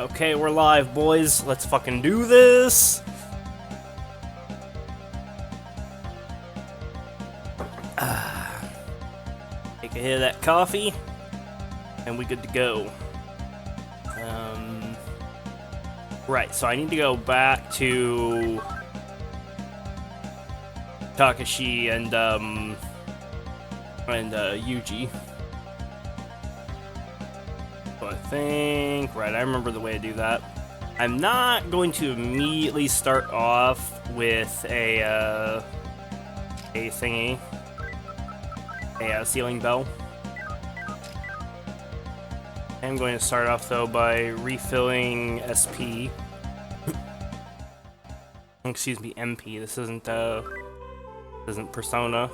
Okay, we're live, boys. Let's fucking do this. Take a hit of that coffee, and we good to go. Right, so I need to go back to Takashi and Yuji. So I think, right, I remember the way to do that. I'm not going to immediately start off with a thingy, a ceiling bell. I'm going to start off though by refilling SP. Excuse me, MP. This isn't Persona.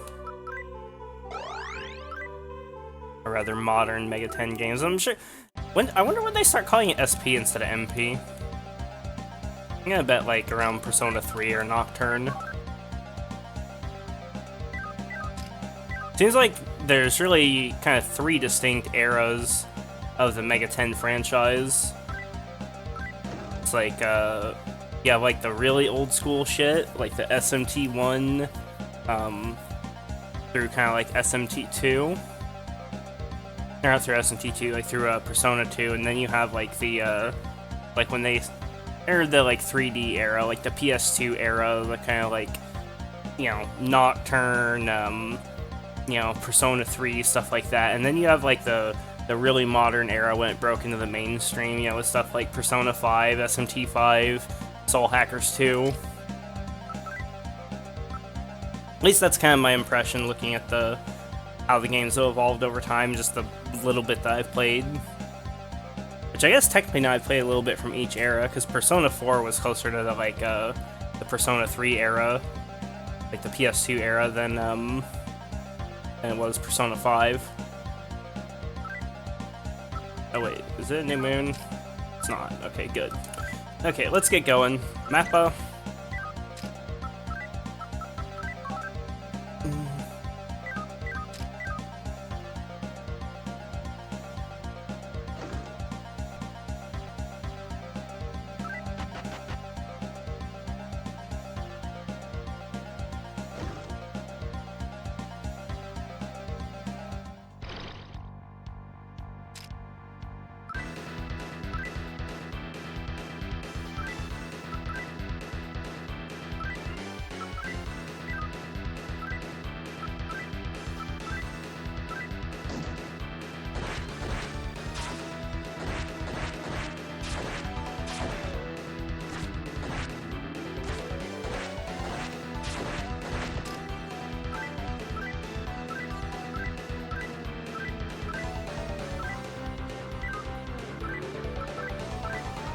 Or rather, modern Mega 10 games. I'm sure. I wonder when they start calling it SP instead of MP. I'm gonna bet like around Persona 3 or Nocturne. Seems like there's really kind of 3 distinct eras of the Mega 10 franchise. It's like, yeah, like the really old school shit, like the SMT1, through kind of like SMT2. Or not through SMT2, like through Persona 2, and then you have like the, like when they entered the like 3D era, like the PS2 era, the kind of like, you know, Nocturne, you know, Persona 3, stuff like that, and then you have like the really modern era when it broke into the mainstream, you know, with stuff like Persona 5, SMT5, Soul Hackers 2. At least that's kind of my impression looking at how the games have evolved over time, just the little bit that I've played. Which I guess technically now I've played a little bit from each era, because Persona 4 was closer to the, like, the Persona 3 era, like the PS2 era, than it was Persona 5. Oh wait, is it a new moon? It's not. Okay, good. Okay, let's get going. Mappa.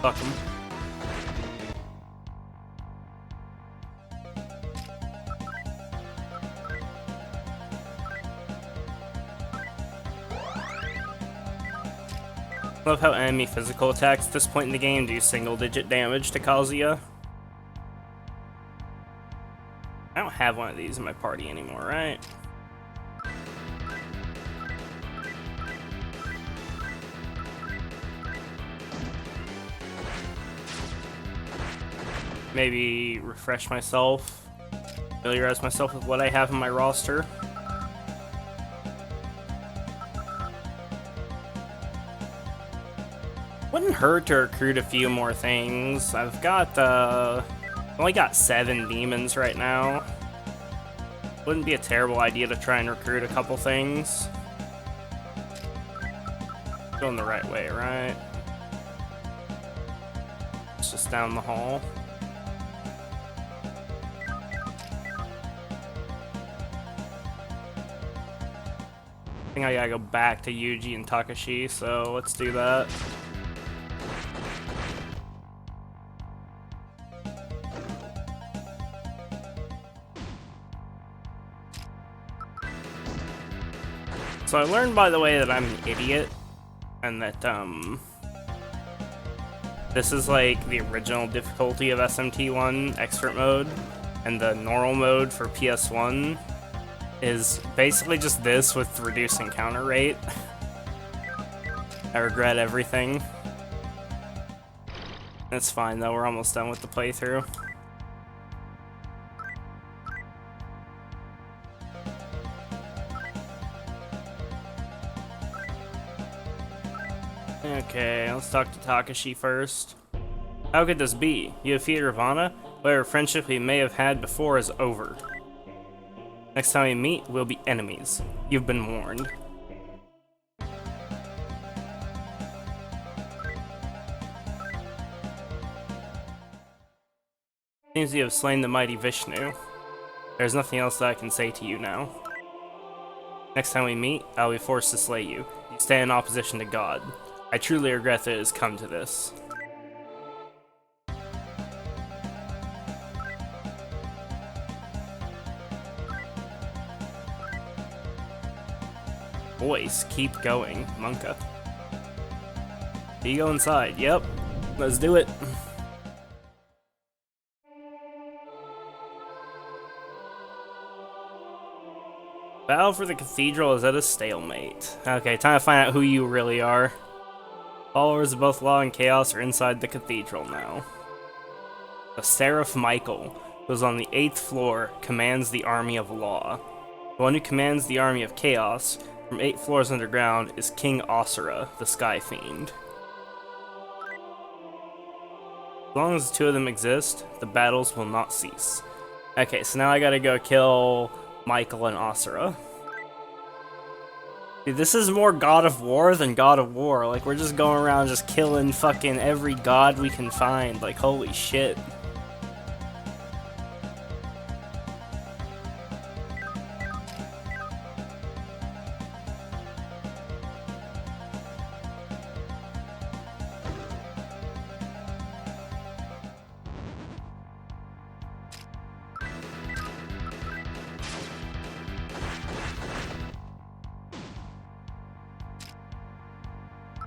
Fuck him. Love how enemy physical attacks at this point in the game do single-digit damage to Kazuya. I don't have one of these in my party anymore, right? Maybe refresh myself, familiarize myself with what I have in my roster. Wouldn't hurt to recruit a few more things. I've got, only got 7 demons right now. Wouldn't be a terrible idea to try and recruit a couple things. Going the right way, right? It's just down the hall. I think I gotta go back to Yuji and Takashi, so let's do that. So I learned, by the way, that I'm an idiot, and that, this is like the original difficulty of SMT1 Expert Mode, and the normal mode for PS1 is basically just this with reduced encounter rate. I regret everything. That's fine though, we're almost done with the playthrough. Okay, let's talk to Takashi first. How could this be? You defeated Ravana? Whatever friendship we may have had before is over. Next time we meet, we'll be enemies. You've been warned. Seems you have slain the mighty Vishnu. There's nothing else that I can say to you now. Next time we meet, I'll be forced to slay you. You stand in opposition to God. I truly regret that it has come to this. Voice, keep going, Monka. You go inside. Yep, let's do it. Battle for the Cathedral is at a stalemate. Okay, time to find out who you really are. Followers of both Law and Chaos are inside the Cathedral now. The Seraph Michael, who is on the 8th floor, commands the Army of Law. The one who commands the Army of Chaos, from 8 floors underground, is King Asura, the Sky Fiend. As long as the two of them exist, the battles will not cease. Okay, so now I gotta go kill Michael and Asura. Dude, this is more God of War than God of War. Like, we're just going around just killing fucking every god we can find. Like, holy shit.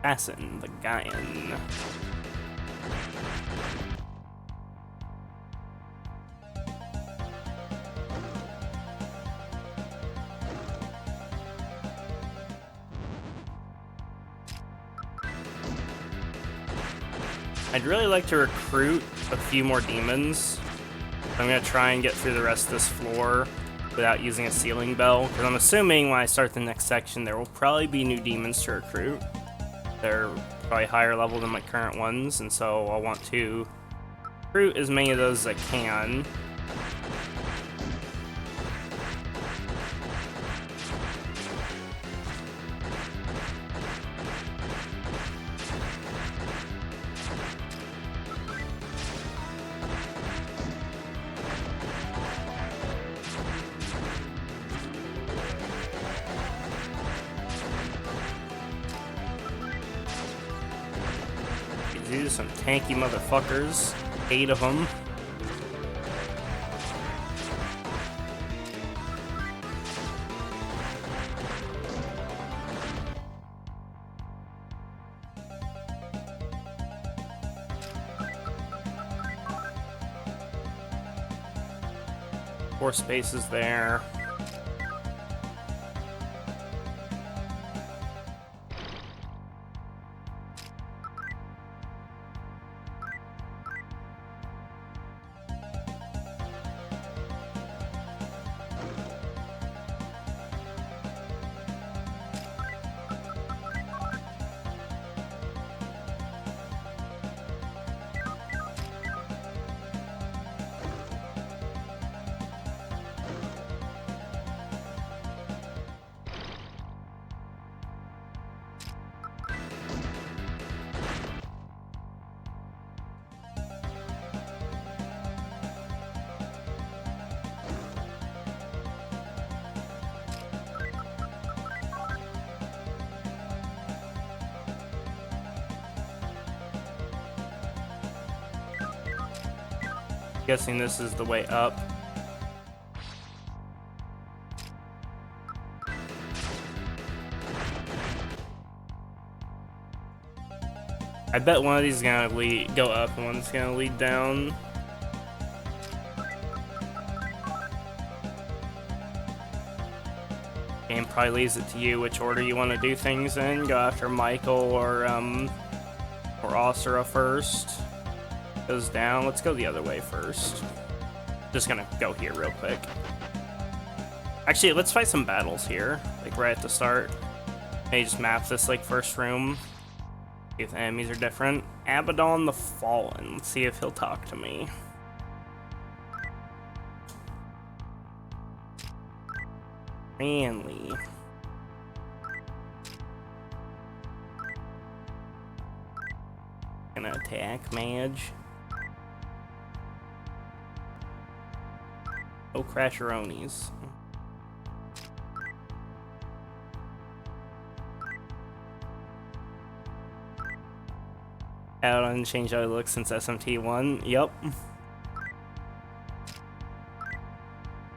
Assassin, the Gaian. I'd really like to recruit a few more demons. I'm gonna try and get through the rest of this floor without using a ceiling bell, because I'm assuming when I start the next section there will probably be new demons to recruit. They're probably higher level than my current ones, and so I'll want to recruit as many of those as I can. These are some tanky motherfuckers. 8 of them. Four spaces there. Guessing this is the way up. I bet one of these is gonna go up and one's gonna lead down. Game probably leaves it to you which order you want to do things in. Go after Michael or Asura first. Goes down. Let's go the other way first. Just gonna go here real quick. Actually, let's fight some battles here, like right at the start. Maybe just map this like first room. See if the enemies are different. Abaddon the Fallen. Let's see if he'll talk to me. Manly. Gonna attack Madge. Oh, Crasheronis. Abaddon changed how it looks since SMT1. Yup.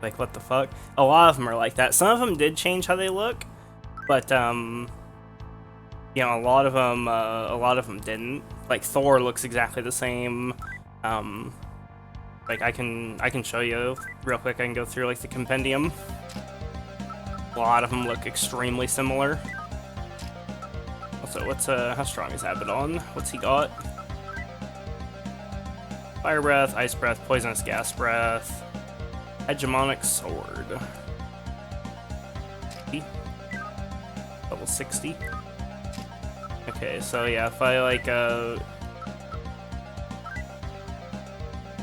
Like, what the fuck? A lot of them are like that. Some of them did change how they look, but, you know, a lot of them didn't. Like, Thor looks exactly the same. Like, I can show you real quick. I can go through, like, the compendium. A lot of them look extremely similar. Also, how strong is Abaddon? What's he got? Fire Breath, Ice Breath, Poisonous Gas Breath, Hegemonic Sword. Level 60. Okay, so yeah, if I like,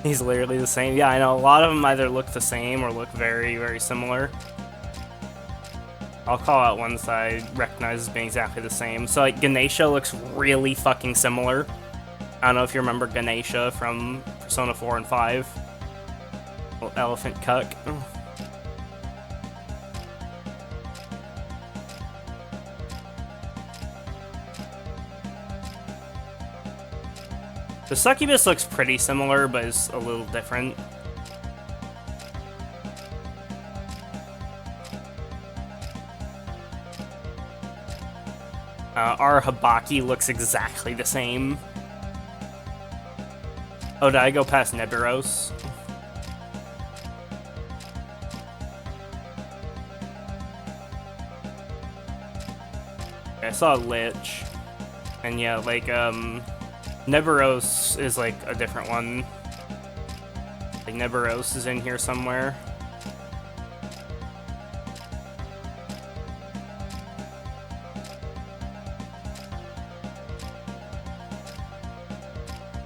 he's literally the same. Yeah, I know, a lot of them either look the same or look very, very similar. I'll call out ones that I recognize as being exactly the same. So, like, Ganesha looks really fucking similar. I don't know if you remember Ganesha from Persona 4 and 5. Little elephant cuck. The Succubus looks pretty similar, but is a little different. Our Habaki looks exactly the same. Oh, did I go past Neburos? I saw a Lich. And yeah, like, Neburos is like a different one. Like, Neburos is in here somewhere.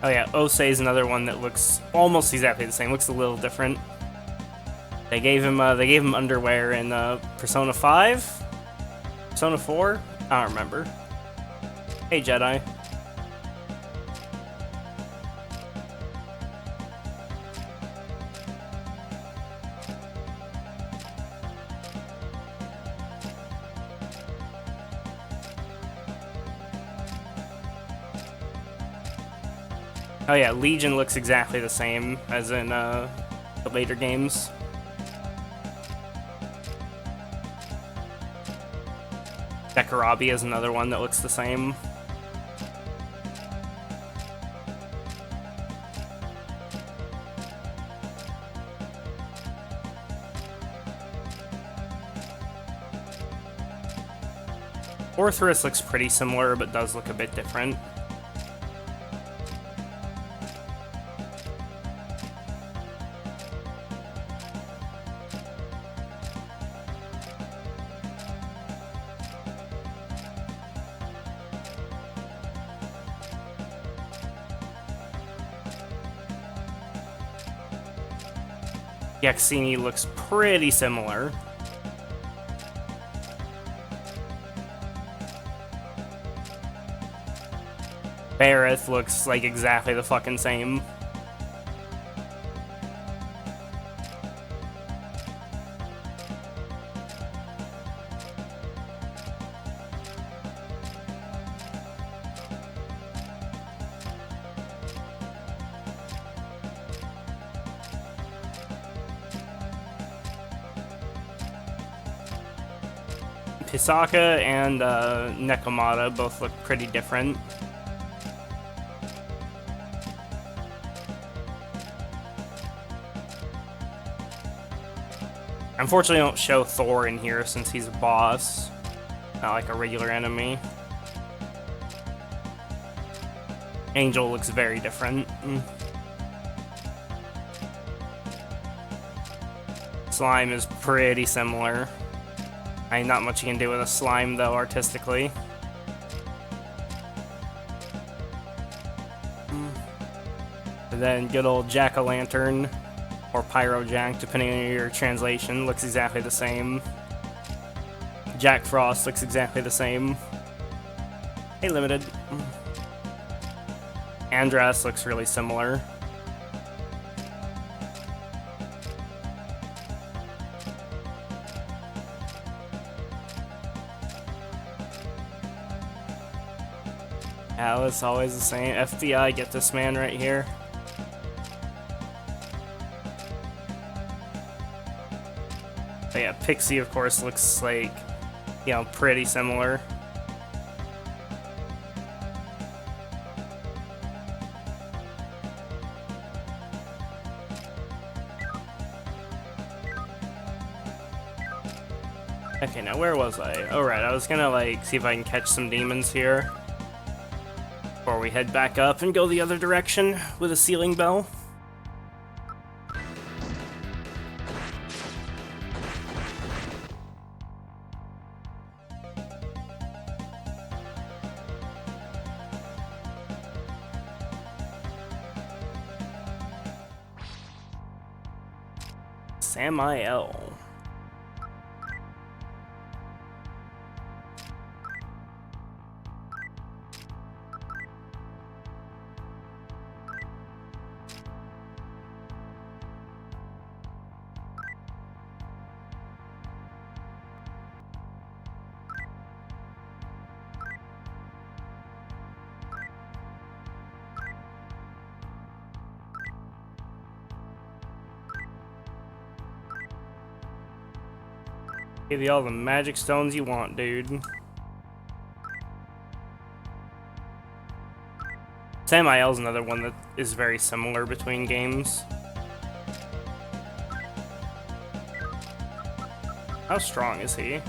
Oh yeah, Osei is another one that looks almost exactly the same. Looks a little different. They gave him underwear in Persona 5, Persona 4. I don't remember. Hey Jedi. Oh yeah, Legion looks exactly the same as in the later games. Dekarabi is another one that looks the same. Orthrus looks pretty similar, but does look a bit different. Yaxini looks pretty similar. Bareth looks like exactly the fucking same. Pisaka and Nekomata both look pretty different. Unfortunately, I don't show Thor in here since he's a boss, not like a regular enemy. Angel looks very different. Slime is pretty similar. Ain't not much you can do with a slime, though, artistically. And then good old Jack-o'-lantern, or Pyro-Jack, depending on your translation, looks exactly the same. Jack Frost looks exactly the same. Hey, Limited. Andras looks really similar. Alice, always the same. FBI, get this man right here. But yeah, Pixie, of course, looks like, you know, pretty similar. Okay, now where was I? Oh, right, I was gonna, like, see if I can catch some demons here before we head back up and go the other direction with a ceiling bell. Samael. Give you all the magic stones you want, dude. Samael's another one that is very similar between games. How strong is he?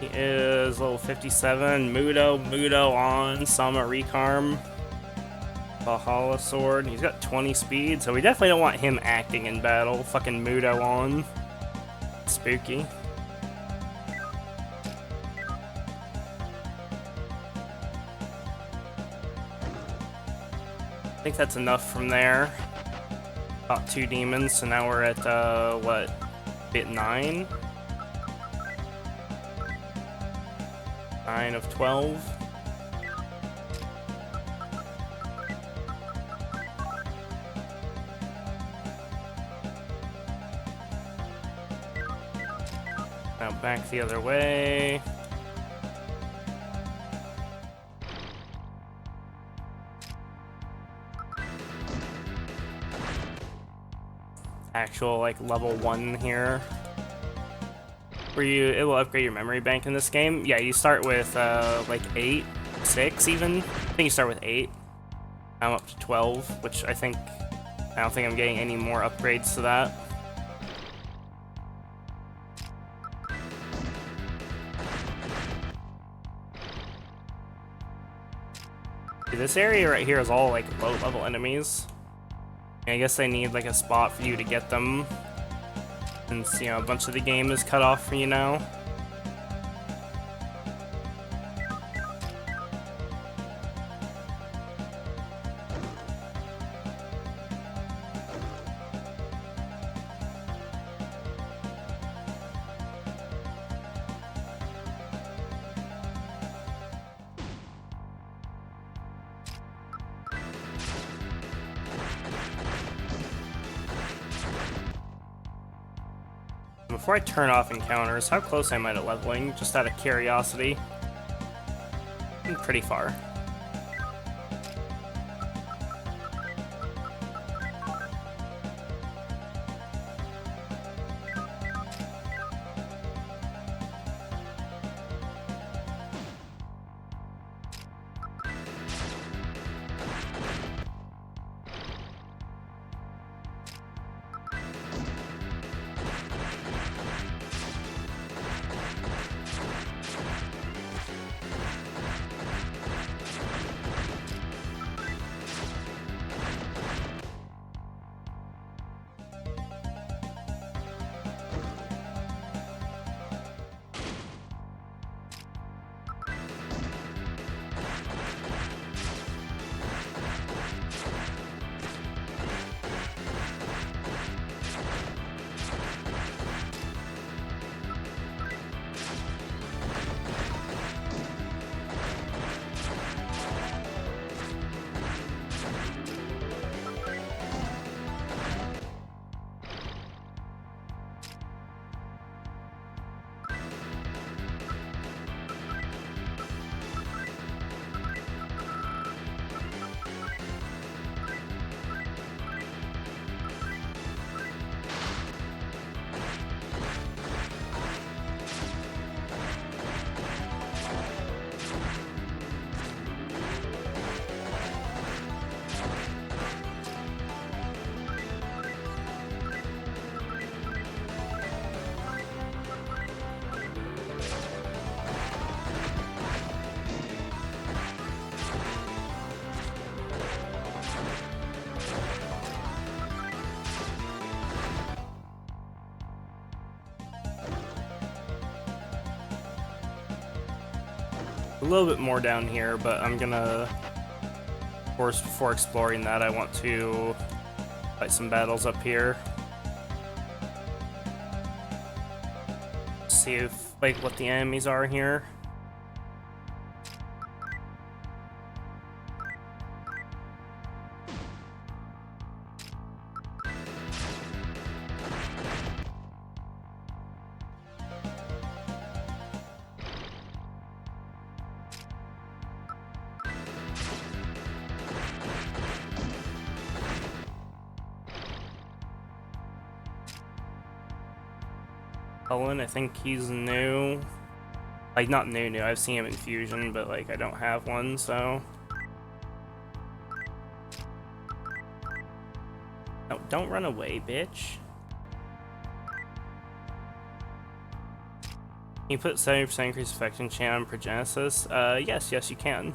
He is level 57. Mudo on, Sama Recarm. Valhalla Sword. He's got 20 speed, so we definitely don't want him acting in battle. Fucking Mudo on. Spooky. I think that's enough from there. About 2 demons, so now we're at, what? Bit 9? 9 of 12. Now back the other way. Actual, like, level 1 here. It will upgrade your memory bank in this game. Yeah, you start with, like 8, 6 even. I think you start with 8. I'm up to 12, which I don't think I'm getting any more upgrades to that. This area right here is all, like, low-level enemies. I guess I need, like, a spot for you to get them, since, you know, a bunch of the game is cut off for you now. Before I turn off encounters, how close am I to leveling? Just out of curiosity. I'm pretty far. little bit more down here, but I'm gonna, of course, before exploring that, I want to fight some battles up here. See if, like, what the enemies are here. Owen, I think he's new. Like, not new, I've seen him in Fusion, but, like, I don't have one, so... No, don't run away, bitch. Can you put 70% increased effect enchant on Progenesis? Yes, you can.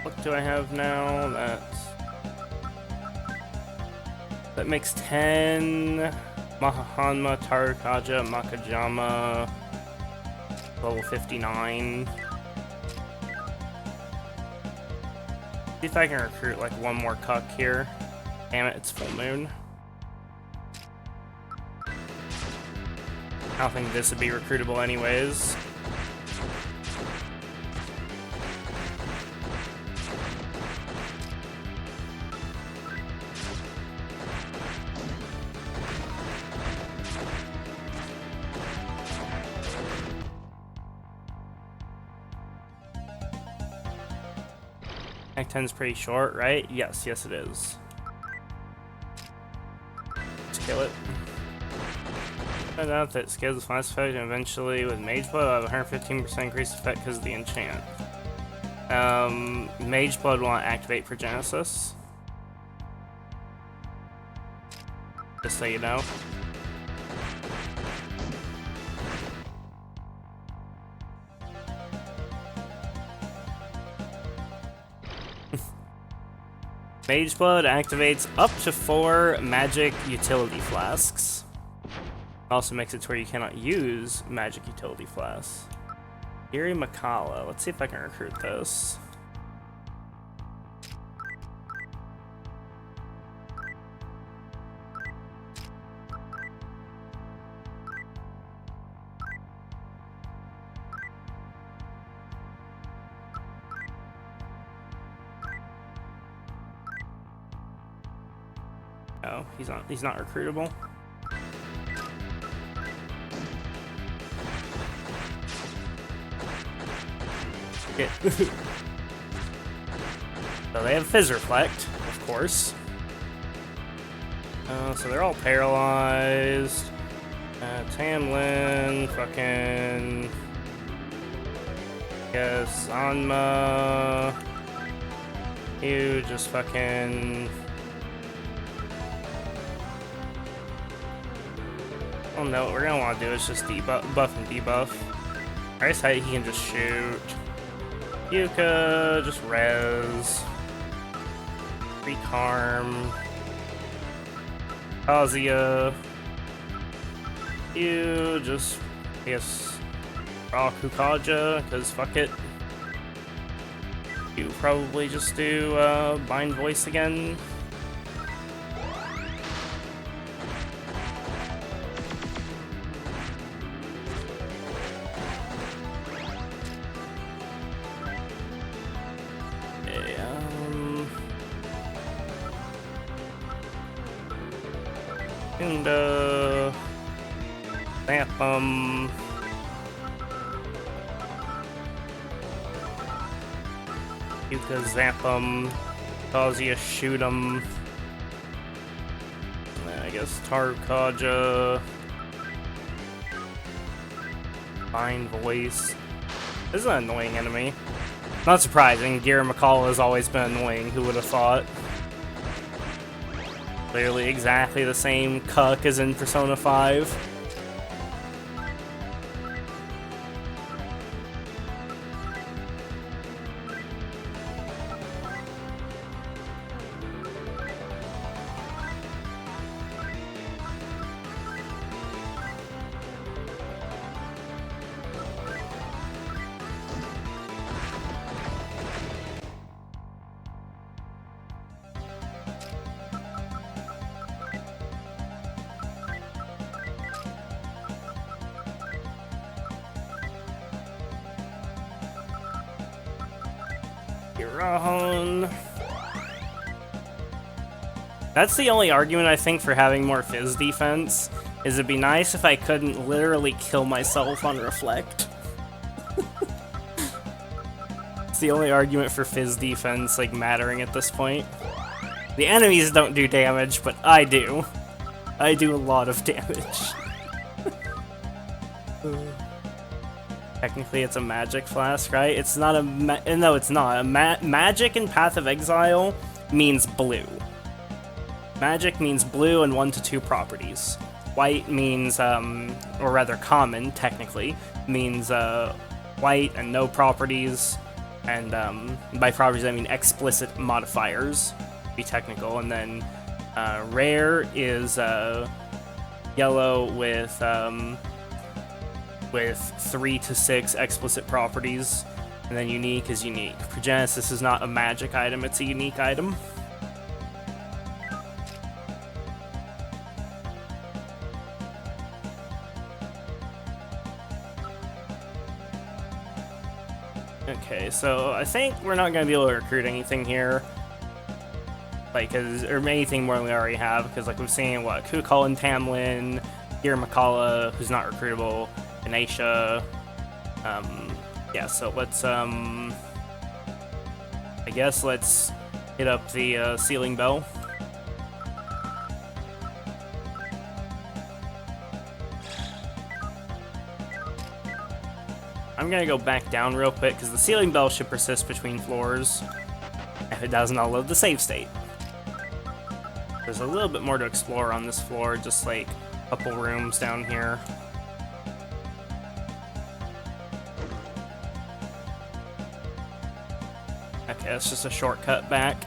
What do I have now? That makes 10. Mahahanma, Tarukaja, Makajama, level 59. See if I can recruit like one more cuck here. Damn it, it's full moon. I don't think this would be recruitable anyways. Act 10's pretty short, right? Yes, it is. Let's kill it. Found out that scales with fast effect and eventually with Mage Blood I'll have 115% increased effect because of the enchant. Mage Blood will not activate for Genesis. Just so you know. Mage Blood activates up to 4 magic utility flasks. Also makes it to where you cannot use magic utility flasks. Iri Makala. Let's see if I can recruit this. Oh, he's not recruitable. Yeah. So they have Fizz Reflect, of course. So they're all paralyzed. Tamlin, fucking... Yes, Anma... You just fucking... Oh no, what we're gonna want to do is just buff and debuff. Ice Height, he can just shoot. Yuka, just res. Recarm. Kazuya. You just, I guess, raw Kukaja, because fuck it. You probably just do Bind Voice again. And zap Yuka zap Kazuya shoot him. I guess Tarukaja. Fine voice. This is an annoying enemy. Not surprising, Gira McCall has always been annoying, who would have thought? Clearly exactly the same cuck as in Persona 5. That's the only argument I think for having more Fizz defense, is it'd be nice if I couldn't literally kill myself on Reflect. It's the only argument for Fizz defense, like, mattering at this point. The enemies don't do damage, but I do. I do a lot of damage. Technically, it's a magic flask, right? It's not a no, it's not. Magic in Path of Exile means blue. Magic means blue and 1 to 2 properties. White means, or rather common, technically, means white and no properties. And by properties, I mean explicit modifiers, to be technical. And then rare is yellow with 3 to 6 explicit properties. And then unique is unique. Progenesis is not a magic item, it's a unique item. Okay, so I think we're not going to be able to recruit anything here. Like, or anything more than we already have, because like we've seen, what, Kukul and Tamlin, Gira McCalla, who's not recruitable, Ganesha. Yeah, so let's, I guess let's hit up the ceiling bell. I'm gonna go back down real quick, because the ceiling bell should persist between floors. If it doesn't, I'll load the save state. There's a little bit more to explore on this floor, just like a couple rooms down here. Okay, that's just a shortcut back.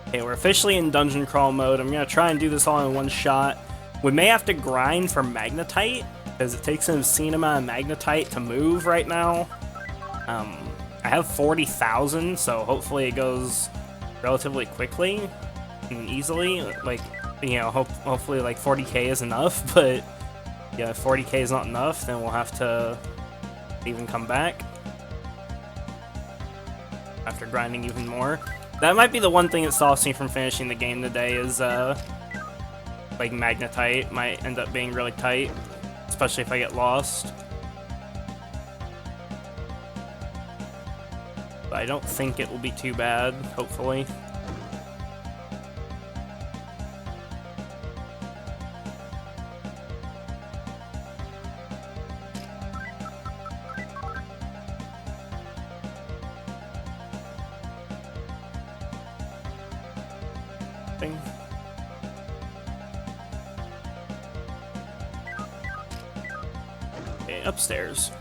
Okay, we're officially in dungeon crawl mode. I'm gonna try and do this all in one shot. We may have to grind for Magnetite, because it takes an obscene amount of Magnetite to move right now. I have 40,000, so hopefully it goes relatively quickly and easily. Like, you know, hopefully like 40k is enough, but yeah, if 40k is not enough, then we'll have to even come back after grinding even more. That might be the one thing that stops me from finishing the game today is, like, Magnetite might end up being really tight, especially if I get lost. But I don't think it will be too bad, hopefully. Okay, upstairs.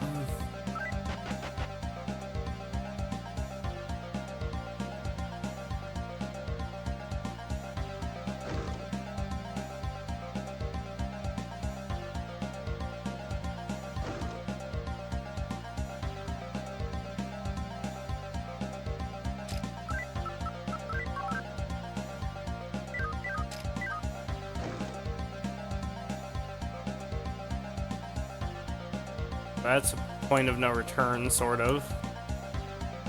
That's a point of no return, sort of.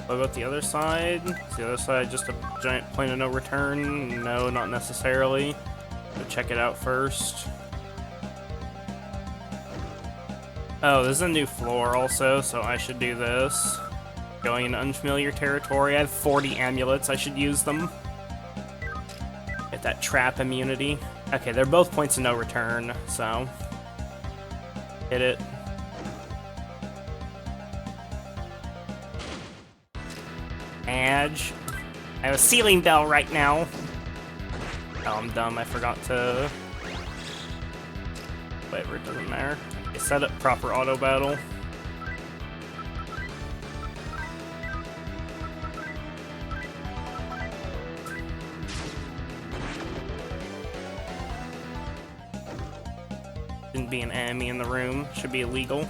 What about the other side? Is the other side just a giant point of no return? No, not necessarily. Go check it out first. Oh, this is a new floor also, so I should do this. Going into unfamiliar territory. I have 40 amulets, I should use them. Okay, Like that trap immunity. Okay, they're both points of no return, so hit it. Edge. I have a ceiling bell right now. Oh, I'm dumb. I forgot to. Whatever, it doesn't matter. I set up proper auto battle. Shouldn't be an enemy in the room. Should be illegal.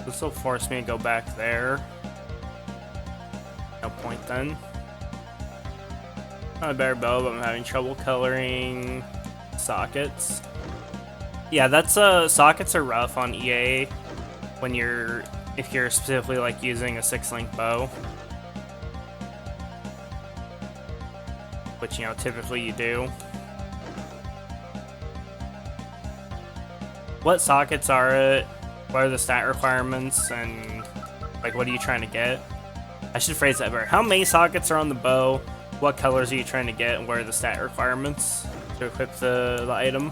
This will force me to go back there. No point then. Not a better bow, but I'm having trouble coloring sockets. Yeah, that's sockets are rough on EA when if you're specifically like using a 6-link bow, which typically you do. What sockets are it? What are the stat requirements, and like what are you trying to get? I should phrase that better. How many sockets are on the bow? What colors are you trying to get, and what are the stat requirements to equip the item?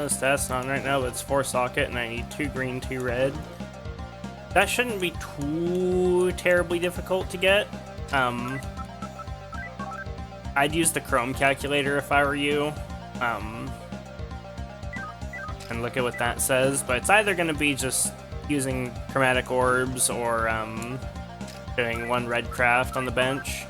Stats on right now, but it's 4 socket, and I need 2 green, 2 red. That shouldn't be too terribly difficult to get. I'd use the Chrome calculator if I were you, and look at what that says. But it's either going to be just using chromatic orbs or doing 1 red craft on the bench.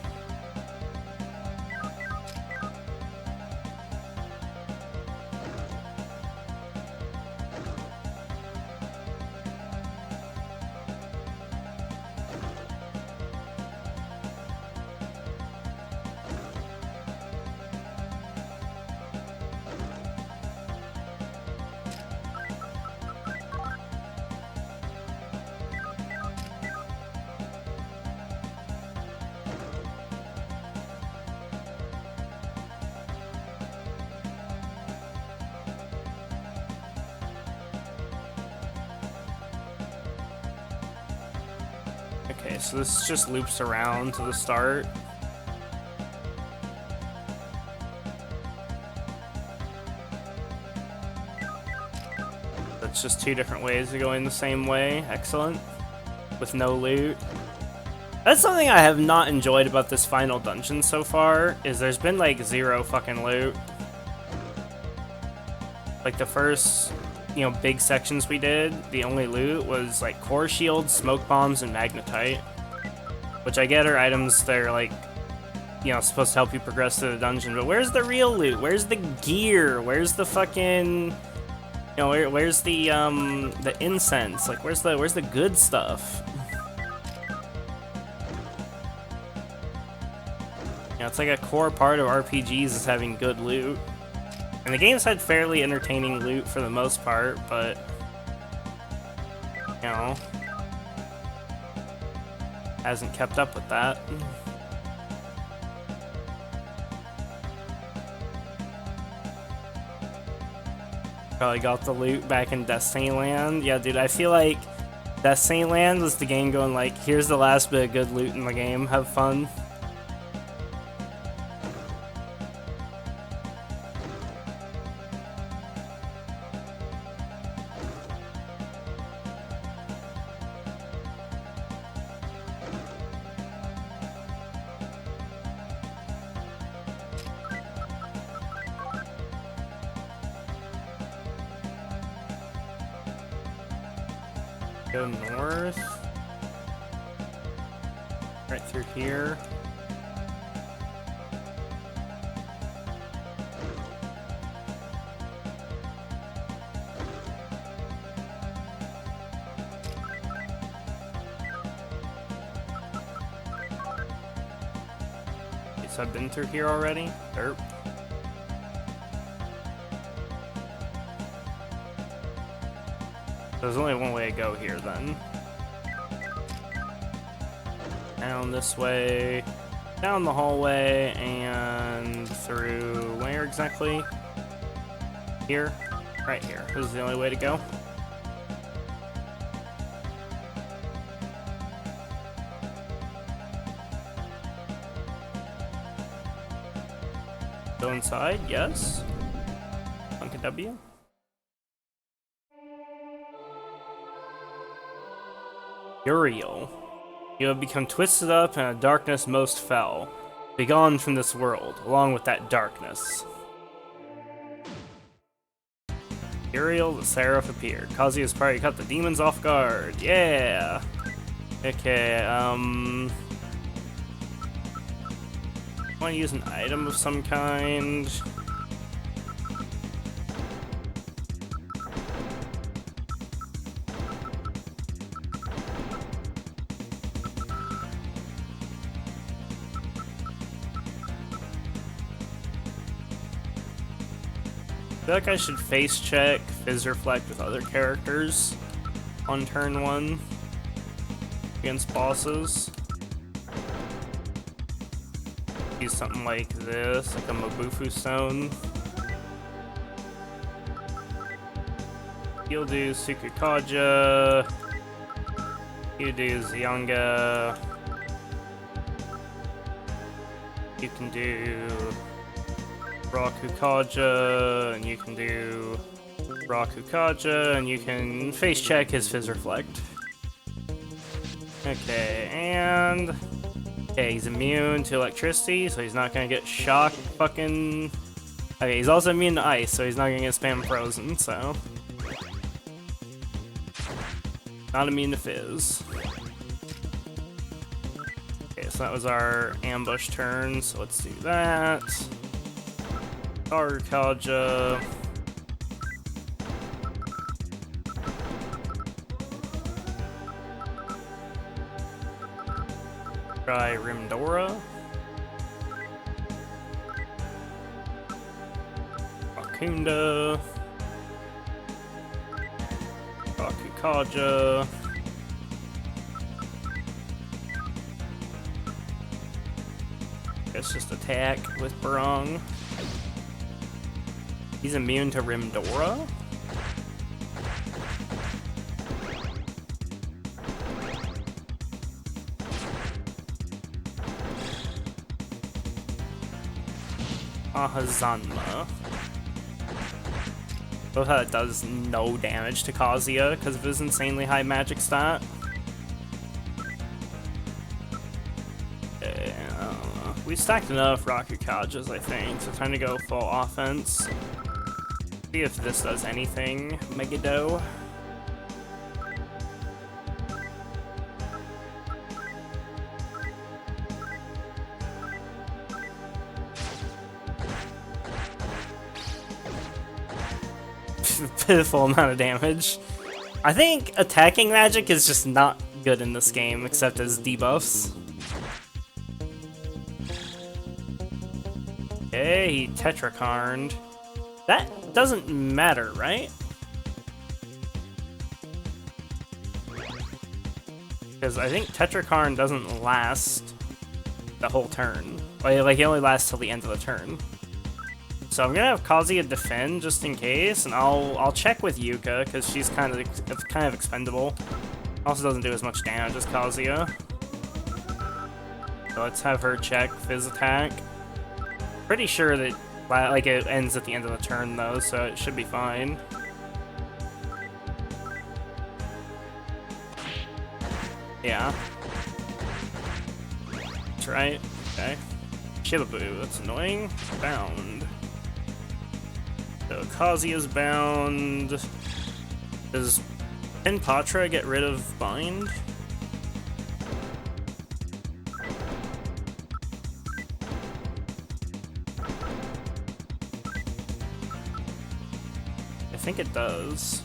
Okay, so this just loops around to the start. That's just 2 different ways of going the same way. Excellent. With no loot. That's something I have not enjoyed about this final dungeon so far, is there's been like 0 fucking loot. Like the first, big sections we did, the only loot was like core shields, smoke bombs, and magnetite. Which I get are items that are like, supposed to help you progress through the dungeon, but where's the real loot? Where's the gear? Where's the fucking, where's the incense? Like, where's the good stuff? It's like a core part of RPGs is having good loot. And the game's had fairly entertaining loot for the most part, but, hasn't kept up with that. Probably got the loot back in Destiny Land. Yeah, dude, I feel like Destiny Land was the game going like, here's the last bit of good loot in the game, have fun. Go north. Right Right through here. Okay, so I've been through here already. Derp. There's only one way to go here then. Down this way, down the hallway, and through where exactly? Here? Right here. This is the only way to go. Go inside, yes. Plunk a W. Uriel. You have become twisted up in a darkness most foul. Begone from this world, along with that darkness. Uriel the Seraph appeared. Kazuya's party caught the demons off guard. Yeah! Okay, want to use an item of some kind. I feel like I should face check Fizz Reflect with other characters on turn 1 against bosses. Use something like this, like a Mabufu Stone. You'll do Sukukaja. You do Zyanga. You can do Rakukaja, and you can do Rakukaja, and you can face check his Fizz Reflect. Okay, and okay, he's immune to electricity, so he's not gonna get shocked. Fucking. Okay, he's also immune to ice, so he's not gonna get spam frozen. So not immune to Fizz. Okay, so that was our ambush turn. So let's do that. Rakukaja. Try Rimdora. Rakunda. Rakukaja. Guess just attack with Barong. He's immune to Rimdora? Ahazanma. Both how it does no damage to Kazuya because of his insanely high magic stat. Okay, I don't know. We stacked enough Rakukajas, I think, so time to go full offense. See if this does anything, Megado. Pitiful amount of damage. I think attacking magic is just not good in this game, except as debuffs. Okay, he Tetrakarned. That doesn't matter, right? Because I think Tetrakarn doesn't last the whole turn. Like, it only lasts till the end of the turn. So I'm gonna have Kazuya defend just in case, and I'll check with Yuka because she's kind of expendable. Also doesn't do as much damage as Kazuya. So let's have her check Fizz attack. Pretty sure that like it ends at the end of the turn though, so it should be fine. Yeah. That's right. Okay. Shibaboo, that's annoying. Bound. So Kazuya's bound. Does Patra get rid of bind? think it does.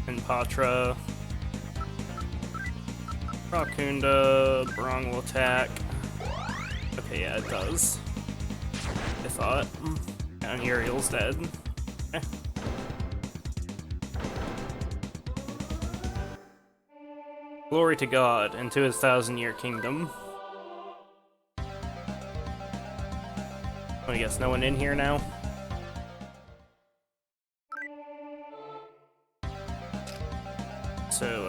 And Patra. Rakunda, Barong will attack. Okay, yeah, it does. I thought. And Uriel's dead. Eh. Glory to God, and to his 1,000-year kingdom. I guess no one in here now? So,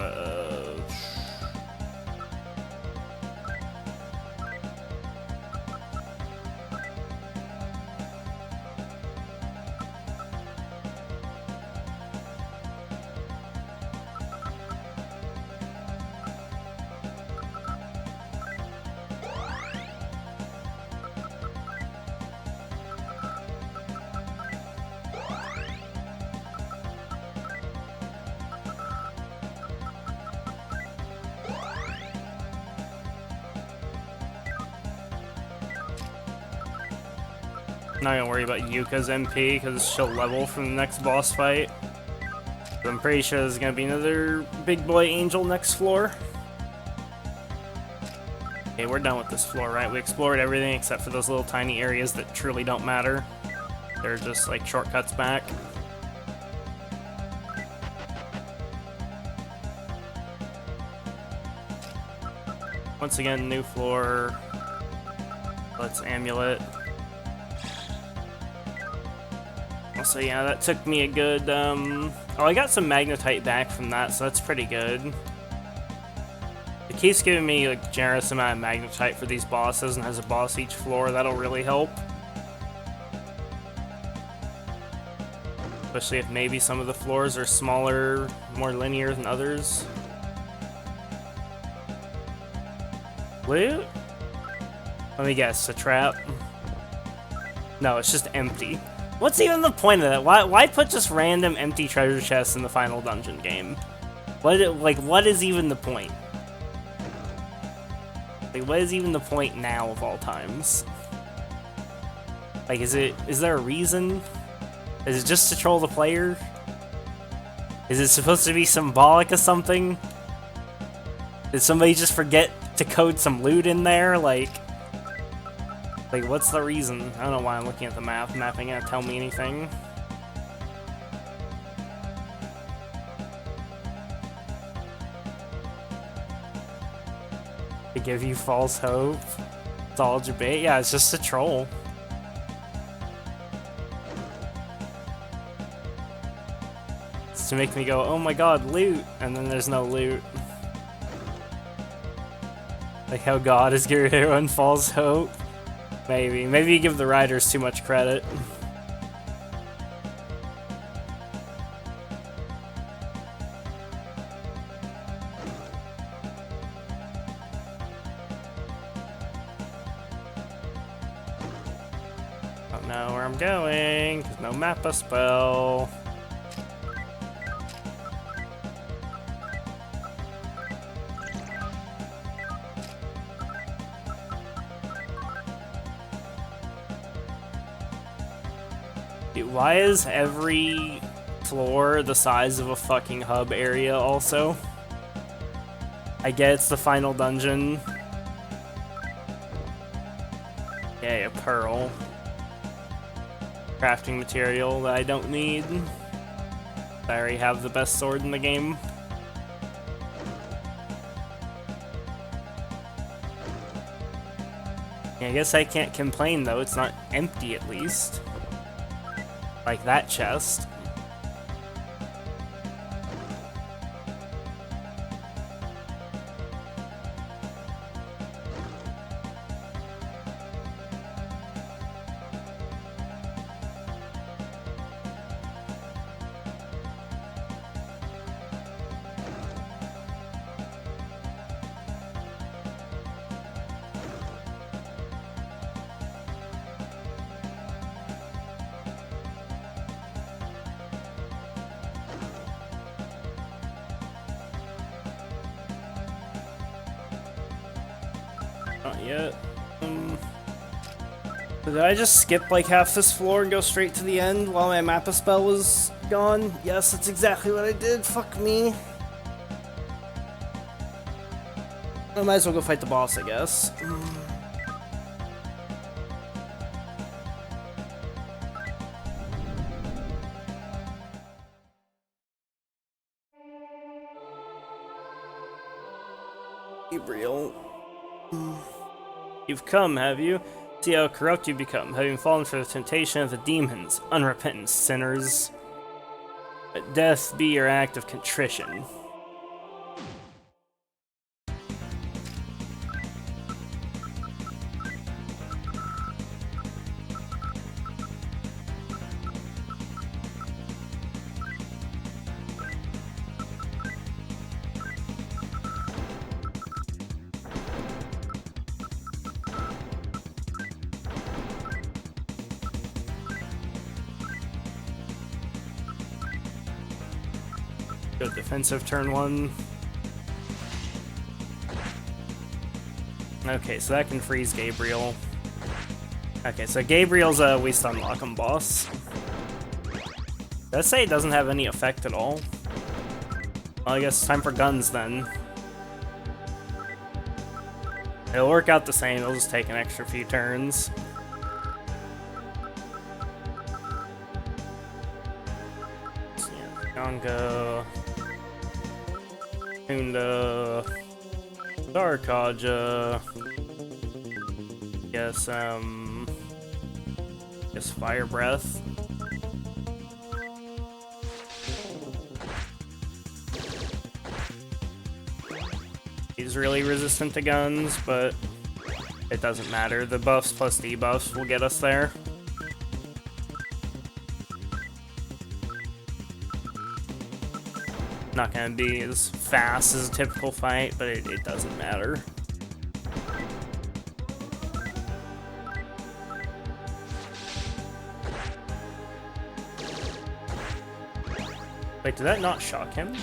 not gonna worry about Yuka's MP, because she'll level from the next boss fight. But I'm pretty sure there's gonna be another big boy angel next floor. Okay, we're done with this floor, right? We explored everything except for those little tiny areas that truly don't matter. They're just like shortcuts back. Once again, new floor. Let's amulet. So yeah, that took me a good, oh, I got some magnetite back from that, so that's pretty good. It keeps giving me like generous amount of magnetite for these bosses and has a boss each floor, that'll really help. Especially if maybe some of the floors are smaller, more linear than others. Loot? Let me guess, a trap? No, it's just empty. What's even the point of that? Why put just random empty treasure chests in the final dungeon game? What is even the point? Like, what is even the point now of all times? Like, is there a reason? Is it just to troll the player? Is it supposed to be symbolic of something? Did somebody just forget to code some loot in there? Like, what's the reason? I don't know why I'm looking at the map. Map ain't gonna tell me anything. To give you false hope? It's all debate? Yeah, it's just a troll. It's to make me go, oh my god, loot! And then there's no loot. Like how God is giving everyone false hope. Maybe you give the writers too much credit. Don't know where I'm going, 'cause no mappa spell. Why is every floor the size of a fucking hub area also? I get it's the final dungeon. Yay, a pearl. Crafting material that I don't need. I already have the best sword in the game. Yeah, I guess I can't complain though, it's not empty at least. Like that chest. Not yet. Did I just skip like half this floor and go straight to the end while my Mappa spell was gone? Yes, that's exactly what I did. Fuck me. I might as well go fight the boss, I guess. Gabriel. You've come, have you? See how corrupt you've become, having fallen for the temptation of the demons, unrepentant sinners. Let death be your act of contrition. Go defensive turn 1. Okay, so that can freeze Gabriel. Okay, so Gabriel's a waste unlock 'em boss. Did I say it doesn't have any effect at all? Well, I guess it's time for guns then. It'll work out the same, it'll just take an extra few turns. So, yeah, Ganga. Kunda, Darkaja, guess Fire Breath. He's really resistant to guns, but it doesn't matter. The buffs plus debuffs will get us there. Not gonna be as fast as a typical fight, but it doesn't matter. Wait, did that not shock him?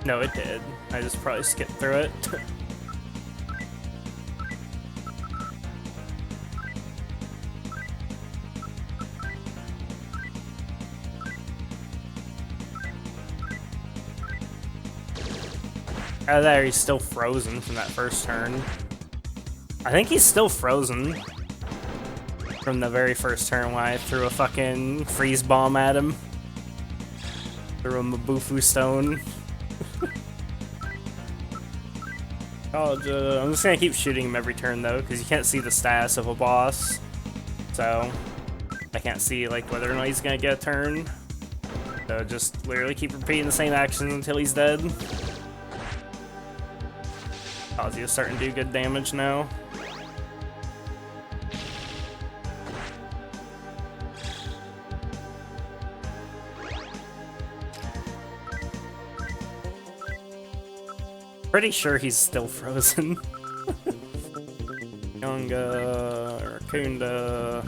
No, it did. I just probably skipped through it. Oh, there, he's still frozen from that first turn. I think he's still frozen from the very first turn when I threw a fucking freeze bomb at him. Threw him a Bufu stone. I'm just gonna keep shooting him every turn though, because you can't see the status of a boss. So, I can't see like whether or not he's gonna get a turn. So just literally keep repeating the same actions until he's dead. Kazuya's starting to do good damage now. Pretty sure he's still frozen. Yunga, Rakunda,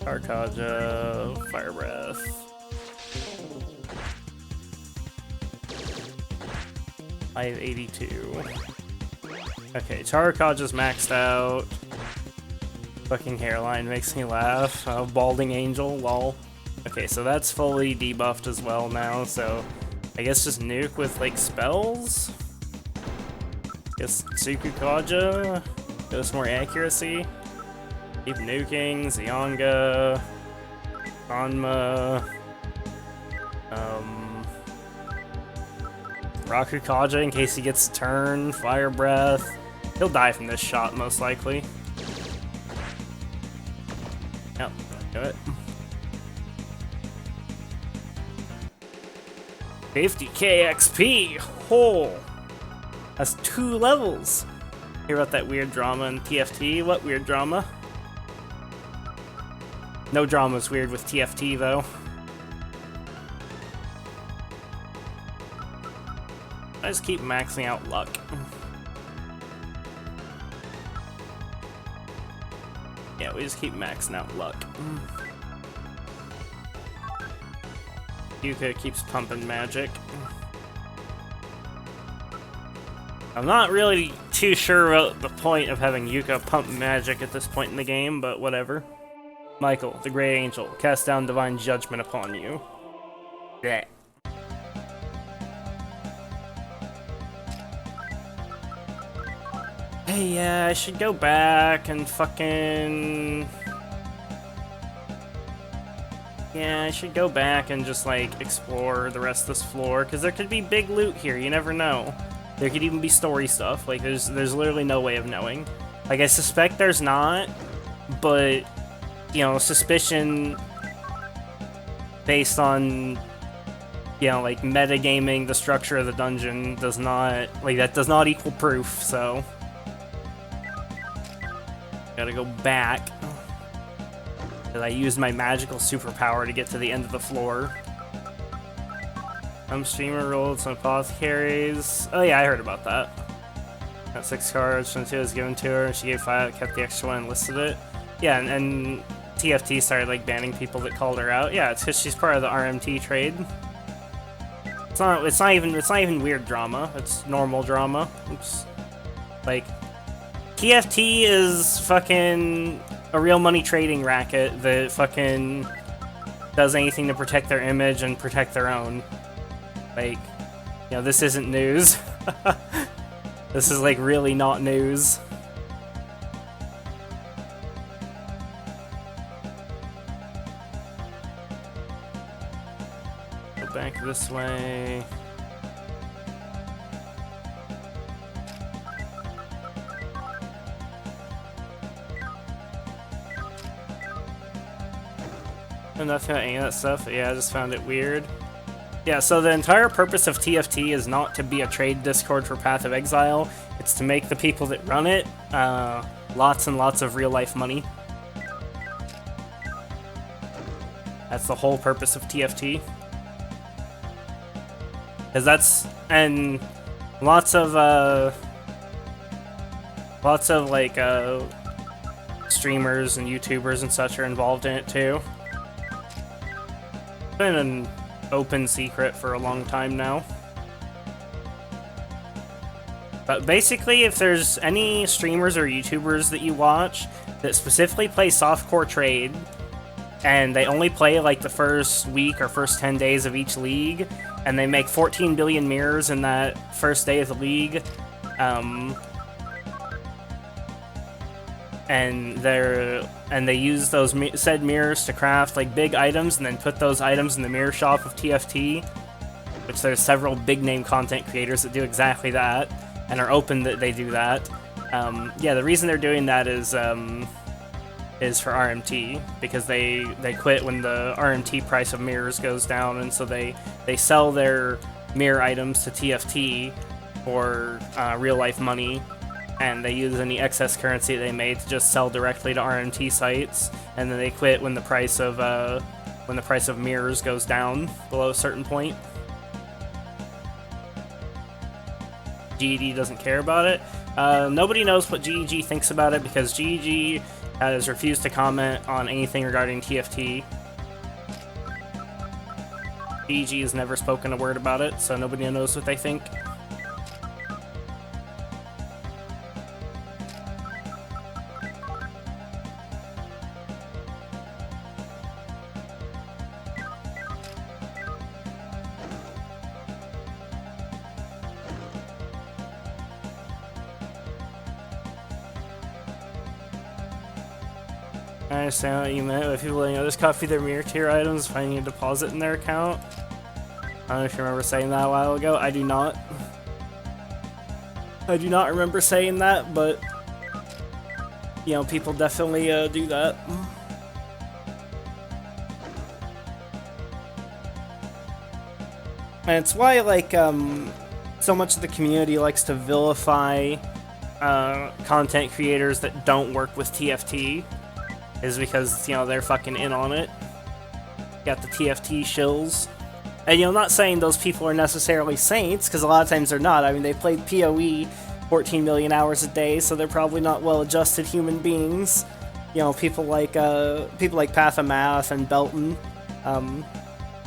Arkaja, Fire Breath. I have 82. Okay, Charakaja's maxed out. Fucking hairline makes me laugh. Balding Angel, lol. Okay, so that's fully debuffed as well now, so I guess just nuke with, like, spells? Guess Tsukukaja goes more accuracy. Keep nuking, Zyanga, Hanma, Rakukaja in case he gets a turn, Fire Breath. He'll die from this shot, most likely. Yep, do it. 50k XP! Oh! That's 2 levels! Hear about that weird drama in TFT? What weird drama? No drama's weird with TFT, though. I just keep maxing out luck. Yeah, we just keep maxing out luck. Yuka keeps pumping magic. I'm not really too sure about the point of having Yuka pump magic at this point in the game, but whatever. Michael, the Great Angel, cast down divine judgment upon you. Blech. Hey, yeah, I should go back and fucking... Yeah, I should go back and just, like, explore the rest of this floor, because there could be big loot here, you never know. There could even be story stuff, like, there's literally no way of knowing. Like, I suspect there's not, but, you know, suspicion based on, you know, like, metagaming the structure of the dungeon does not, like, that does not equal proof, so... Gotta go back. Because I used my magical superpower to get to the end of the floor. Some streamer rolled some apothecaries. Oh yeah, I heard about that. Got 6 cards, 2 was given to her, she gave 5, kept the extra 1 and listed it. Yeah, and TFT started like banning people that called her out. Yeah, it's because she's part of the RMT trade. It's not even weird drama, it's normal drama. Oops. Like, TFT is fucking a real money trading racket that fucking does anything to protect their image and protect their own. Like, you know, this isn't news. This is, like, really not news. Go back this way. Nothing about any of that stuff. Yeah, I just found it weird. Yeah, so the entire purpose of TFT is not to be a trade Discord for Path of Exile. It's to make the people that run it lots and lots of real-life money. That's the whole purpose of TFT. Because that's... and lots of like, streamers and YouTubers and such are involved in it, too. It's been an open secret for a long time now. But basically, if there's any streamers or YouTubers that you watch that specifically play softcore trade, and they only play like the first week or first 10 days of each league, and they make 14 billion mirrors in that first day of the league, and they use those said mirrors to craft like big items and then put those items in the mirror shop of TFT, which there's several big name content creators that do exactly that and are open that they do that. Yeah, the reason they're doing that is for RMT, because they quit when the RMT price of mirrors goes down, and so they sell their mirror items to TFT for real life money. And they use any excess currency they made to just sell directly to RMT sites, and then they quit when the price of mirrors goes down below a certain point. GEG doesn't care about it. Nobody knows what GEG thinks about it because GEG has refused to comment on anything regarding TFT. GEG has never spoken a word about it, so nobody knows what they think. I understand what you meant, but people letting others copy their mirror tier items, finding a deposit in their account. I don't know if you remember saying that a while ago. I do not. I do not remember saying that, but you know, people definitely do that. And it's why, like, so much of the community likes to vilify content creators that don't work with TFT. Is because, you know, they're fucking in on it. Got the TFT shills. And, you know, I'm not saying those people are necessarily saints, because a lot of times they're not. I mean, they played PoE 14 million hours a day, so they're probably not well-adjusted human beings. You know, people like Path of Math and Belton. You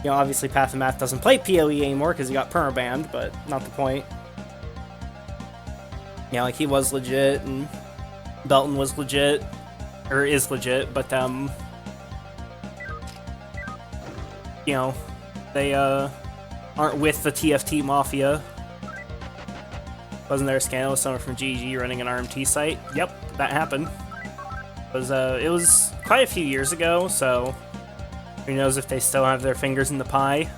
know, obviously Path of Math doesn't play PoE anymore because he got permabanned, but not the point. Yeah, like he was legit, and Belton was legit, or is legit, but you know, they aren't with the TFT Mafia. Wasn't there a scandal with someone from GG running an RMT site? Yep, that happened. It was quite a few years ago, so who knows if they still have their fingers in the pie.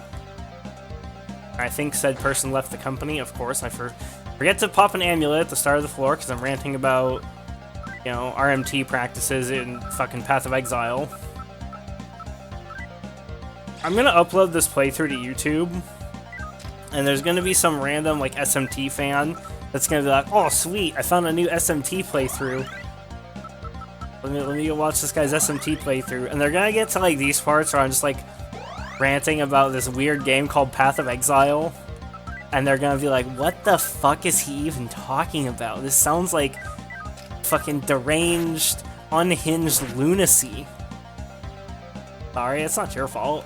I think said person left the company, of course. I forget to pop an amulet at the start of the floor because I'm ranting about, you know, RMT practices in fucking Path of Exile. I'm gonna upload this playthrough to YouTube, and there's gonna be some random, like, SMT fan that's gonna be like, oh, sweet, I found a new SMT playthrough. Let me go watch this guy's SMT playthrough. And they're gonna get to, like, these parts where I'm just, like, ranting about this weird game called Path of Exile. And they're gonna be like, what the fuck is he even talking about? This sounds like fucking deranged, unhinged lunacy. Sorry, it's not your fault.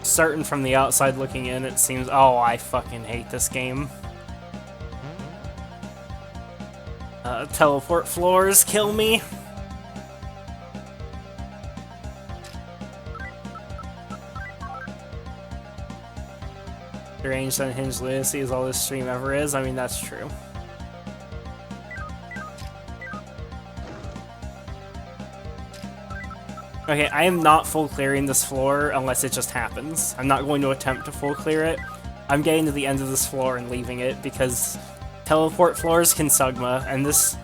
Certain from the outside looking in, it seems, oh, I fucking hate this game. Teleport floors kill me. Deranged unhinged lunacy is all this stream ever is. I mean, that's true. Okay, I am not full clearing this floor unless it just happens. I'm not going to attempt to full clear it. I'm getting to the end of this floor and leaving it because teleport floors can Sugma, and this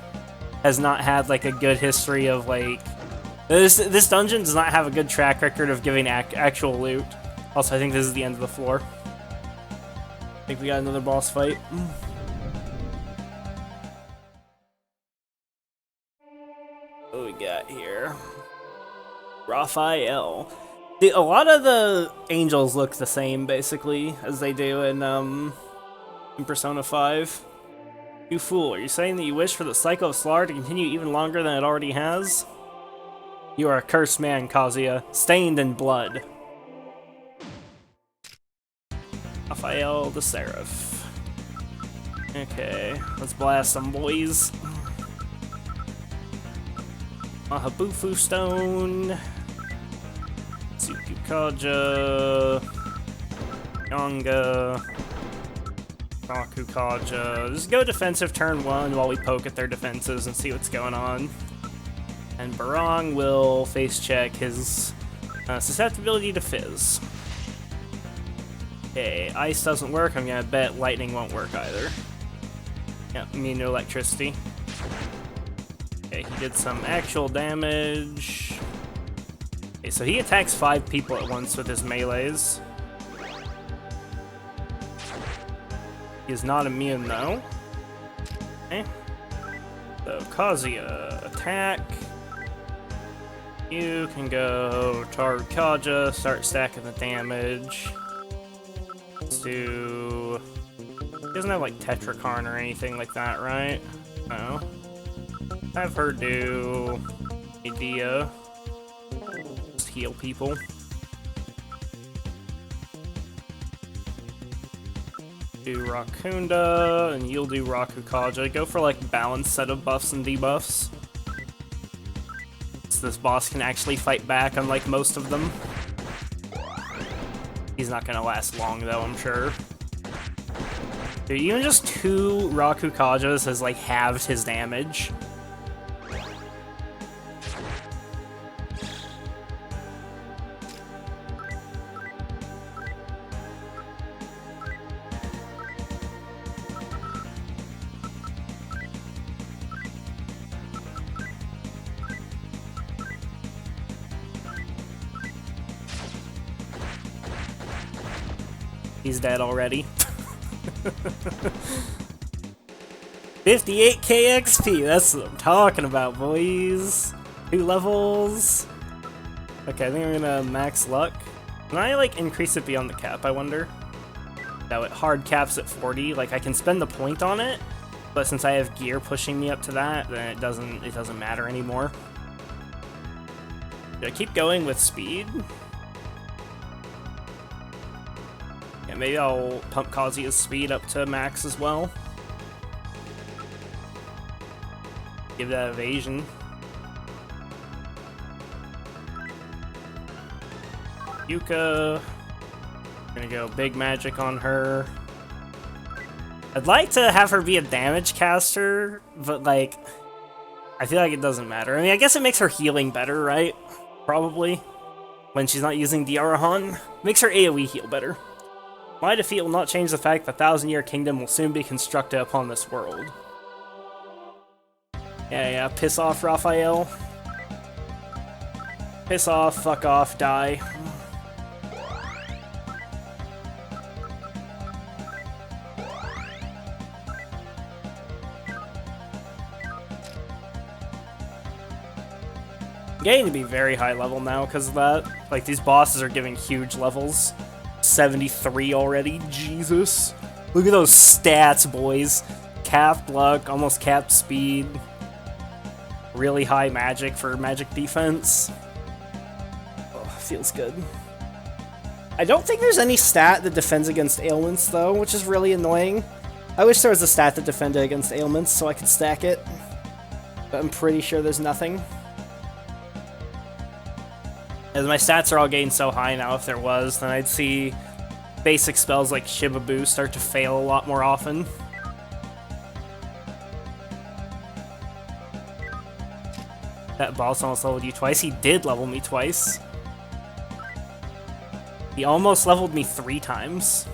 has not had, like, a good history of, like... This dungeon does not have a good track record of giving actual loot. Also, I think this is the end of the floor. I think we got another boss fight. What do we got here? Raphael. A lot of the angels look the same, basically, as they do in Persona 5. You fool, are you saying that you wish for the cycle of slaughter to continue even longer than it already has? You are a cursed man, Kazuya, stained in blood. Raphael the Seraph. Okay, let's blast some boys. Mahabufu Stone. Tsukukaja. Yonga. Rakukaja. Just go defensive turn 1 while we poke at their defenses and see what's going on. And Barong will face check his susceptibility to Fizz. Okay, ice doesn't work. I'm gonna bet lightning won't work either. Yeah, immune to electricity. Okay, he did some actual damage. Okay, so he attacks 5 people at once with his melees. He is not immune, though. Okay. So, Kazuya, attack. You can go Tarukaja, start stacking the damage. Let's do... He doesn't have, like, Tetrakarn or anything like that, right? No. Have her do... Idea. Just heal people. Do Rakunda, and you'll do Rakukaja. Go for, like, balanced set of buffs and debuffs. So this boss can actually fight back, unlike most of them. He's not gonna last long, though, I'm sure. Dude, even just 2 Rakukajas has, like, halved his damage. He's dead already. 58k XP, that's what I'm talking about, boys. 2 levels. Okay, I think I'm gonna max luck. Can I, like, increase it beyond the cap, I wonder? No, it hard caps at 40. Like, I can spend the point on it, But since I have gear pushing me up to that, then it doesn't matter anymore. Should I keep going with speed? Yeah, maybe I'll pump Kazuya's speed up to max as well. Give that evasion. Yuka. Gonna go big magic on her. I'd like to have her be a damage caster, but like, I feel like it doesn't matter. I mean, I guess it makes her healing better, right? Probably. When she's not using the Arahan. Makes her AoE heal better. My defeat will not change the fact that the 1,000-year kingdom will soon be constructed upon this world. Yeah, piss off, Raphael. Piss off, fuck off, die. I'm getting to be very high level now because of that. Like, these bosses are giving huge levels. 73 already, Jesus. Look at those stats, boys. Capped luck, almost capped speed. Really high magic for magic defense. Oh, feels good. I don't think there's any stat that defends against ailments, though, which is really annoying. I wish there was a stat that defended against ailments so I could stack it. But I'm pretty sure there's nothing. As my stats are all getting so high now, if there was, then I'd see basic spells like Shibabu start to fail a lot more often. That boss almost leveled you twice. He did level me twice. He almost leveled me 3 times.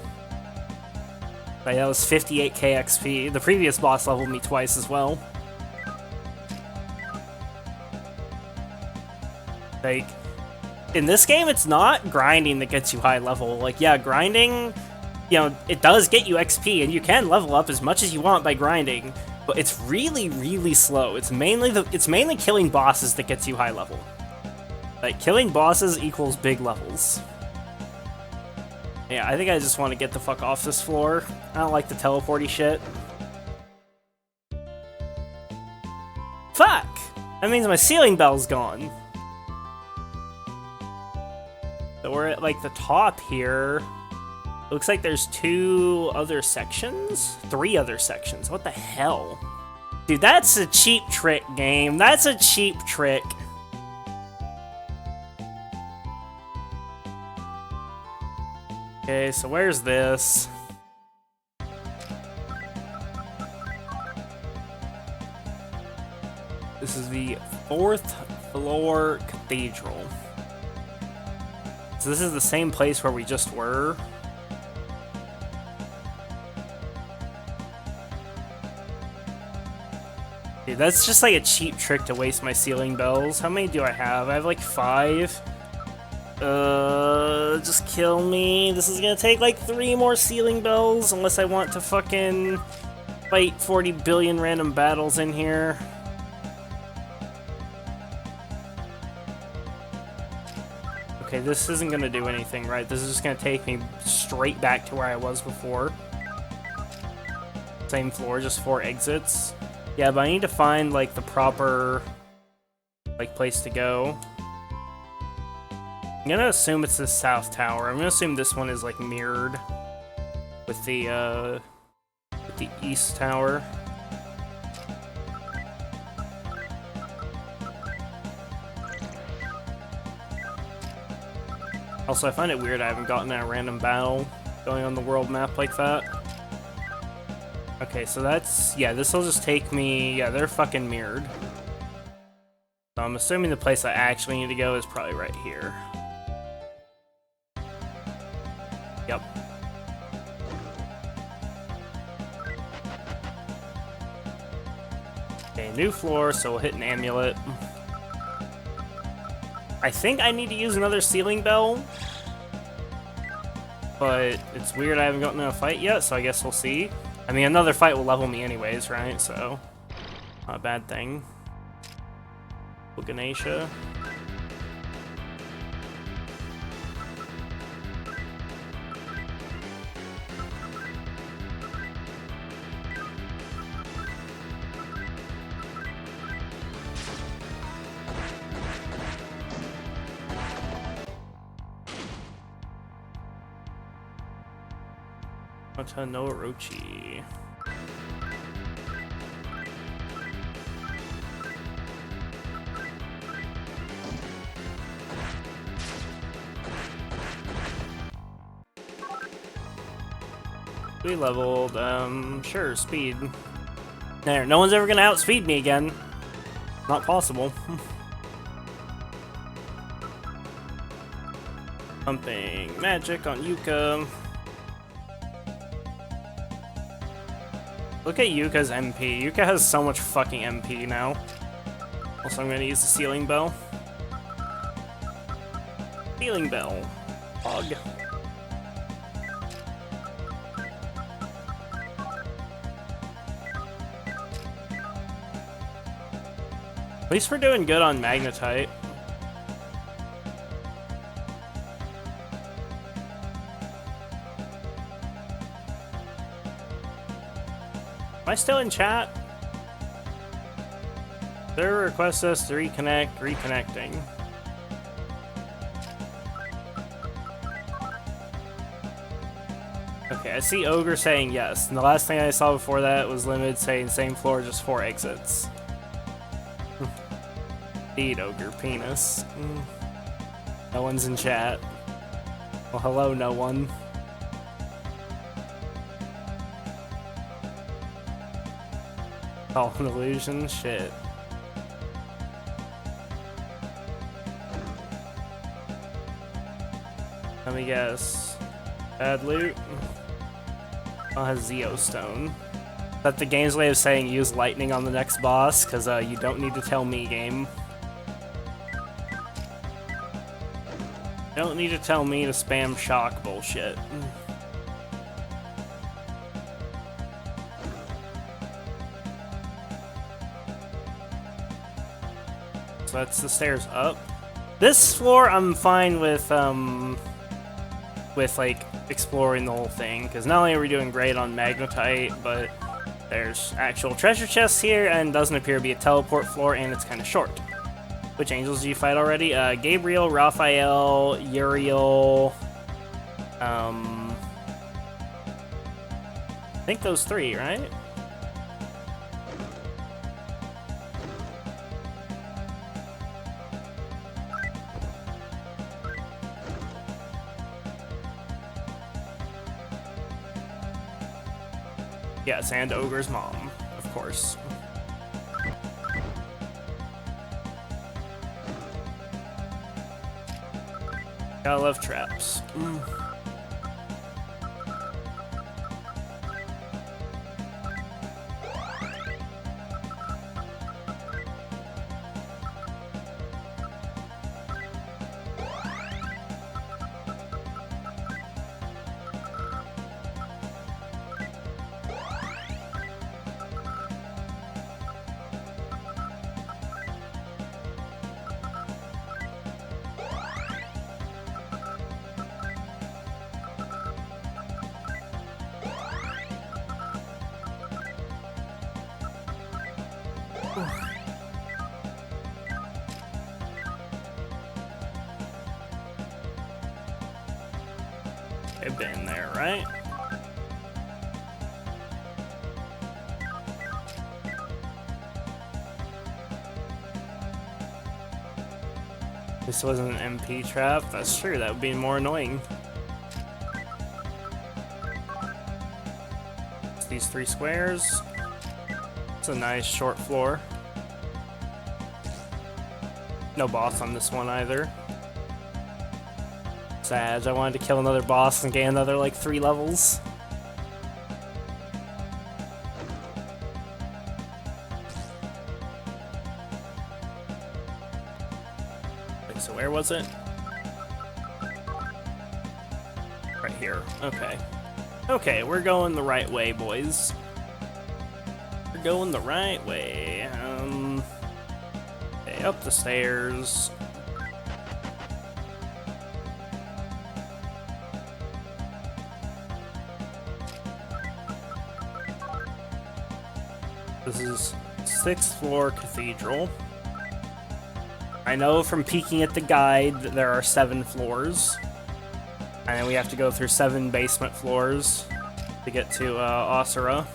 Like, that was 58k XP. The previous boss leveled me twice as well. Like, in this game, it's not grinding that gets you high level. Like, yeah, grinding, you know, it does get you XP, and you can level up as much as you want by grinding, but it's really, really slow. It's mainly killing bosses that gets you high level. Like, killing bosses equals big levels. Yeah, I think I just want to get the fuck off this floor. I don't like the teleporty shit. Fuck! That means my ceiling bell's gone. So we're at, like, the top here. Looks like there's 2 other sections? 3 other sections. What the hell? Dude, that's a cheap trick, game. That's a cheap trick. Okay, so where's this? This is the 4th floor cathedral. So this is the same place where we just were. Dude, that's just like a cheap trick to waste my ceiling bells. How many do I have? I have like 5. Just kill me. This is gonna take like 3 more ceiling bells unless I want to fucking fight 40 billion random battles in here. Okay, this isn't gonna do anything, right? This is just gonna take me straight back to where I was before. Same floor, just 4 exits. Yeah, but I need to find, like, the proper, like, place to go. I'm gonna assume it's the south tower. I'm gonna assume this one is, like, mirrored with the east tower. Also, I find it weird I haven't gotten a random battle going on the world map like that. Okay, so that's... yeah, this will just take me... yeah, they're fucking mirrored. So I'm assuming the place I actually need to go is probably right here. Yep. Okay, new floor, so we'll hit an amulet. I think I need to use another ceiling bell. But it's weird I haven't gotten in a fight yet, so I guess we'll see. I mean, another fight will level me anyways, right? So, not a bad thing. Ganesha. Mata no Orochi. We leveled, sure, speed. There, no one's ever gonna outspeed me again. Not possible. Pumping magic on Yuka. Look at Yuka's MP. Yuka has so much fucking MP now. Also, I'm gonna use the Sealing Bell. Sealing Bell. Hog. At least we're doing good on Magnetite. Am I still in chat? There requests us to reconnect, reconnecting. Okay, I see Ogre saying yes, and the last thing I saw before that was Limited saying same floor, just 4 exits. Indeed, Ogre Penis. No one's in chat. Well, hello, no one. Oh, an illusion? Shit. Let me guess. Bad loot? Oh, it has Zeo Stone. Is that the game's way of saying use lightning on the next boss? Because you don't need to tell me, game. Don't need to tell me to spam shock bullshit. So that's the stairs up. This floor I'm fine with like exploring the whole thing, because not only are we doing great on Magnetite, but there's actual treasure chests here, and doesn't appear to be a teleport floor, and it's kind of short. Which angels do you fight already? Gabriel, Raphael, Uriel, I think those 3, right? Yes, and Ogre's mom, of course. Gotta love traps. I've been there, right? This wasn't an MP trap. That's true. That would be more annoying. It's these 3 squares. It's a nice short floor. No boss on this one either. Sad. I wanted to kill another boss and gain another like 3 levels. Wait, so where was it? Right here. Okay. Okay, we're going the right way, boys. We're going the right way. Okay, up the stairs. This is 6th floor cathedral. I know from peeking at the guide that there are 7 floors. And then we have to go through 7 basement floors. to get to Asura.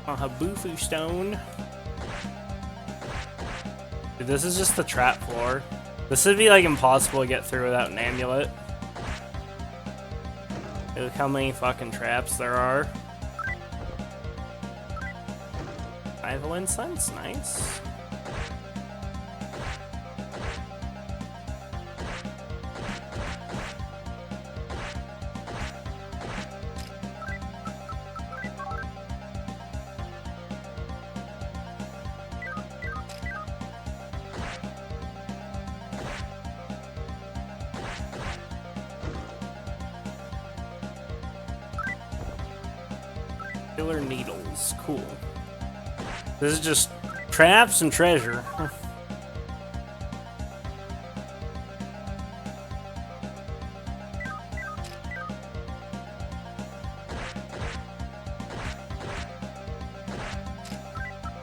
Habufu Stone. Dude, this is just the trap floor. This would be like impossible to get through without an amulet. Look how many fucking traps there are. Rival Incense, nice. Killer needles, cool. This is just traps and treasure. I'm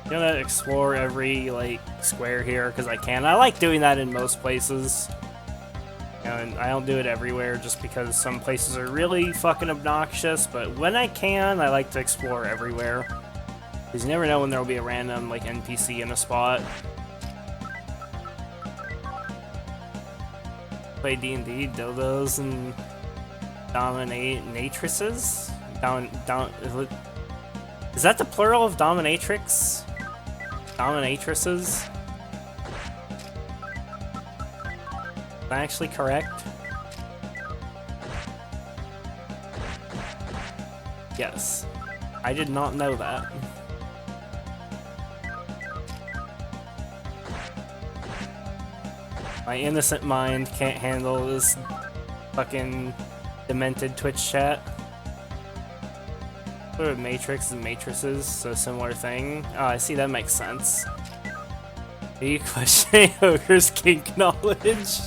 gonna explore every like square here because I can. I like doing that in most places. And I don't do it everywhere just because some places are really fucking obnoxious, but when I can, I like to explore everywhere. Because you never know when there will be a random, like, NPC in a spot. Play D&D, dildos, and dominatrices? Is that the plural of dominatrix? Dominatrices? Is that actually correct? Yes. I did not know that. My innocent mind can't handle this fucking demented Twitch chat. What are matrix and matrices? So similar thing. Oh, I see, that makes sense. Are you questioning Ogre's kink knowledge?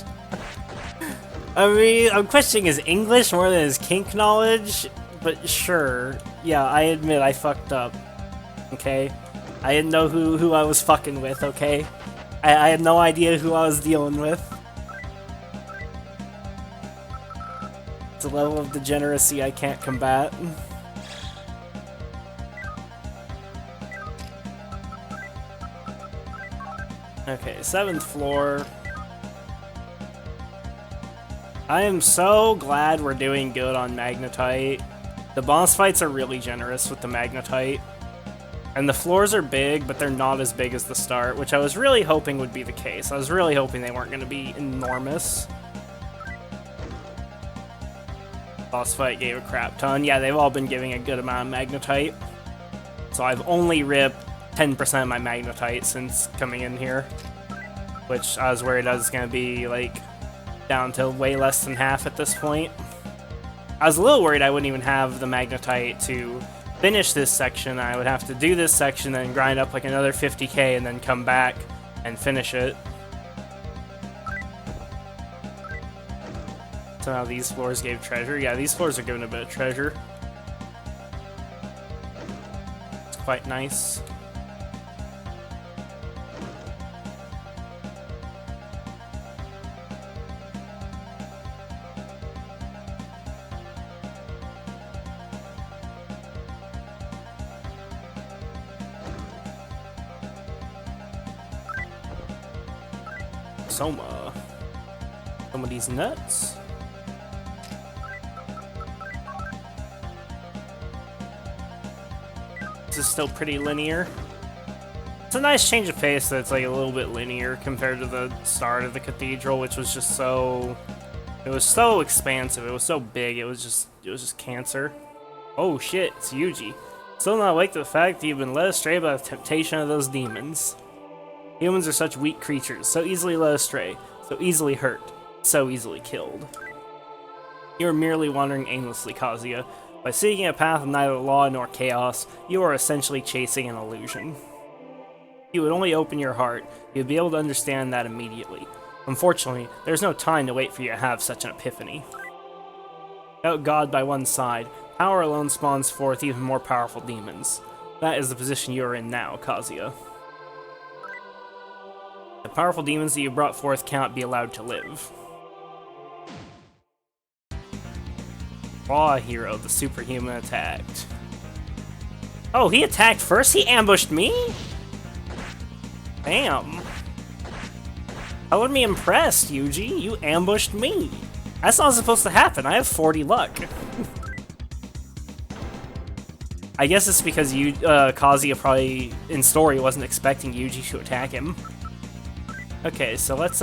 I mean, I'm questioning his English more than his kink knowledge, but sure. Yeah, I admit I fucked up. Okay? I didn't know who I was fucking with, okay? I had no idea who I was dealing with. It's a level of degeneracy I can't combat. Okay, 7th floor. I am so glad we're doing good on Magnetite. The boss fights are really generous with the Magnetite. And the floors are big, but they're not as big as the start, which I was really hoping would be the case. I was really hoping they weren't going to be enormous. Boss fight gave a crap ton. Yeah, they've all been giving a good amount of Magnetite. So I've only ripped 10% of my Magnetite since coming in here. Which I was worried I was going to be, like, down to way less than half at this point. I was a little worried I wouldn't even have the Magnetite to finish this section. I would have to do this section and grind up like another 50k and then come back and finish it. So now these floors gave treasure. Yeah, these floors are giving a bit of treasure. It's quite nice. Some of these nuts. This is still pretty linear. It's a nice change of pace that it's like a little bit linear compared to the start of the cathedral, which was just so... It was so expansive, it was so big, it was just cancer. Oh shit, it's Yuji. Still not awake to the fact that you've been led astray by the temptation of those demons. Humans are such weak creatures, so easily led astray, so easily hurt, so easily killed. You are merely wandering aimlessly, Kazuya. By seeking a path of neither law nor chaos, you are essentially chasing an illusion. If you would only open your heart, you would be able to understand that immediately. Unfortunately, there is no time to wait for you to have such an epiphany. Without God by one side, power alone spawns forth even more powerful demons. That is the position you are in now, Kazuya. The powerful demons that you brought forth cannot be allowed to live. Raw hero, the superhuman attacked. Oh, he attacked first? He ambushed me? Damn. I wouldn't be impressed, Yuji. You ambushed me. That's not supposed to happen. I have 40 luck. I guess it's because Kazuya probably, in story, wasn't expecting Yuji to attack him. Okay, so let's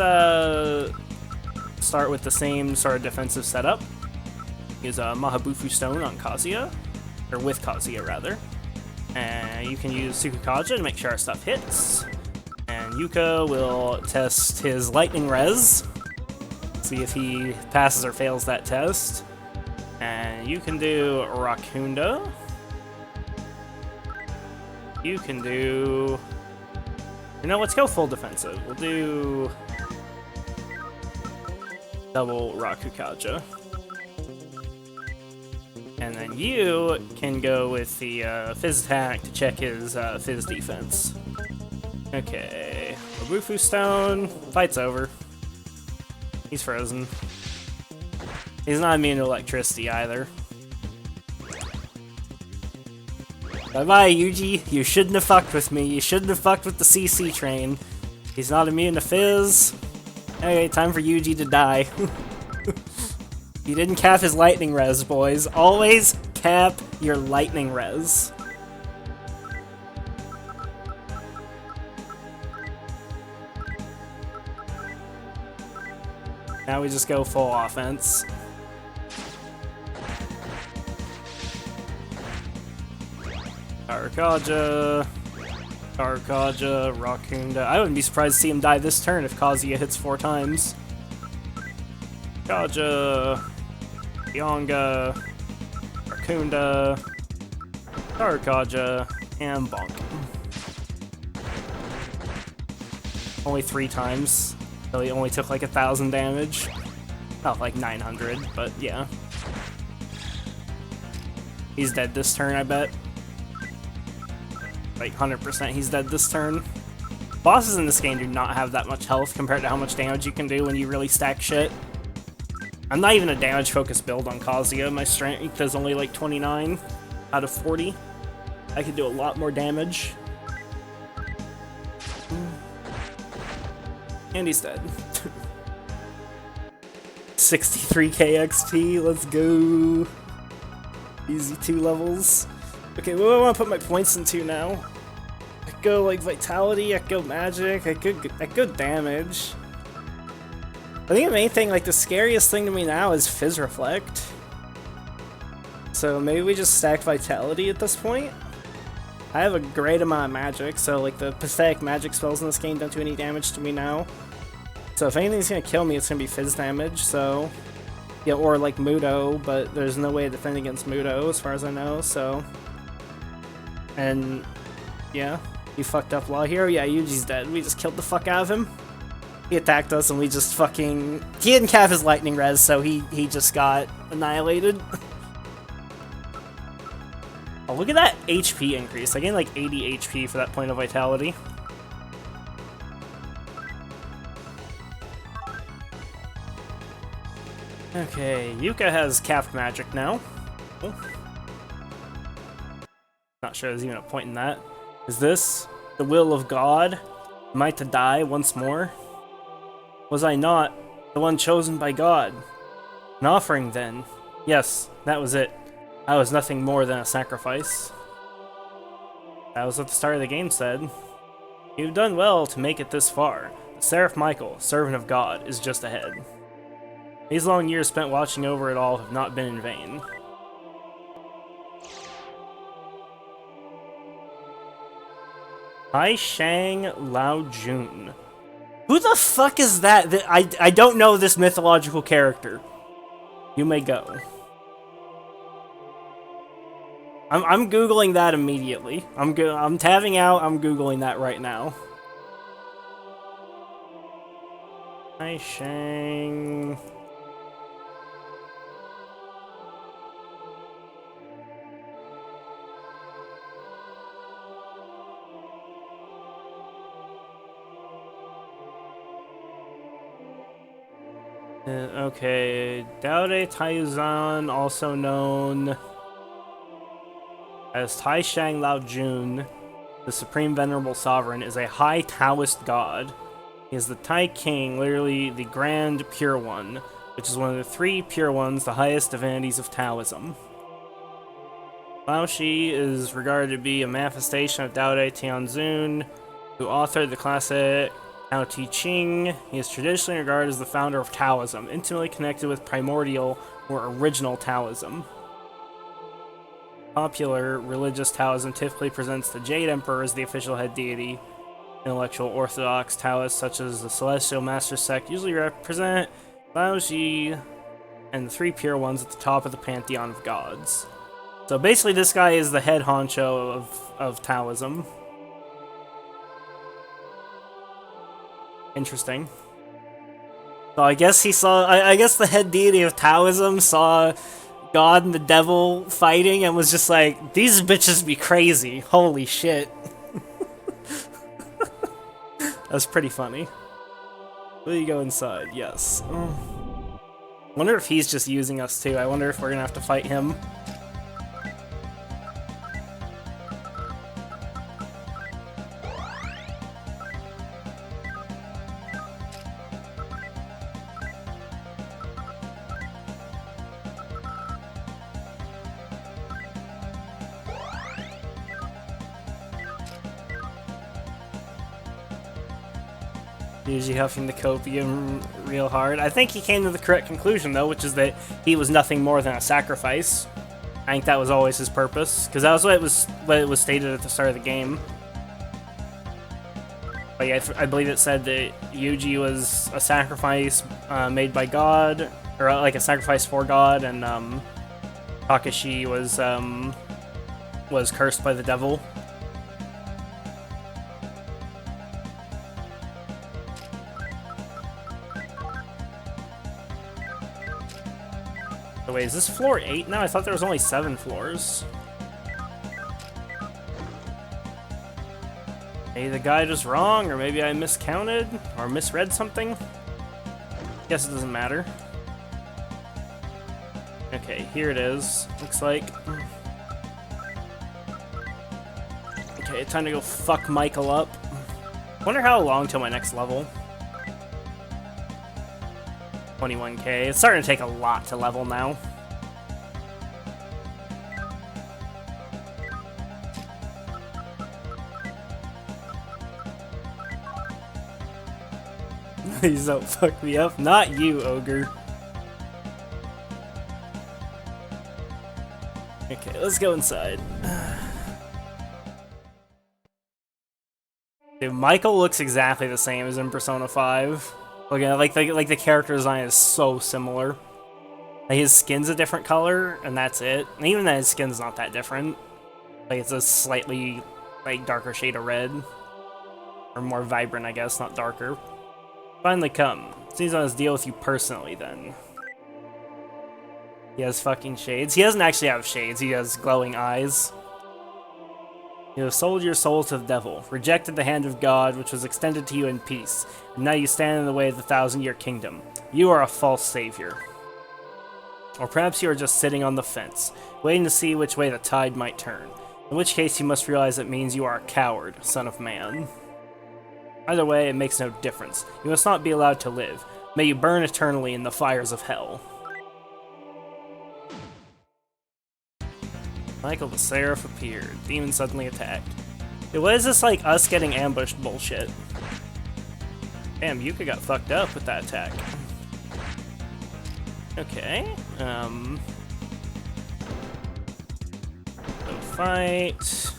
start with the same sort of defensive setup. Use a Mahabufu Stone on Kazuya, or with Kazuya rather. And you can use Tsukukaja to make sure our stuff hits. And Yuka will test his Lightning Res, see if he passes or fails that test. And you can do Rakunda. You can do... You know, let's go full defensive. We'll do... double Rakukaja. And then you can go with the Fizz attack to check his Fizz defense. Okay. Mabufu Stone. Fight's over. He's frozen. He's not immune to electricity either. Bye-bye, Yuji. You shouldn't have fucked with me. You shouldn't have fucked with the CC train. He's not immune to Fizz. Okay, time for Yuji to die. He didn't cap his lightning res, boys. Always cap your lightning res. Now we just go full offense. Karakaja, Rakunda. I wouldn't be surprised to see him die this turn if Kazuya hits 4 times. Kaja, Yonga, Rakunda, Karakaja, and Bonk. Only 3 times, so he only took like 1,000 damage. Not like 900, but yeah. He's dead this turn, I bet. Like 100% he's dead this turn. Bosses in this game do not have that much health compared to how much damage you can do when you really stack shit. I'm not even a damage-focused build on Kazuya. My strength is only like 29 out of 40. I could do a lot more damage. And he's dead. 63k XP, let's go. Easy 2 levels. Okay, what do I want to put my points into now? I could go like Vitality, I could go Magic, I could go Damage. I think the main thing, like the scariest thing to me now is Fizz Reflect. So maybe we just stack Vitality at this point? I have a great amount of Magic, so like the pathetic Magic spells in this game don't do any damage to me now. So if anything's gonna kill me, it's gonna be Fizz damage, so... Yeah, or like Mudo, but there's no way to defend against Mudo as far as I know, so... And... yeah, you fucked up Law Hero? Yeah, Yuji's dead. We just killed the fuck out of him. He attacked us and we just fucking... He didn't cap his lightning res, so he just got annihilated. Oh, look at that HP increase. I gained like 80 HP for that point of vitality. Okay, Yuka has capped magic now. Oh. Not sure there's even a point in that. Is this the will of God? Am I to die once more? Was I not the one chosen by God? An offering, then. Yes, that was it. I was nothing more than a sacrifice. That was what the start of the game said. You've done well to make it this far. The Seraph Michael, servant of God, is just ahead. These long years spent watching over it all have not been in vain. Hai Shang Lao Jun. Who the fuck is that? I don't know this mythological character. You may go. I'm googling that immediately. I'm tabbing out. I'm googling that right now. Hai Shang. Okay, Daode Taiyuzan, also known as Taishang Lao Jun, the Supreme Venerable Sovereign, is a high Taoist god. He is the Tai King, literally the Grand Pure One, which is one of the 3 Pure Ones, the highest divinities of Taoism. Lao Shi is regarded to be a manifestation of Dao De Tianzun, who authored the classic Tao Te Ching. He is traditionally regarded as the founder of Taoism, intimately connected with primordial or original Taoism. Popular religious Taoism typically presents the Jade Emperor as the official head deity. Intellectual Orthodox Taoists, such as the Celestial Master Sect, usually represent Lao Shi and the 3 Pure Ones at the top of the pantheon of gods. So basically, this guy is the head honcho of Taoism. Interesting. So I guess he saw. I guess the head deity of Taoism saw God and the devil fighting and was just like, these bitches be crazy. Holy shit. That's pretty funny. Will you go inside? Yes. Wonder if he's just using us too. I wonder if we're gonna have to fight him. Usually huffing the copium real hard. I think he came to the correct conclusion, though, which is that he was nothing more than a sacrifice. I think that was always his purpose, because that was what it was stated at the start of the game. But yeah, I believe it said that Yuji was a sacrifice made by God, or like a sacrifice for God, and Takashi was cursed by the devil. Wait, is this floor 8 now? I thought there was only 7 floors. Maybe the guide was wrong, or maybe I miscounted, or misread something. Guess it doesn't matter. Okay, here it is. Looks like. Okay, time to go fuck Michael up. Wonder how long till my next level. 21k. It's starting to take a lot to level now. Please don't fuck me up. Not you, ogre. Okay, let's go inside. Dude, Michael looks exactly the same as in Persona 5. Like the character design is so similar. Like his skin's a different color, and that's it. And even then, his skin's not that different. Like it's a slightly like darker shade of red, or more vibrant, I guess, not darker. Finally come. Seems on his deal with you personally, then. He has fucking shades. He doesn't actually have shades. He has glowing eyes. You have sold your soul to the devil, rejected the hand of God, which was extended to you in peace, and now you stand in the way of the 1,000-year kingdom. You are a false savior. Or perhaps you are just sitting on the fence, waiting to see which way the tide might turn, in which case you must realize it means you are a coward, son of man. Either way, it makes no difference. You must not be allowed to live. May you burn eternally in the fires of hell. Michael the Seraph appeared. Demon suddenly attacked. Dude, what is this, like, us getting ambushed bullshit? Damn, Yuka got fucked up with that attack. Okay, no fight.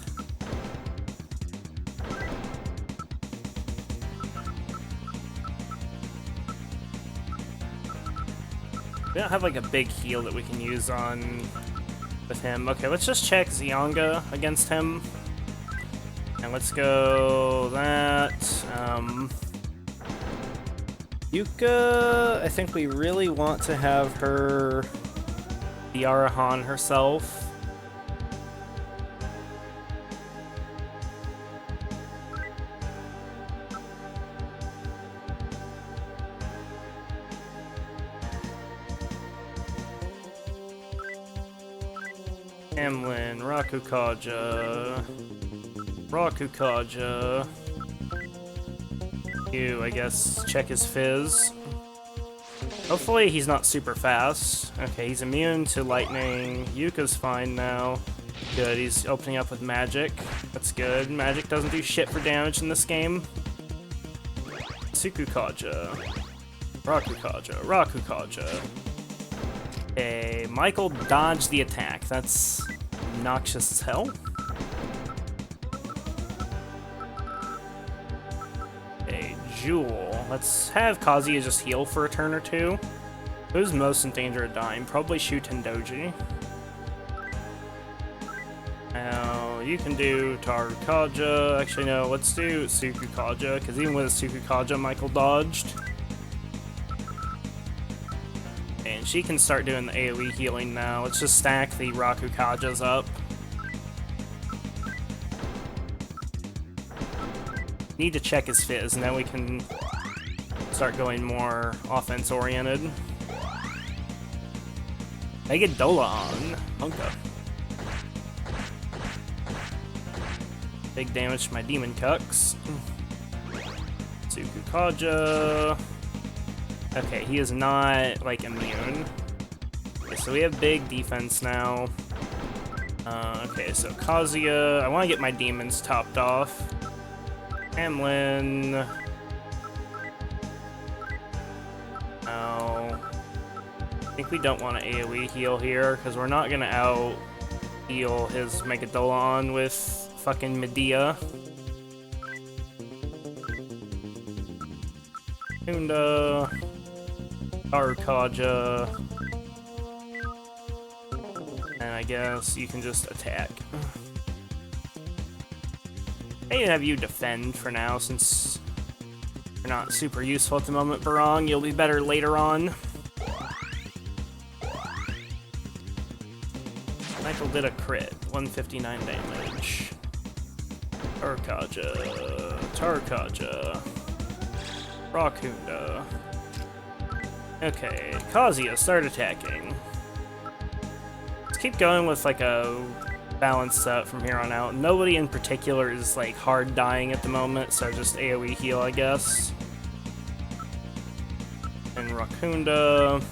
We don't have, like, a big heal that we can use on with him. Okay, let's just check Zyonga against him. And let's go that. Yuka, I think we really want to have her the Arahan herself. Hamlin, Rakukaja. Rakukaja. You, I guess, check his fizz. Hopefully he's not super fast. Okay, he's immune to lightning. Yuka's fine now. Good, he's opening up with magic. That's good. Magic doesn't do shit for damage in this game. Tsukukaja. Rakukaja. Rakukaja. Okay, Michael dodged the attack. That's obnoxious as hell. Okay, Jewel. Let's have Kazuya just heal for a turn or two. Who's most in danger of dying? Probably Shutendoji. Now, you can do Tarukaja. Actually, no, let's do Tsukukaja, because even with Tsukukaja, Michael dodged. And she can start doing the AoE healing now. Let's just stack the Rakukajas up. Need to check his fizz, and then we can start going more offense-oriented. Megadola on Honka. Big damage to my Demon Cucks. Tsukukaja. Okay, he is not, like, immune. Okay, so we have big defense now. Okay, so Kazuya. I want to get my demons topped off. Hamlin. No. I think we don't want to AoE heal here, because we're not going to out-heal his Megadolon with fucking Medea. Kunda. Tarukaja. And I guess you can just attack. I can have you defend for now, since you're not super useful at the moment, Barong. You'll be better later on. Michael did a crit, 159 damage. Tarukaja. Tarukaja. Rakunda. Okay, Kazuya, start attacking. Let's keep going with like a balanced set from here on out. Nobody in particular is like hard dying at the moment, so just AoE heal, I guess. And Rakunda,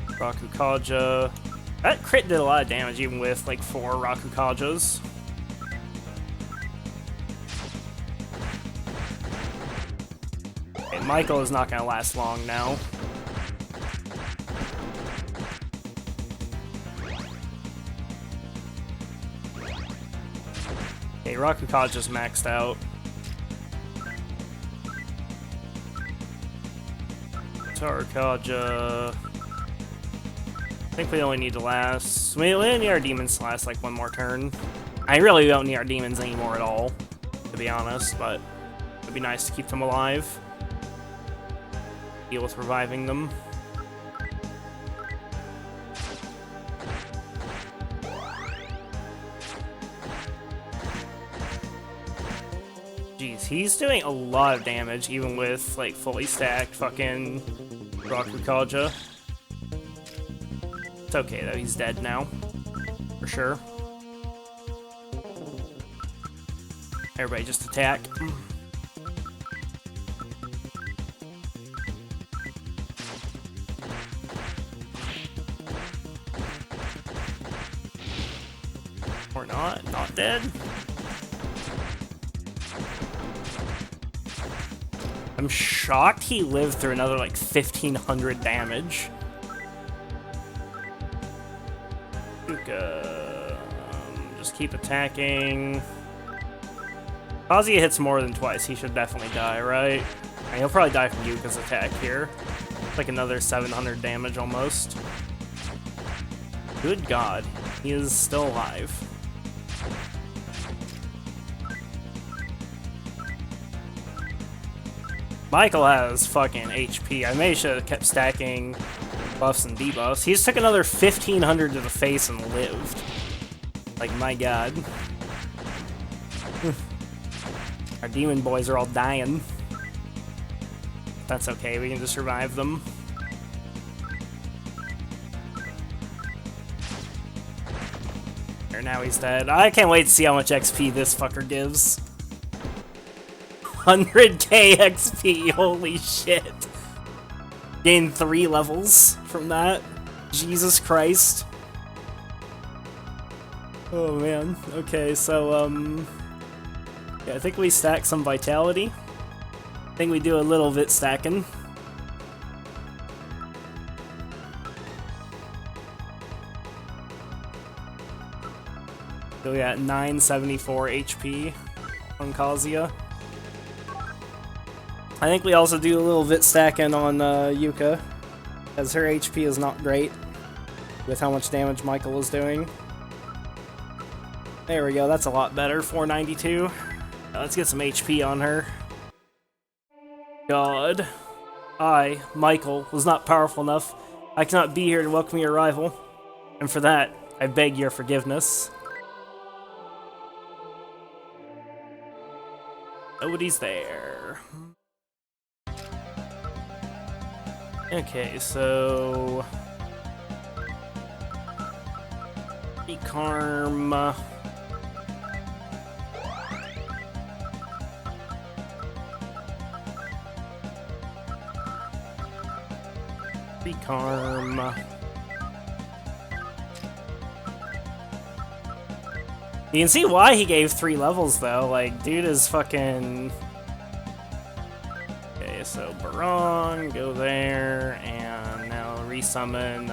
Rakukaja. That crit did a lot of damage even with like 4 Rakukajas. Okay, Michael is not gonna last long now. Okay, Rakukaja's maxed out. Tarukaja. I think we only need to last. We only need our demons to last like one more turn. I really don't need our demons anymore at all, to be honest, but it'd be nice to keep them alive. Deal with reviving them. Jeez, he's doing a lot of damage, even with, like, fully stacked fucking Rakukaja. It's okay, though. He's dead now. For sure. Everybody just attack. Or not. Not dead. I'm shocked he lived through another, like, 1,500 damage. Just keep attacking. Kazuya hits more than twice. He should definitely die, right? And he'll probably die from Yuka's attack here. It's like another 700 damage almost. Good God. He is still alive. Michael has fucking HP. I may should have kept stacking buffs and debuffs. He just took another 1,500 to the face and lived. Like, my God. Our demon boys are all dying. That's okay, we can just revive them. There, now he's dead. I can't wait to see how much XP this fucker gives. 100k XP, holy shit. Gained 3 levels from that. Jesus Christ. Oh man. Okay, so yeah, I think we stack some vitality. I think we do a little bit stacking. So we got 974 HP on Kazuya. I think we also do a little bit stacking on Yuka, as her HP is not great with how much damage Michael is doing. There we go, that's a lot better, 492. Let's get some HP on her. God. I, Michael, was not powerful enough. I cannot be here to welcome your arrival. And for that, I beg your forgiveness. Nobody's there. Okay, so... Recarm... Recarm... You can see why he gave 3 levels, though. Like, dude is fucking... Okay, so Baron, go there, and now resummon,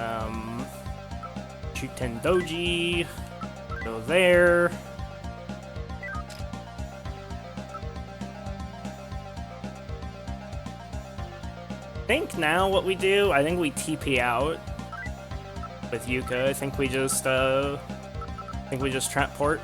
Shuten Doji, go there. I think now what we do, I think we TP out with Yuka. I think we just trap port.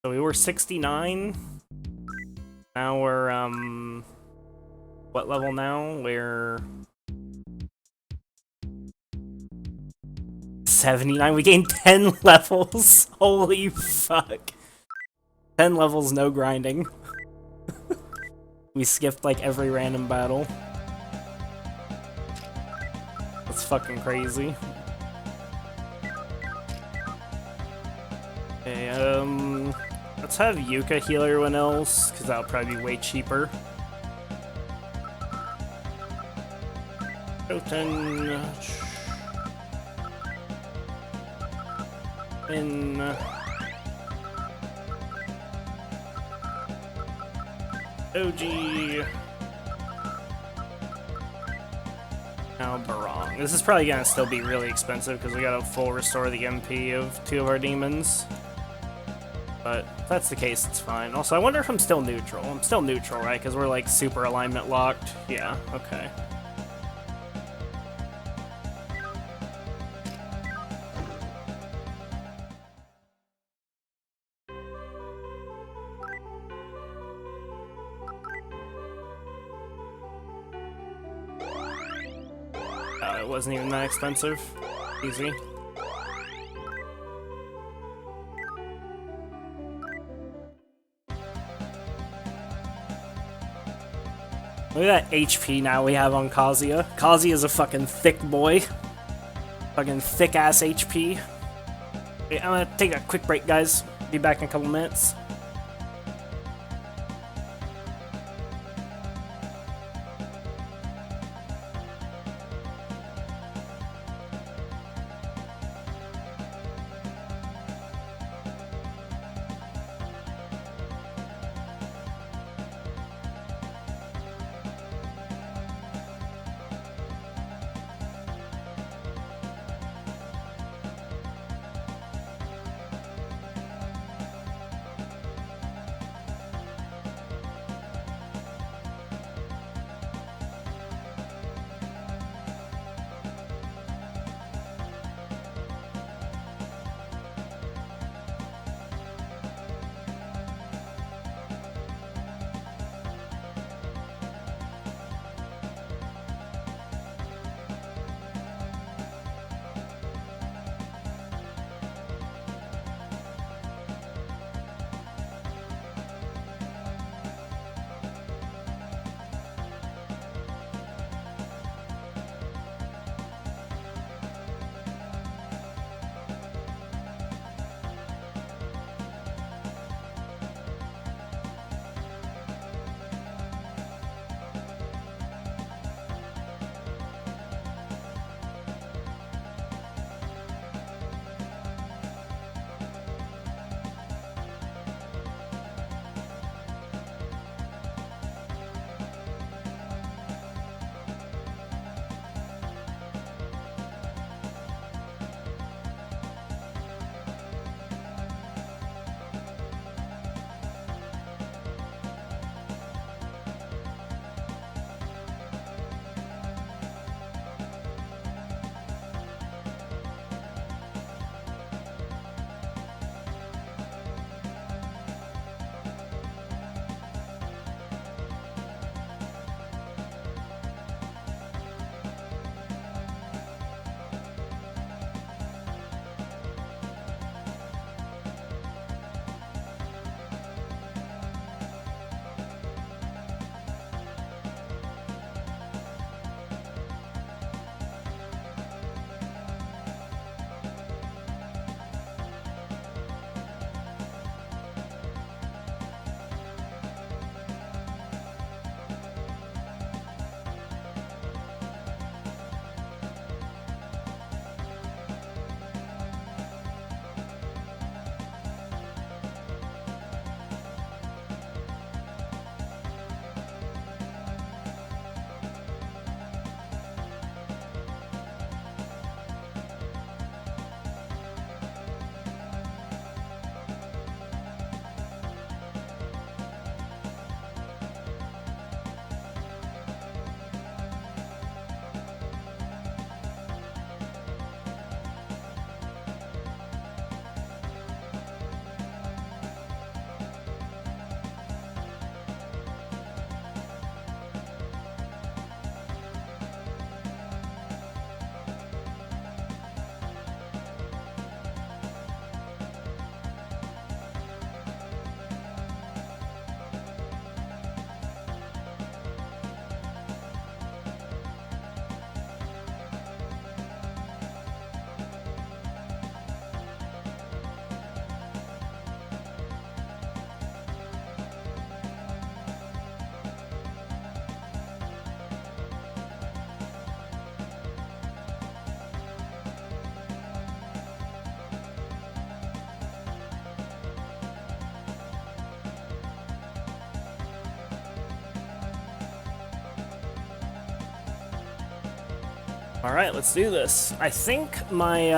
So we were 69. Now we're, what level now? We're 79. We gained 10 levels. Holy fuck. 10 levels, no grinding. We skipped like every random battle. That's fucking crazy. Okay, let's have Yuka heal everyone else, because that'll probably be way cheaper. Shoten... Doji... Now Barong. This is probably gonna still be really expensive, because we gotta full restore the MP of 2 of our demons. But if that's the case, it's fine. Also, I wonder if I'm still neutral. I'm still neutral, right? Because we're like super alignment locked. Yeah, okay. It wasn't even that expensive. Easy. Look at that HP now we have on Kazuya. Kazuya's a fucking thick boy. Fucking thick-ass HP. Okay, I'm gonna take a quick break, guys. Be back in a couple minutes. Alright, let's do this. I think my,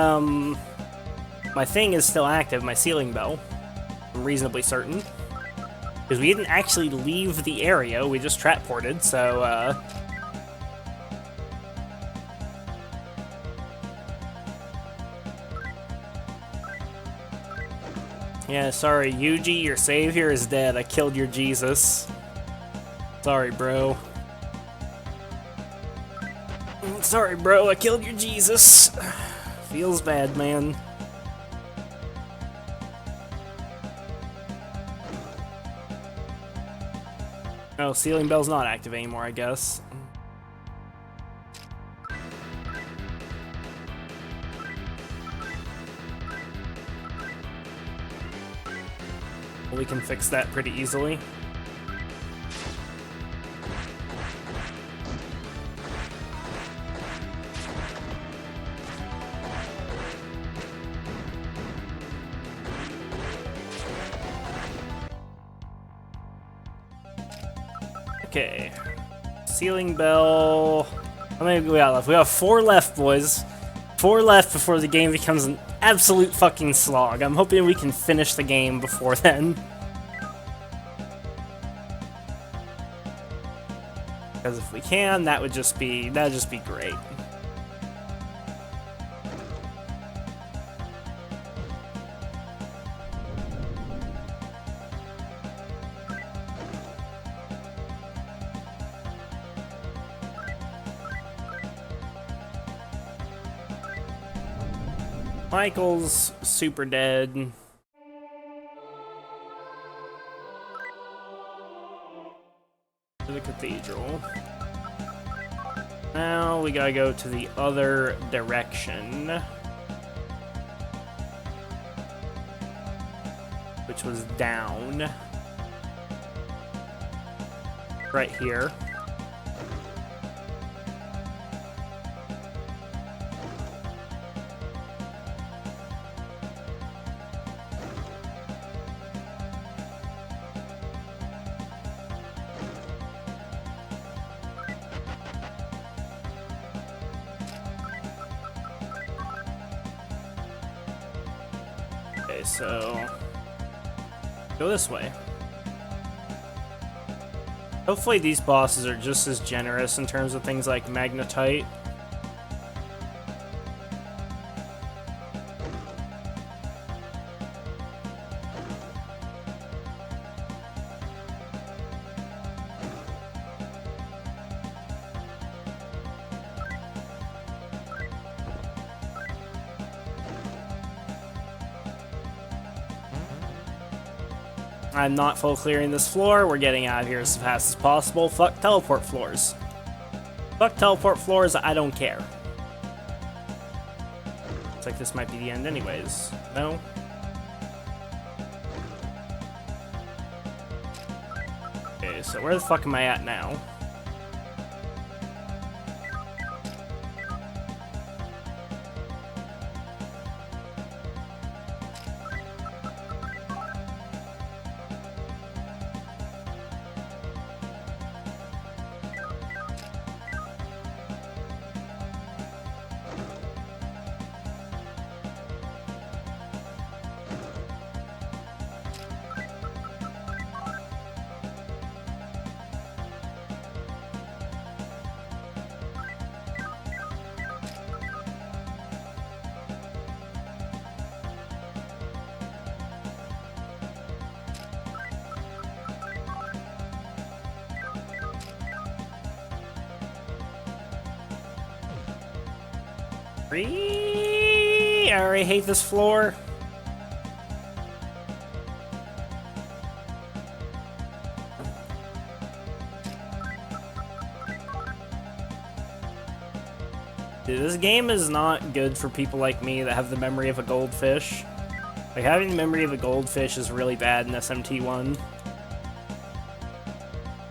my thing is still active, my ceiling bell. I'm reasonably certain. Because we didn't actually leave the area, we just trap-ported, so, yeah, sorry, Yuji, your savior is dead. I killed your Jesus. Sorry, bro. Sorry, bro, I killed your Jesus. Feels bad, man. Oh, ceiling bell's not active anymore, I guess. We can fix that pretty easily. Okay. Ceiling bell. How many do we got left? We have 4 left, boys. 4 left before the game becomes an absolute fucking slog. I'm hoping we can finish the game before then. Because if we can, that'd just be great. Michael's super dead. To the cathedral. Now we gotta go to the other direction. Which was down. Right here. So go this way. Hopefully these bosses are just as generous in terms of things like magnetite. I'm not full clearing this floor. We're getting out of here as fast as possible. Fuck teleport floors. Fuck teleport floors, I don't care. Looks like this might be the end anyways. No? Okay, so where the fuck am I at now? I already hate this floor. Dude, this game is not good for people like me that have the memory of a goldfish. Like, having the memory of a goldfish is really bad in SMT1.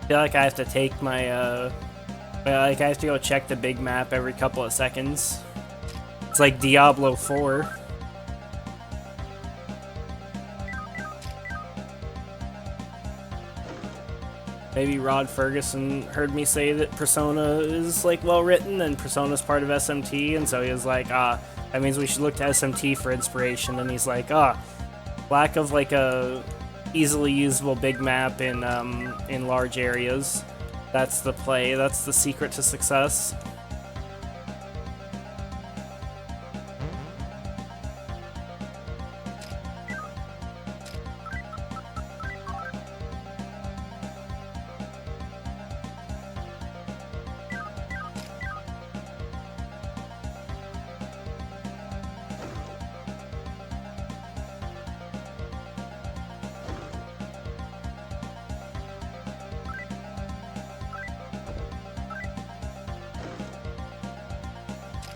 I feel like I have to take my, like, I have to go check the big map every couple of seconds. It's like Diablo 4. maybe Rod Ferguson heard me say that Persona is like well written and Persona's part of SMT, and so he was like, that means we should look to SMT for inspiration. And he's like, lack of like a easily usable big map in large areas. That's the play. That's the secret to success.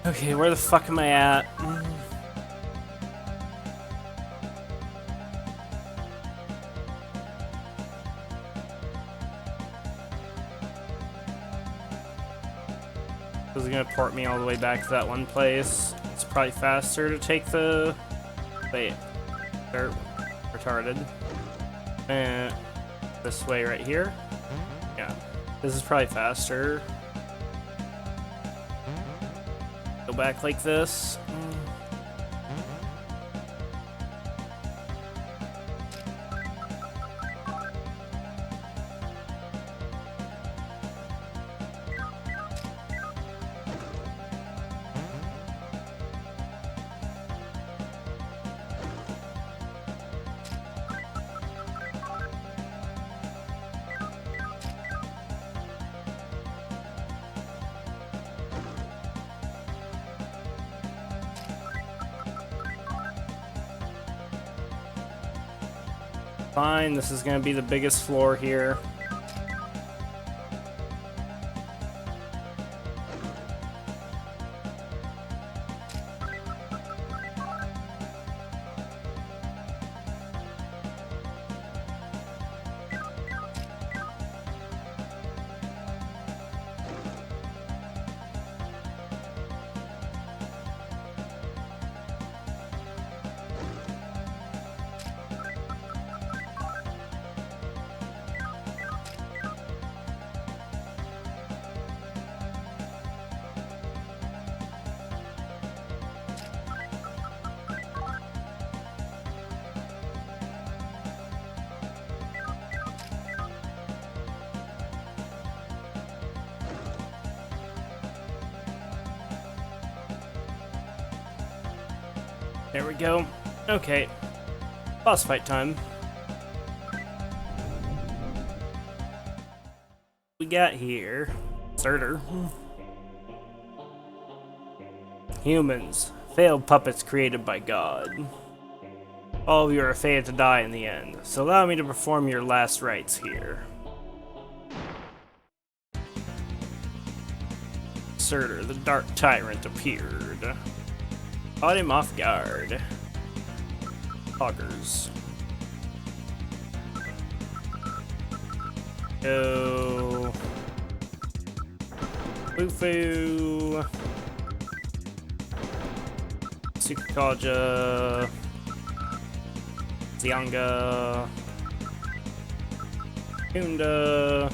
Okay, where the fuck am I at? This is gonna port me all the way back to that one place. It's probably faster to take the... Wait. They're retarded. This way right here? Yeah. This is probably faster. Go back like this. Fine, this is gonna be the biggest floor here. There we go. Okay. Boss fight time. We got here. Surtur. Humans. Failed puppets created by God. All of you are fated to die in the end, so allow me to perform your last rites here. Surtur, the dark tyrant, appeared. Caught him off guard. Hoggers. Go. Fufu. Tsukikaja. Zyanga. Kunda.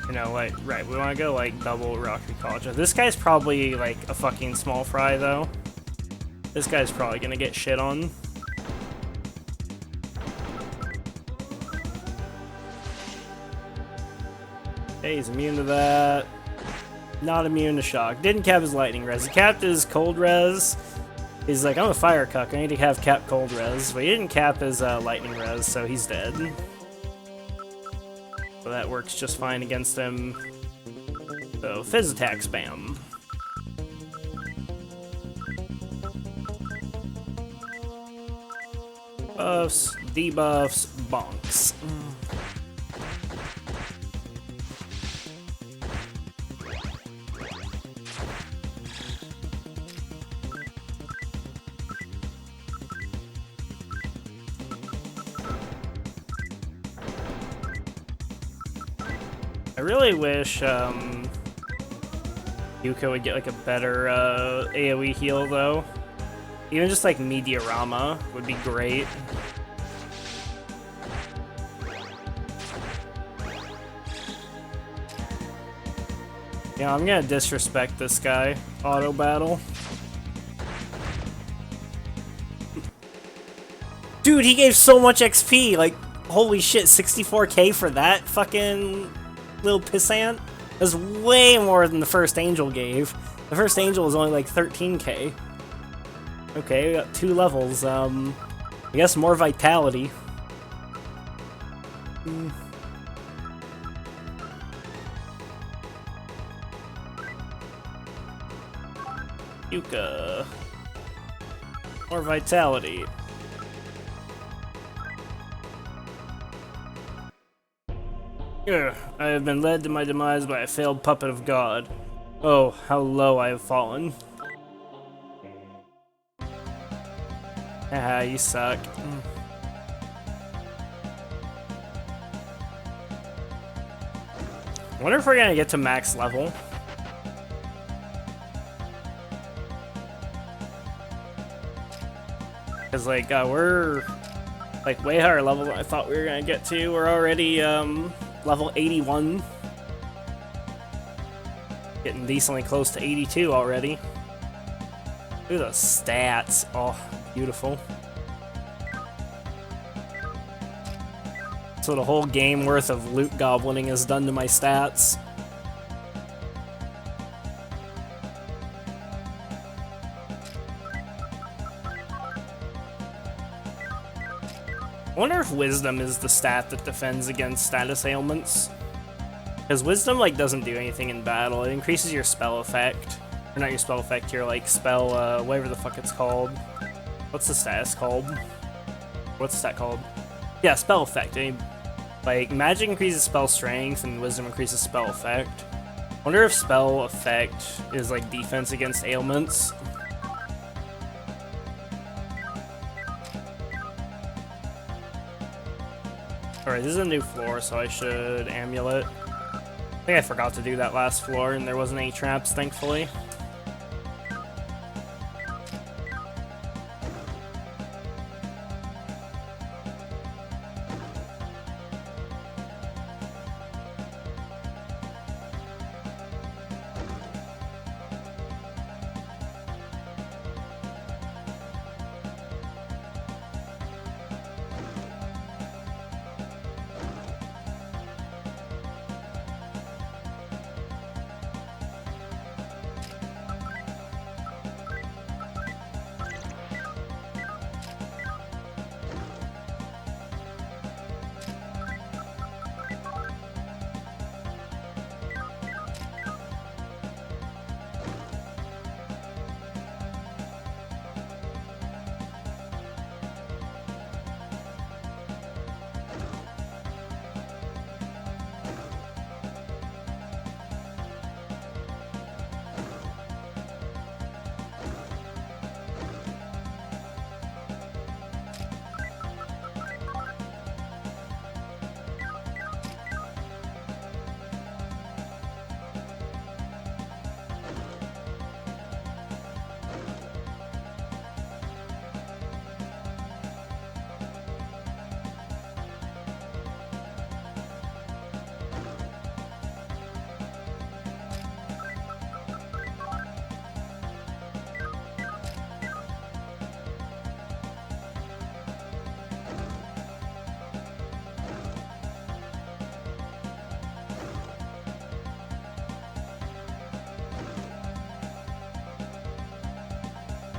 You know, like, right, we want to go, like, double Rocky College. This guy's probably, like, a fucking small fry, though. This guy's probably gonna get shit on. Okay, he's immune to that. Not immune to shock. Didn't cap his lightning res. He capped his cold res. He's like, I'm a fire cuck. I need to have cap cold res. But he didn't cap his lightning res, so he's dead. So that works just fine against him. So, fizz attack spam. Buffs, debuffs, bonks. I really wish Yuka would get like a better AoE heal though. Even just like Mediarama would be great. Yeah, I'm gonna disrespect this guy. Auto battle. Dude, he gave so much XP, like, holy shit, 64k for that fucking little pissant? That's way more than the first angel gave. The first angel was only like 13k. Okay, we got 2 levels, I guess more vitality. Yuka. More vitality. Ugh, I have been led to my demise by a failed puppet of God. Oh, how low I have fallen. Haha, you suck. I wonder if we're gonna get to max level. Cause like, we're like way higher level than I thought we were gonna get to. We're already, level 81. Getting decently close to 82 already. Look at those stats. Oh, beautiful. So the whole game worth of loot goblining is done to my stats. I wonder if wisdom is the stat that defends against status ailments. Because wisdom, like, doesn't do anything in battle. It increases your spell effect. Or not your spell effect, your, like, spell, whatever the fuck it's called. What's the status called? What's the stat called? Yeah, spell effect. I mean, like, magic increases spell strength and wisdom increases spell effect. I wonder if spell effect is, like, defense against ailments. Alright, this is a new floor, so I should amulet. I think I forgot to do that last floor, and there wasn't any traps, thankfully.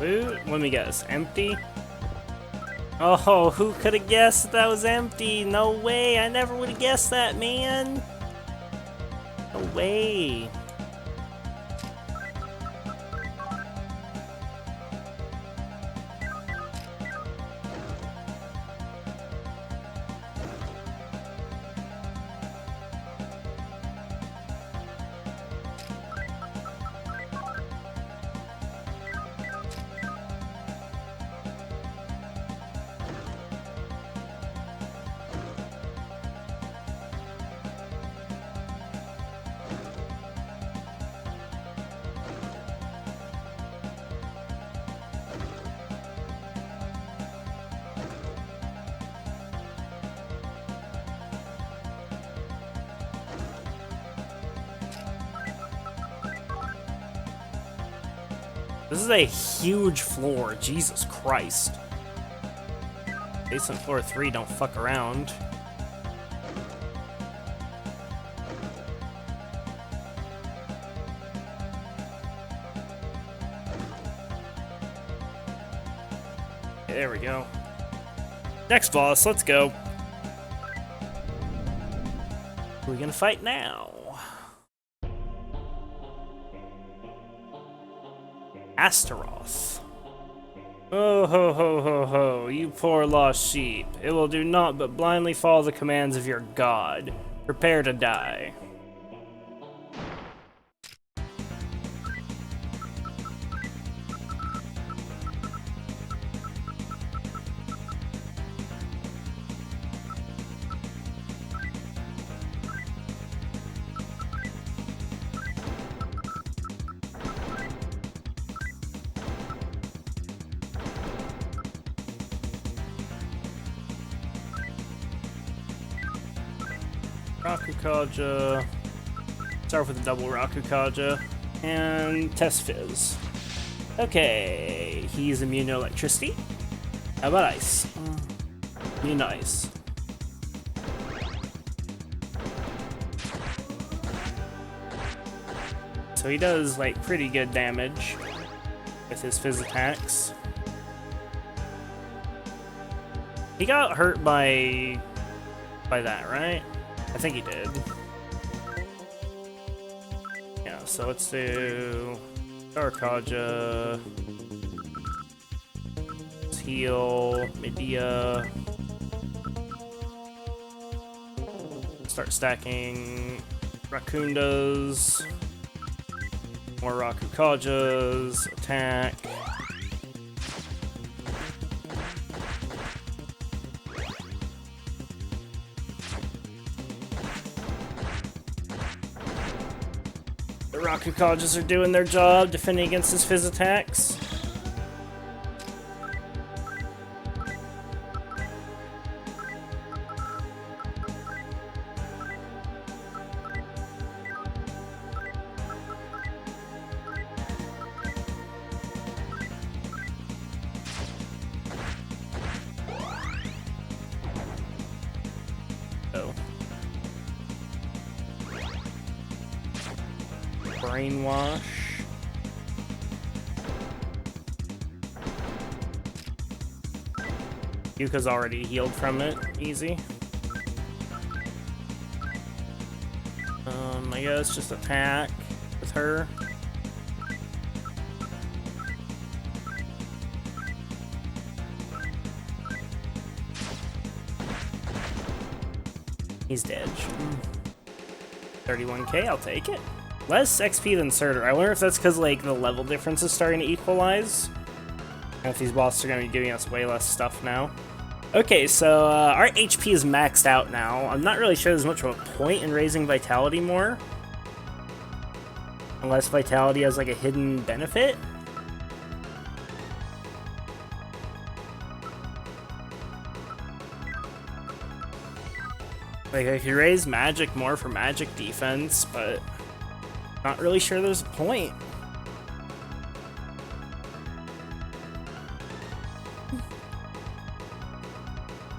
Ooh, let me guess. Empty? Oh, who could have guessed that was empty? No way, I never would have guessed that, man. No way. This is a huge floor, Jesus Christ. Basement floor 3, don't fuck around. Okay, there we go. Next boss, let's go. Who are we gonna fight now? Astaroth. Oh ho ho ho ho, you poor lost sheep. It will do naught but blindly follow the commands of your god. Prepare to die. Rakukaja. Start with a double Rakukaja. And Test Fizz. Okay, he's immune to electricity. How about ice? Immune to ice. So he does, like, pretty good damage with his Fizz attacks. He got hurt by that, right? I think he did. Yeah, so let's do Darkaja. Let's heal Medea. Start stacking Rakundas. More Rakukajas. Attack. The Rakukajas are doing their job, defending against his Fizz attacks. Brainwash. Yuka's already healed from it. Easy. I guess just attack with her. He's dead. 31k, I'll take it. Less XP than Surtur. I wonder if that's because, like, the level difference is starting to equalize. And if these bosses are going to be giving us way less stuff now. Okay, so our HP is maxed out now. I'm not really sure there's much of a point in raising Vitality more. Unless Vitality has, like, a hidden benefit. Like, I could raise Magic more for Magic defense, but not really sure there's a point.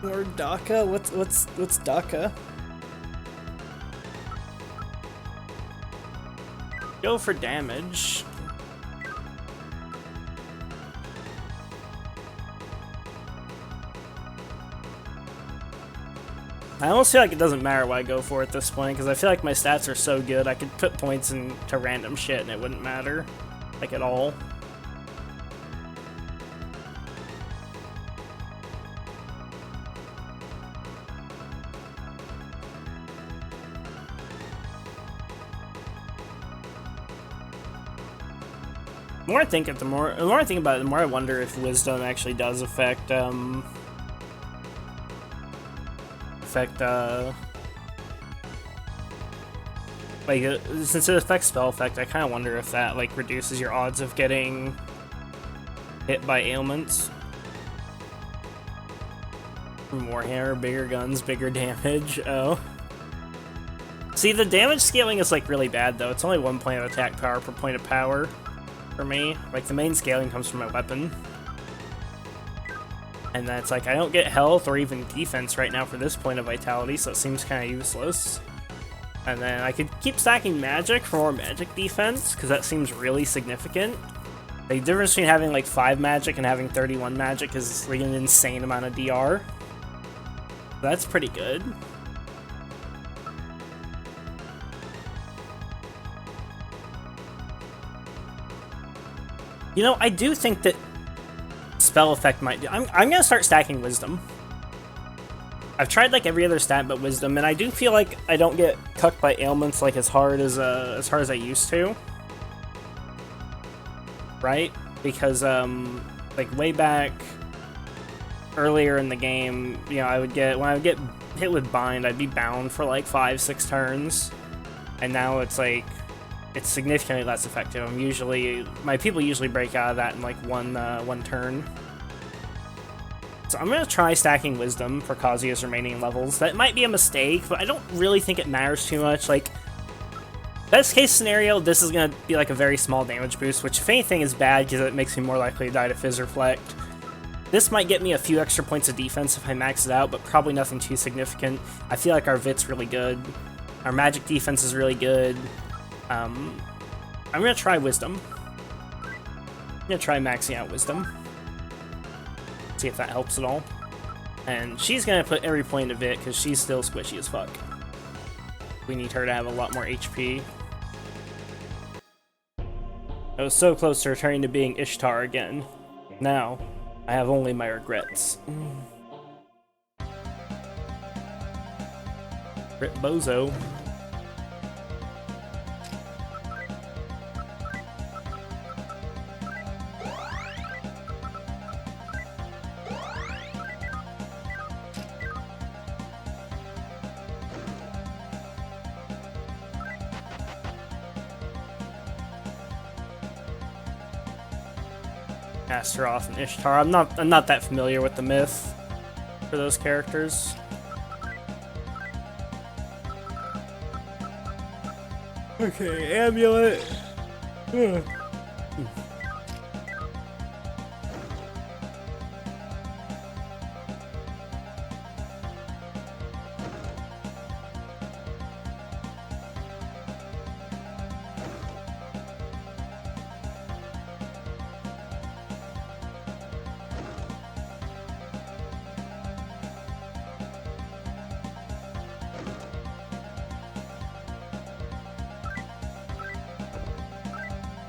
Or Daka? What's Daka? Go for damage. I almost feel like it doesn't matter what I go for at this point, because I feel like my stats are so good, I could put points into random shit and it wouldn't matter, like, at all. The more I think about it, the more I wonder if Wisdom actually does affect, since it affects spell effect, I kind of wonder if that, like, reduces your odds of getting hit by ailments. More hammer, bigger guns, bigger damage. Oh. See, the damage scaling is, like, really bad, though. It's only 1 point of attack power per point of power. for me. Like, the main scaling comes from my weapon. And then it's like, I don't get health or even defense right now for this point of vitality, so it seems kind of useless. And then I could keep stacking magic for more magic defense, because that seems really significant. The difference between having like 5 magic and having 31 magic is like an insane amount of DR. That's pretty good. You know, I do think that spell effect might do. I'm gonna start stacking wisdom. I've tried like every other stat but wisdom, and I do feel like I don't get cucked by ailments like as hard as I used to. Right? Because like way back earlier in the game, you know, when I would get hit with bind, I'd be bound for like 5-6 turns, and now it's like it's significantly less effective. My people usually break out of that in like one turn. So I'm gonna try stacking wisdom for Kazuya's remaining levels. That might be a mistake, but I don't really think it matters too much. Like, best case scenario, this is gonna be like a very small damage boost, which if anything is bad because it makes me more likely to die to Fizz Reflect. This might get me a few extra points of defense if I max it out, but probably nothing too significant. I feel like our Vit's really good. Our magic defense is really good. I'm gonna try wisdom. I'm gonna try maxing out wisdom. See if that helps at all. And she's gonna put every point into Vit because she's still squishy as fuck. We need her to have a lot more HP. I was so close to returning to being Ishtar again. Now, I have only my regrets. Rip Bozo. Astaroth and Ishtar. I'm not that familiar with the myth for those characters. Okay, amulet. Ugh.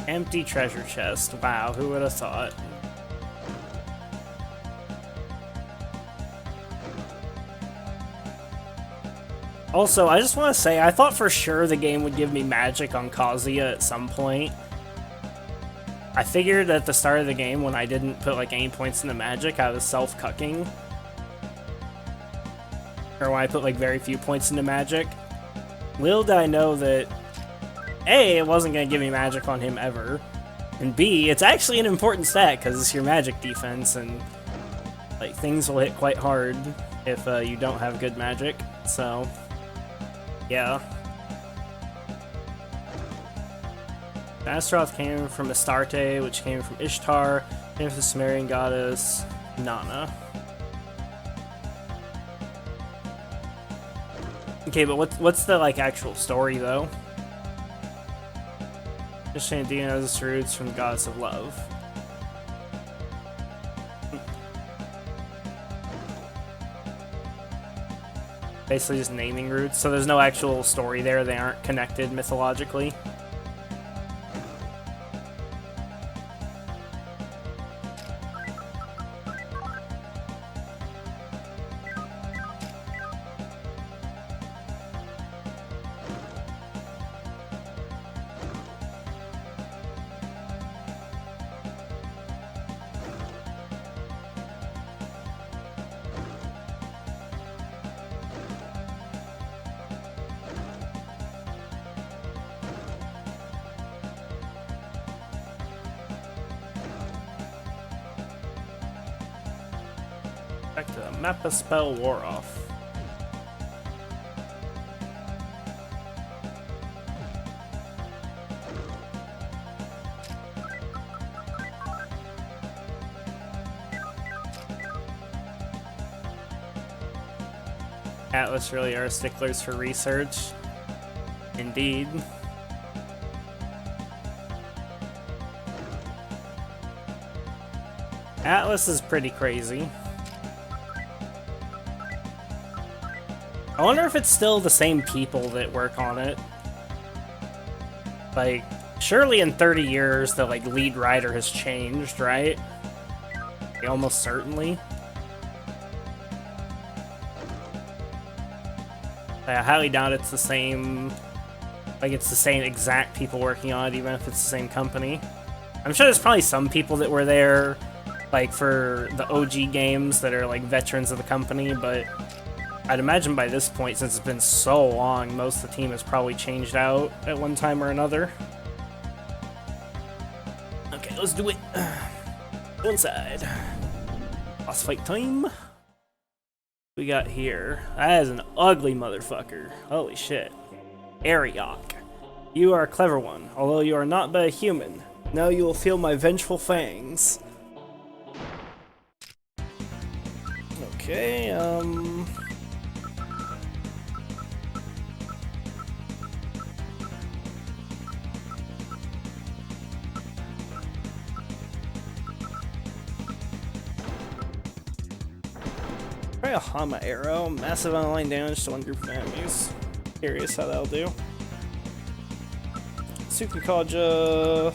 Empty treasure chest. Wow, who would have thought? Also, I just want to say, I thought for sure the game would give me magic on Kazuya at some point. I figured at the start of the game, when I didn't put like any points into magic, I was self-cucking. Or when I put like very few points into magic. Little did I know that A, it wasn't going to give me magic on him ever, and B, it's actually an important stat because it's your magic defense, and like things will hit quite hard if you don't have good magic, so yeah. Astaroth came from Astarte, which came from Ishtar, came from the Sumerian goddess Nana. Okay, but what's the like actual story though? Christianity knows its roots from the goddess of love. Basically just naming roots, so there's no actual story there, they aren't connected mythologically. Back to the Mappa spell wore off. Atlas really are sticklers for research. Indeed. Atlas is pretty crazy. I wonder if it's still the same people that work on it. Like, surely in 30 years the like lead writer has changed, right? Like, almost certainly. I highly doubt it's the same, like it's the same exact people working on it, even if it's the same company. I'm sure there's probably some people that were there, like for the OG games that are like veterans of the company, but I'd imagine by this point, since it's been so long, most of the team has probably changed out at one time or another. Okay, let's do it. Go inside. Boss fight time. We got here. That is an ugly motherfucker. Holy shit. Ariok. You are a clever one, although you are not but a human. Now you will feel my vengeful fangs. Okay, try a Hama arrow. Massive online damage to one group of enemies. Curious how that'll do. Tsukikaja.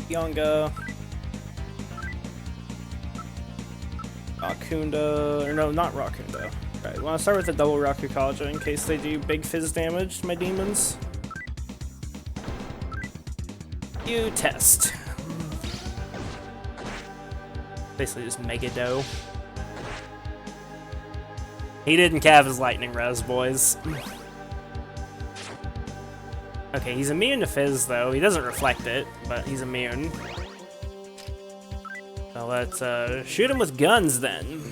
Yonga. Rakunda. Or no, not Rakunda. Alright, want to start with the double Rakukaja in case they do big fizz damage to my demons. You test. Basically just Mega Dough. He didn't have his lightning res, boys. Okay, he's immune to fizz though. He doesn't reflect it, but he's immune. So let's shoot him with guns then.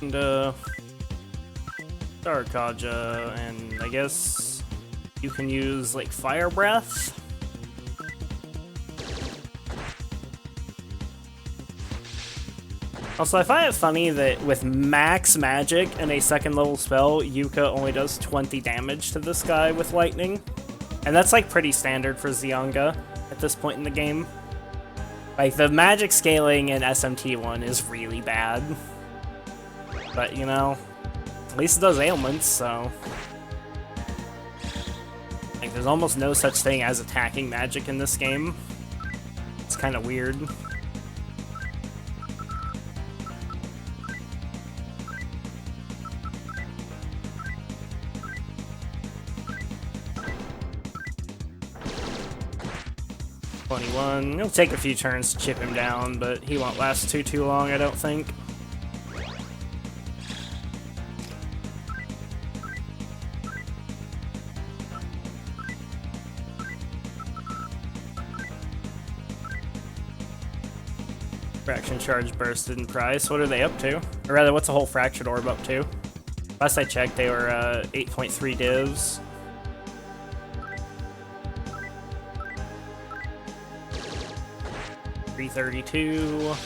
And Darkaja, and I guess you can use like Fire Breath. Also, I find it funny that with max magic and a second level spell, Yuka only does 20 damage to this guy with lightning. And that's like pretty standard for Xianga at this point in the game. Like, the magic scaling in SMT1 is really bad. But, you know, at least it does ailments, so... Like, there's almost no such thing as attacking magic in this game. It's kind of weird. It'll take a few turns to chip him down, but he won't last too long, I don't think. Fraction charge bursted in price. What are they up to? Or rather, what's the whole fractured orb up to? Last I checked, they were 8.3 divs. $332.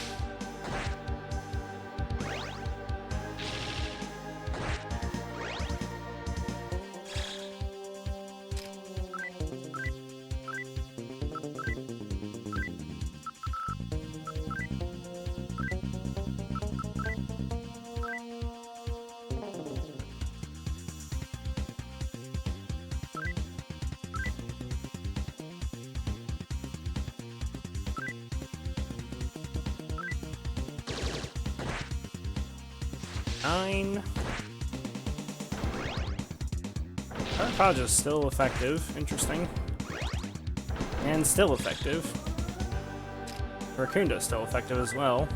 Is still effective. Interesting. And still effective. Rakunda is still effective as well.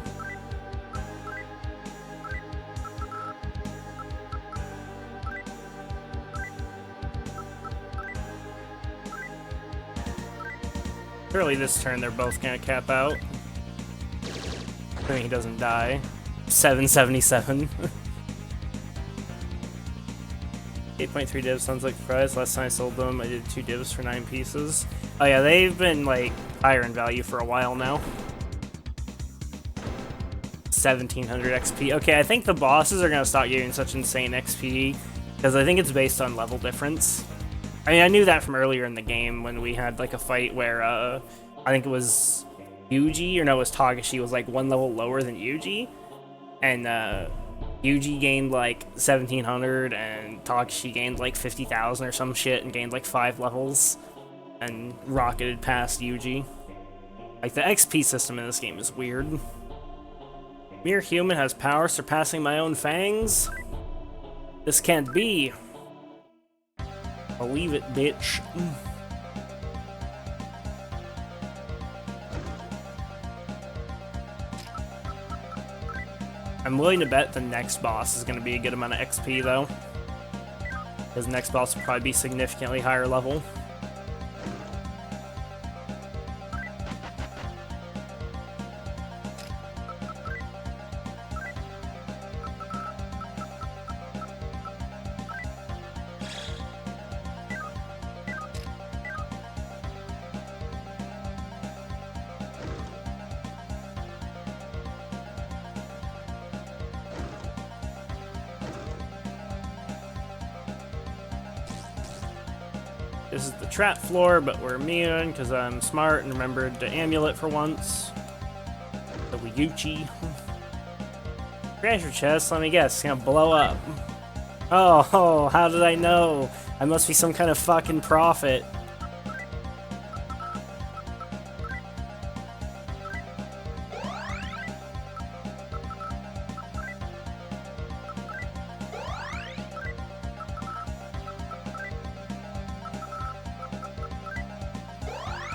Surely this turn they're both gonna cap out. I think he doesn't die. 777. 8.3 divs sounds like a price. Last time I sold them, I did 2 divs for 9 pieces. Oh yeah, they've been like higher in value for a while now. 1700 XP. Okay, I think the bosses are gonna stop giving such insane XP because I think it's based on level difference. I mean, I knew that from earlier in the game when we had like a fight where I think it was Yuji, or no, it was Togashi was like 1 level lower than Yuji, and Yuji gained like 1700 and Togashi gained like 50,000 or some shit and gained like 5 levels and rocketed past Yuji. Like, the XP system in this game is weird. Mere human has power surpassing my own fangs? This can't be. Believe it, bitch. I'm willing to bet the next boss is going to be a good amount of XP, though. Because the next boss will probably be significantly higher level. This is the trap floor, but we're immune because I'm smart and remembered the amulet for once. The Wiyuchi. Treasure chest, let me guess, it's gonna blow up. Oh, how did I know? I must be some kind of fucking prophet.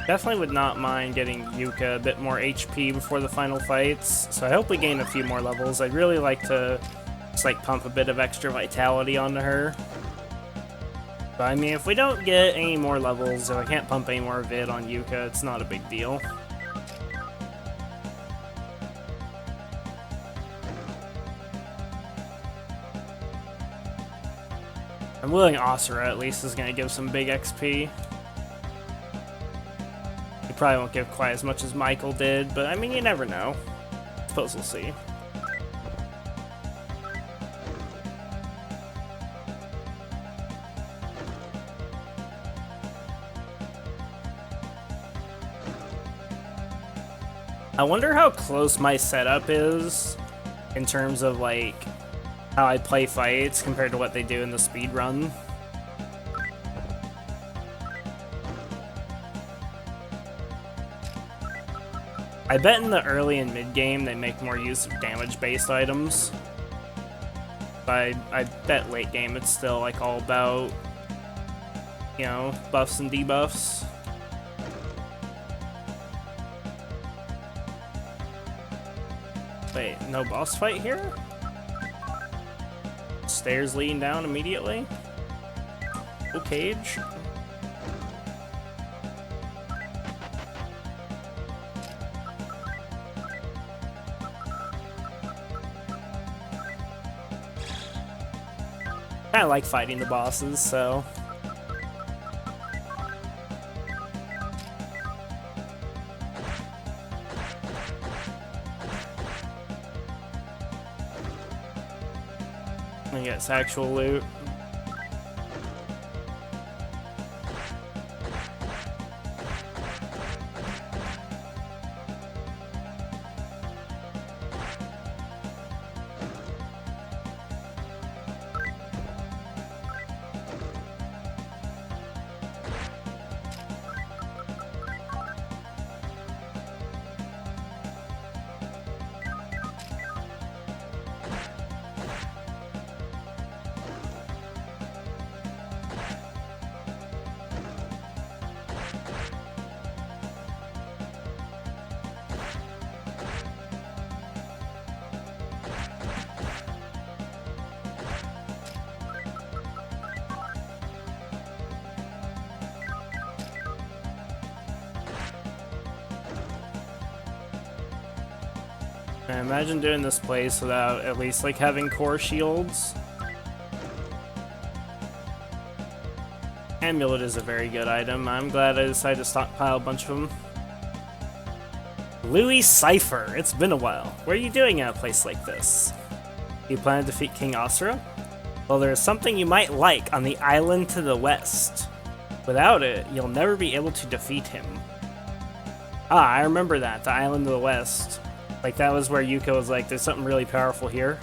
Definitely would not mind getting Yuka a bit more HP before the final fights, so I hope we gain a few more levels. I'd really like to just like pump a bit of extra vitality onto her. But I mean, if we don't get any more levels, if I can't pump any more vid on Yuka, it's not a big deal. I'm willing Asura at least is going to give some big XP. Probably won't give quite as much as Michael did, but I mean, you never know. Suppose we'll see. I wonder how close my setup is in terms of like how I play fights compared to what they do in the speedrun. I bet in the early and mid game they make more use of damage-based items. But I bet late game it's still like all about, you know, buffs and debuffs. Wait, no boss fight here? Stairs leading down immediately? Oh, cage. I like fighting the bosses, so... I guess actual loot. I imagine doing this place without at least like having core shields. Amulet is a very good item. I'm glad I decided to stockpile a bunch of them. Louis Cypher, it's been a while. What are you doing at a place like this? You plan to defeat King Asura? Well, there is something you might like on the island to the west. Without it, you'll never be able to defeat him. Ah, I remember that, the island to the west. Like, that was where Yuka was like, there's something really powerful here.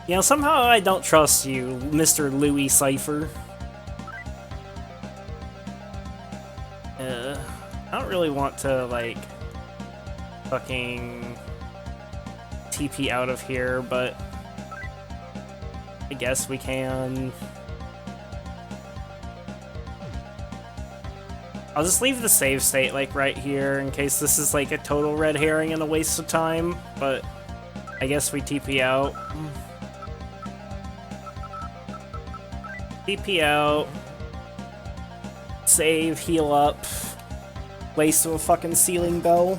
You know, somehow I don't trust you, Mr. Louis Cypher. I don't really want to, like, fucking TP out of here, but I guess we can. I'll just leave the save state, like, right here in case this is, like, a total red herring and a waste of time, but I guess we TP out. TP out. Save, heal up. Waste of a fucking ceiling bell.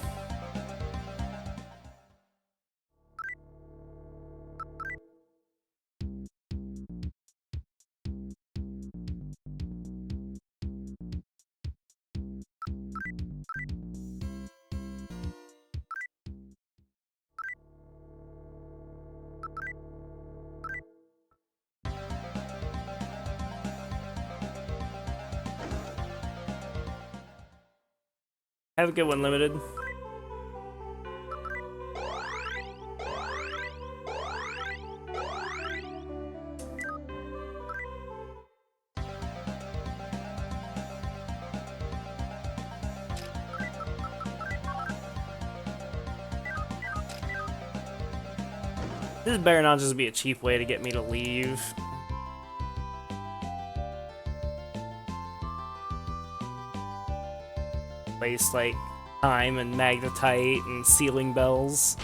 Have a good one, Limited. This better not just be a cheap way to get me to leave. Waste, like, time and magnetite and ceiling bells.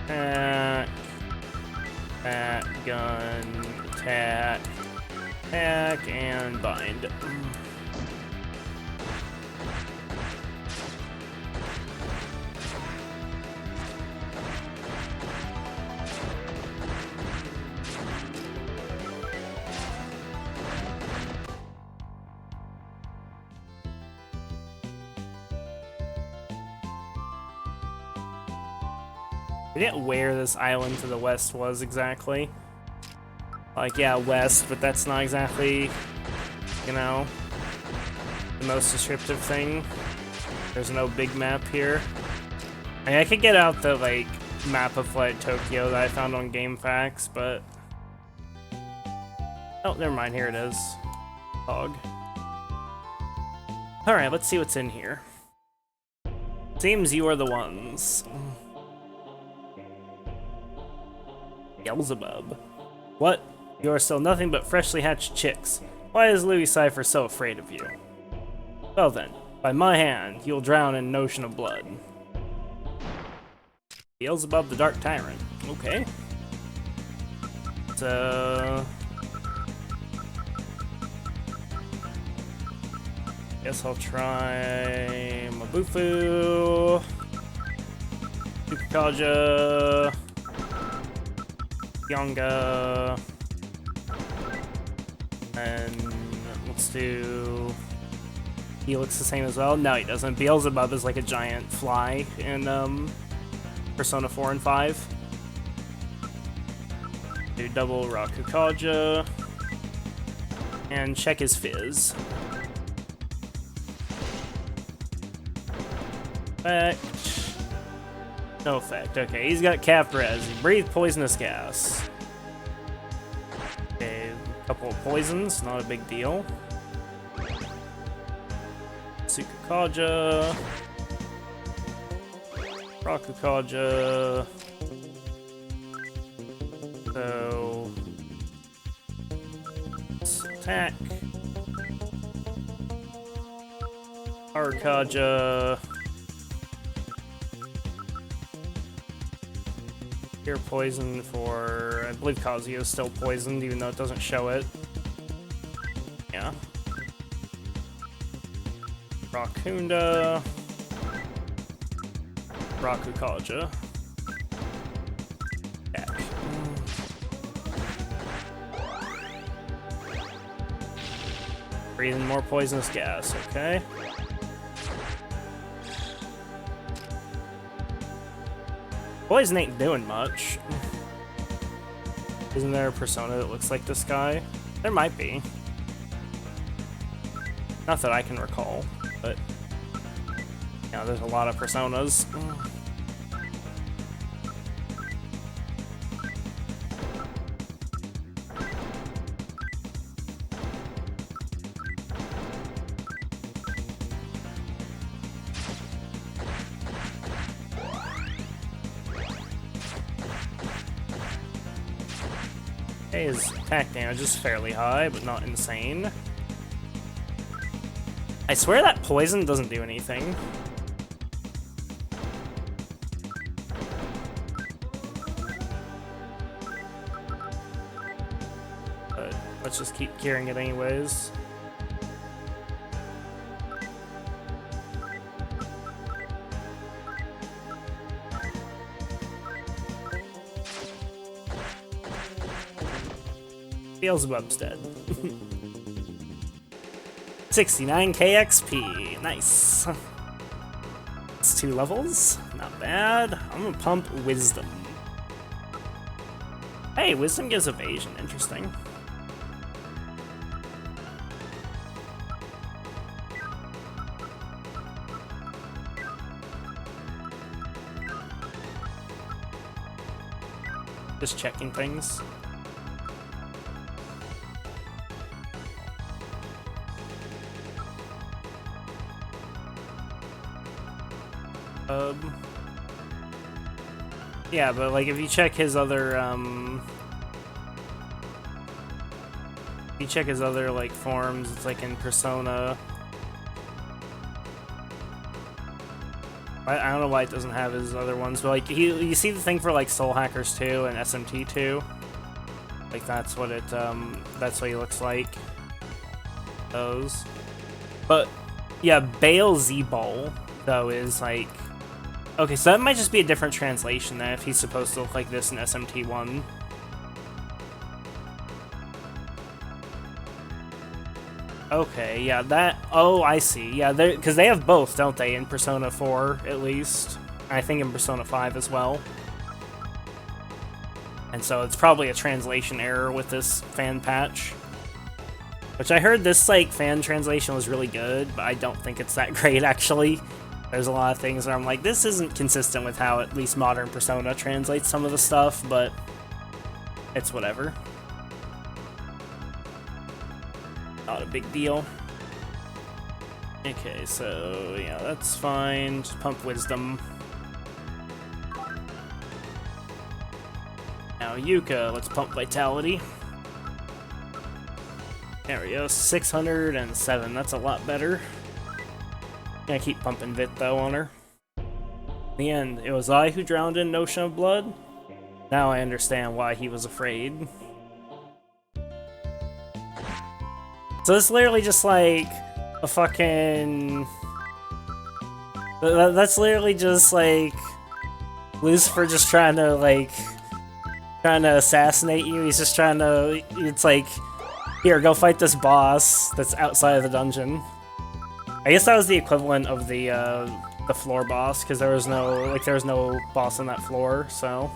Attack. Attack, gun, attack, attack, and bind. I forget where this island to the west was exactly. Like, yeah, west, but that's not exactly, you know, the most descriptive thing. There's no big map here. I mean, I could get out the, like, map of, like, Tokyo that I found on GameFAQs, but... Oh, never mind, here it is. Hog. Alright, let's see what's in here. Seems you are the ones. Beelzebub. What? You are still nothing but freshly hatched chicks. Why is Louis Cypher so afraid of you? Well then, by my hand, you'll drown in an ocean of blood. Beelzebub the Dark Tyrant. Okay. So... guess I'll try Mabufu, Tsukikaja, Yonga, and let's do... he looks the same as well? No, he doesn't. Beelzebub is like a giant fly in Persona 4 and 5. Do double Rakukaja, and check his fizz. Effect. No effect. Okay, he's got capped res. He breathed poisonous gas. Okay, a couple of poisons, not a big deal. Tsukikaja. Rakukaja. So... let's attack. Arakaja. You're poisoned for... I believe Kazuya is still poisoned, even though it doesn't show it. Yeah. Rakunda. Rakukaja. check. Breathing more poisonous gas, okay. Poison ain't doing much. Isn't there a persona that looks like this guy? There might be. Not that I can recall, but yeah, there's a lot of personas. Okay, his attack damage is fairly high, but not insane. I swear that poison doesn't do anything. But let's just keep curing it anyways. Beelzebub's dead. 69k XP. Nice. It's 2 levels. Not bad. I'm gonna pump Wisdom. Hey, Wisdom gives evasion. Interesting. Just checking things. Yeah, but like if you check his other if you check his other like forms, it's like in Persona. I don't know why it doesn't have his other ones, but like you see the thing for like Soul Hackers 2 and SMT 2. Like that's what it that's what he looks like. Those. But yeah, Beelzebul though is like, okay, so that might just be a different translation then if he's supposed to look like this in SMT1. Okay, yeah, that... Oh, I see. Yeah, because they have both, don't they, in Persona 4, at least. I think in Persona 5 as well. And so it's probably a translation error with this fan patch. Which I heard this, like, fan translation was really good, but I don't think it's that great, actually. There's a lot of things where I'm like, this isn't consistent with how at least modern Persona translates some of the stuff, but it's whatever. Not a big deal. Okay, so yeah, that's fine. Just pump Wisdom. Now Yuka, let's pump Vitality. There we go, 607. That's a lot better. Gonna keep pumping Vit though on her. In the end, it was I who drowned in Ocean of Blood. Now I understand why he was afraid. So it's literally just like a fucking... That's literally just like Lucifer just trying to assassinate you. He's just trying to... It's like, here, go fight this boss that's outside of the dungeon. I guess that was the equivalent of the floor boss, because there was no boss on that floor, so...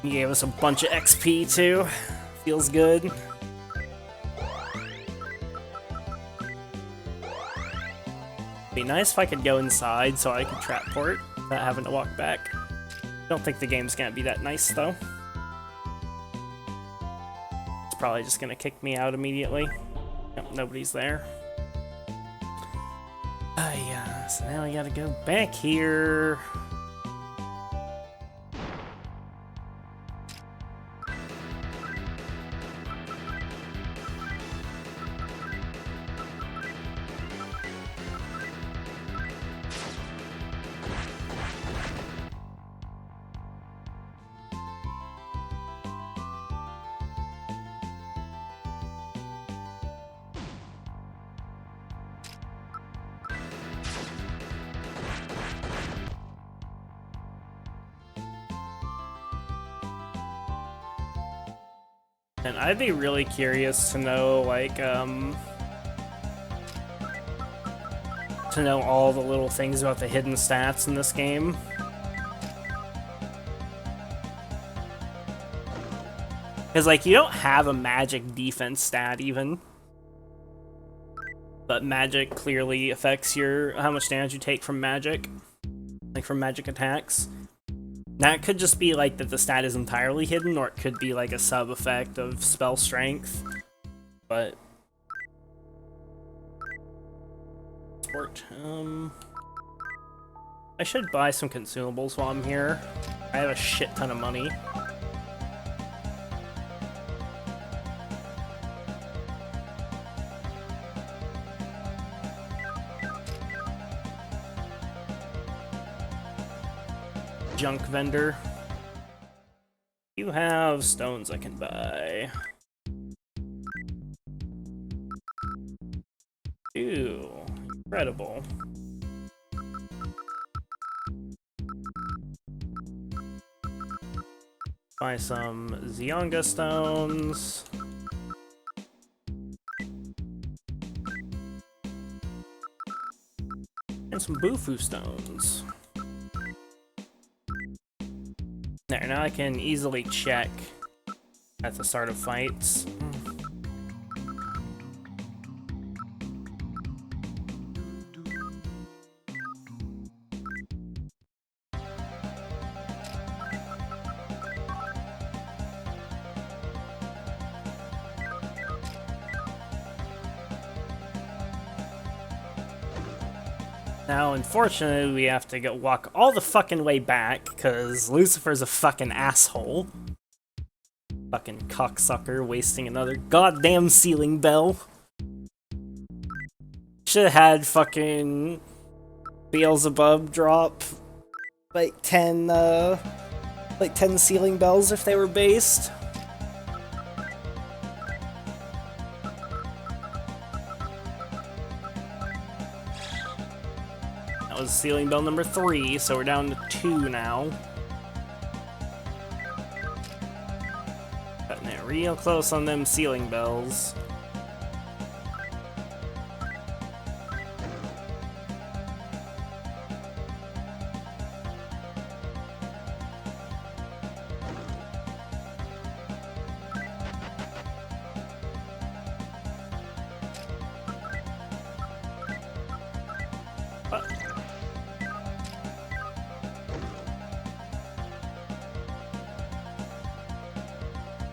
He gave us a bunch of XP too. Feels good. Be nice if I could go inside so I could trap port without having to walk back. Don't think the game's gonna be that nice though. It's probably just gonna kick me out immediately. Nope, nobody's there. Yeah, so now I gotta go back here. And I'd be really curious to know, like, to know all the little things about the hidden stats in this game. Because, like, you don't have a magic defense stat, even. But magic clearly affects how much damage you take from magic. Like, from magic attacks. That could just be, like, that the stat is entirely hidden, or it could be, like, a sub-effect of spell strength. But... Sport, I should buy some consumables while I'm here. I have a shit ton of money. Junk vendor. You have stones I can buy. Ooh, incredible. Buy some Zionga stones. And some Bufu stones. There, now I can easily check at the start of fights. Now, unfortunately, we have to walk all the fucking way back, because Lucifer's a fucking asshole. Fucking cocksucker, wasting another goddamn ceiling bell. Should've had fucking Beelzebub drop like 10 ceiling bells if they were based. That was ceiling bell number 3, so we're down to 2 now. Cutting it real close on them ceiling bells.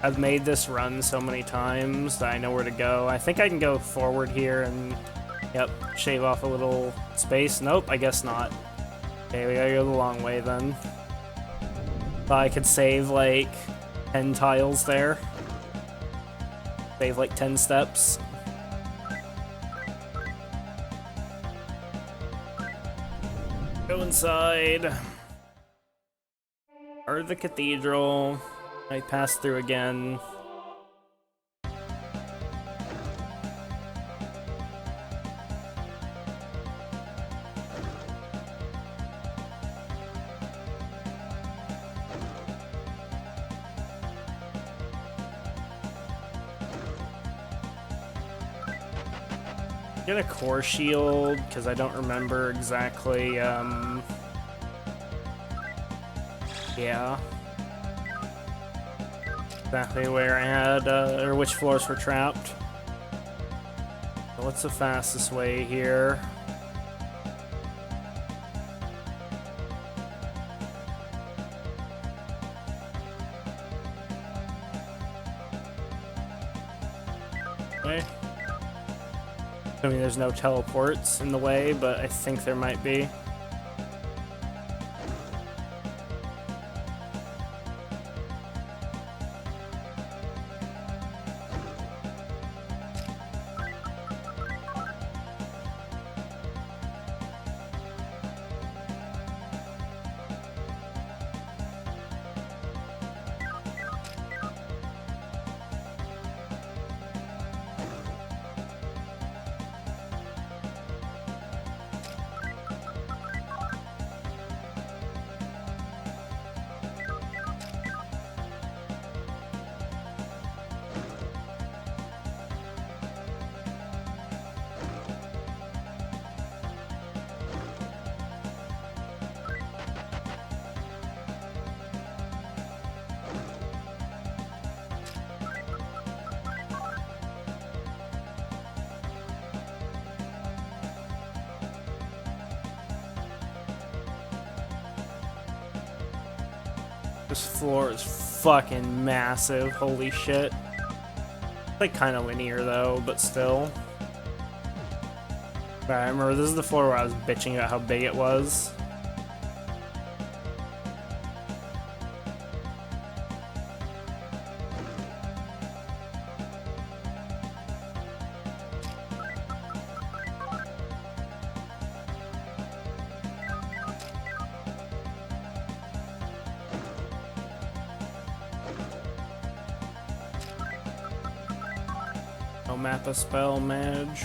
I've made this run so many times that I know where to go. I think I can go forward here and, yep, shave off a little space. Nope, I guess not. Okay, we gotta go the long way then. Thought I could save like 10 tiles there. Save like 10 steps. Go inside. Or the cathedral. I pass through again. Get a core shield, because I don't remember exactly, yeah. Exactly where I had, or which floors were trapped. So what's the fastest way here? Okay. I mean, there's no teleports in the way, but I think there might be. This floor is fucking massive. Holy shit. It's like kind of linear though, but still. Alright, I remember this is the floor where I was bitching about how big it was. No map a spell, Madge.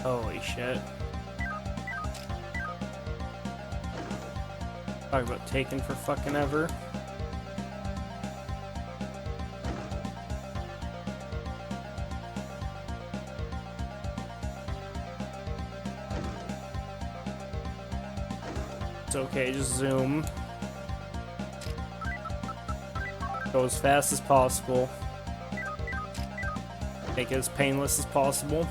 Holy shit. Talk about taking for fucking ever. It's okay, just zoom. Go as fast as possible. Make it as painless as possible.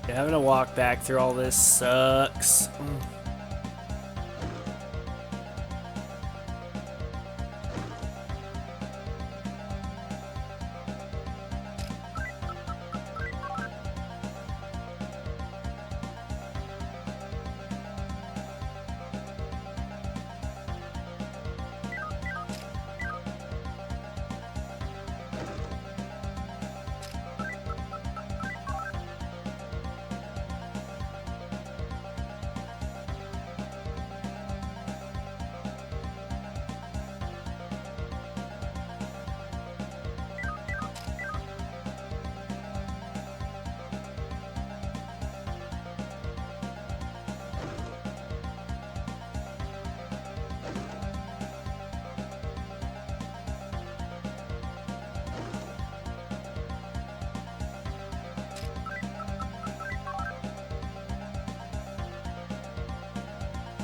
Yeah, having to walk back through all this sucks.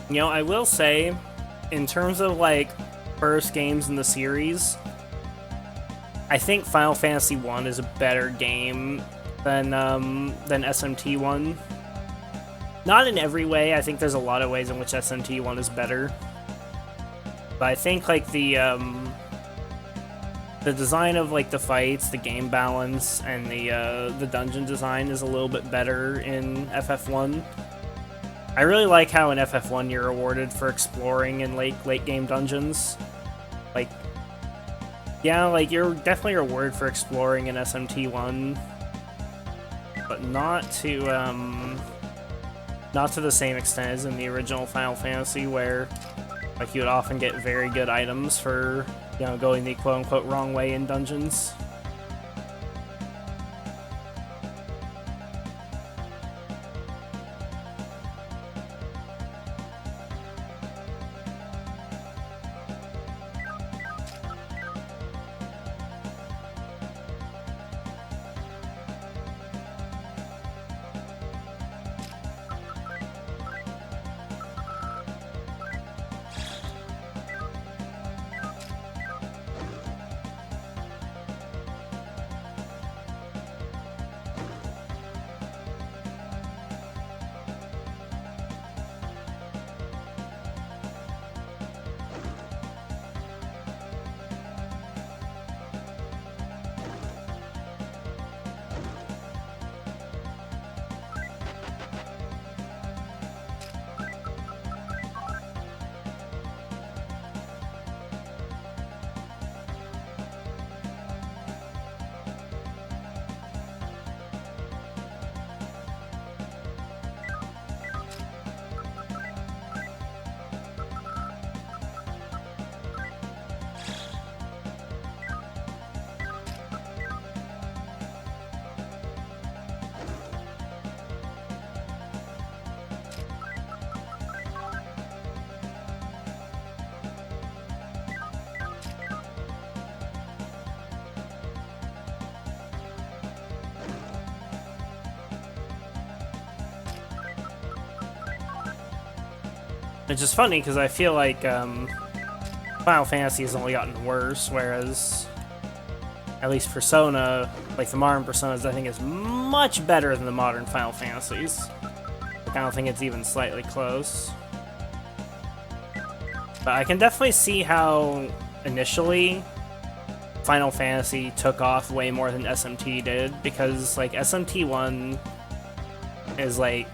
You know, I will say, in terms of like first games in the series, I think Final Fantasy 1 is a better game than SMT 1. Not in every way. I think there's a lot of ways in which SMT 1 is better. But I think like the design of like the fights, the game balance, and the dungeon design is a little bit better in FF1. I really like how in FF1 you're rewarded for exploring in late game dungeons. Like, yeah, like you're definitely rewarded for exploring in SMT1, but not to the same extent as in the original Final Fantasy, where like you would often get very good items for, you know, going the quote-unquote wrong way in dungeons. Which is funny, because I feel like Final Fantasy has only gotten worse, whereas at least Persona, like the modern Personas, I think is much better than the modern Final Fantasies. Like, I don't think it's even slightly close. But I can definitely see how initially Final Fantasy took off way more than SMT did, because like SMT1 is like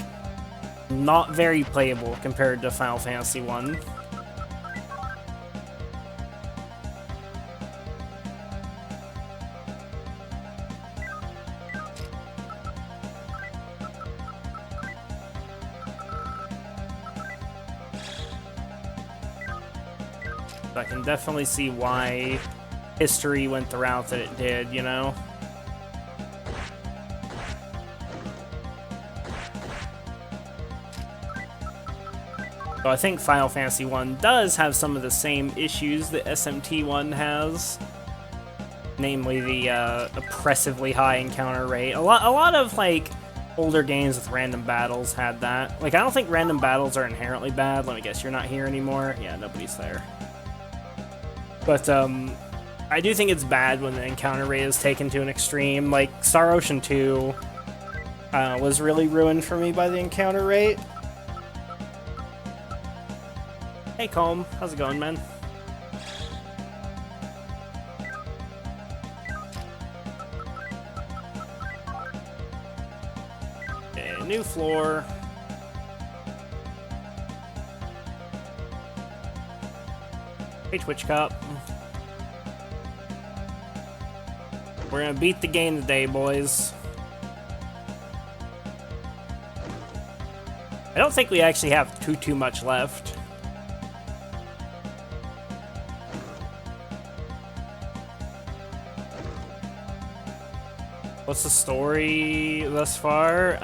not very playable compared to Final Fantasy 1. So I can definitely see why history went the route that it did, you know? So I think Final Fantasy 1 does have some of the same issues that SMT1 has. Namely the oppressively high encounter rate. A lot of like older games with random battles had that. Like, I don't think random battles are inherently bad. Let me guess, you're not here anymore? Yeah, nobody's there. But I do think it's bad when the encounter rate is taken to an extreme. Like, Star Ocean 2 was really ruined for me by the encounter rate. Hey, Colm. How's it going, man? Okay, new floor. Hey, Twitch Cop. We're gonna beat the game today, boys. I don't think we actually have too much left. What's the story thus far?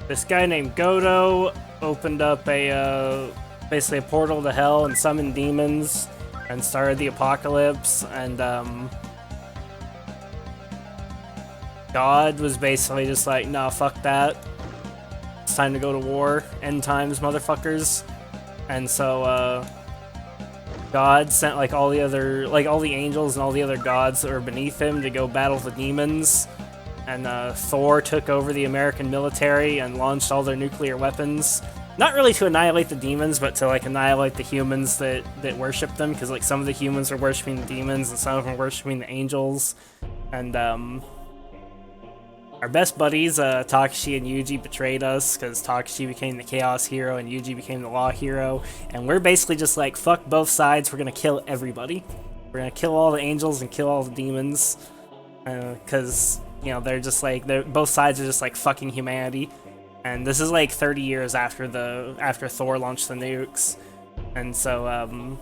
This guy named Godo opened up a basically a portal to hell and summoned demons and started the apocalypse, and God was basically just like, nah, fuck that. It's time to go to war. End times, motherfuckers. And so, God sent like all the angels and all the other gods that were beneath him to go battle the demons. And Thor took over the American military and launched all their nuclear weapons. Not really to annihilate the demons, but to like annihilate the humans that worship them, because like some of the humans are worshiping the demons and some of them are worshiping the angels. And our best buddies, Takashi and Yuji, betrayed us, because Takashi became the Chaos Hero and Yuji became the Law Hero, and we're basically just like, fuck both sides, we're gonna kill everybody. We're gonna kill all the angels and kill all the demons, because, you know, they're just like, both sides are just like fucking humanity. And this is like 30 years after Thor launched the nukes, and so,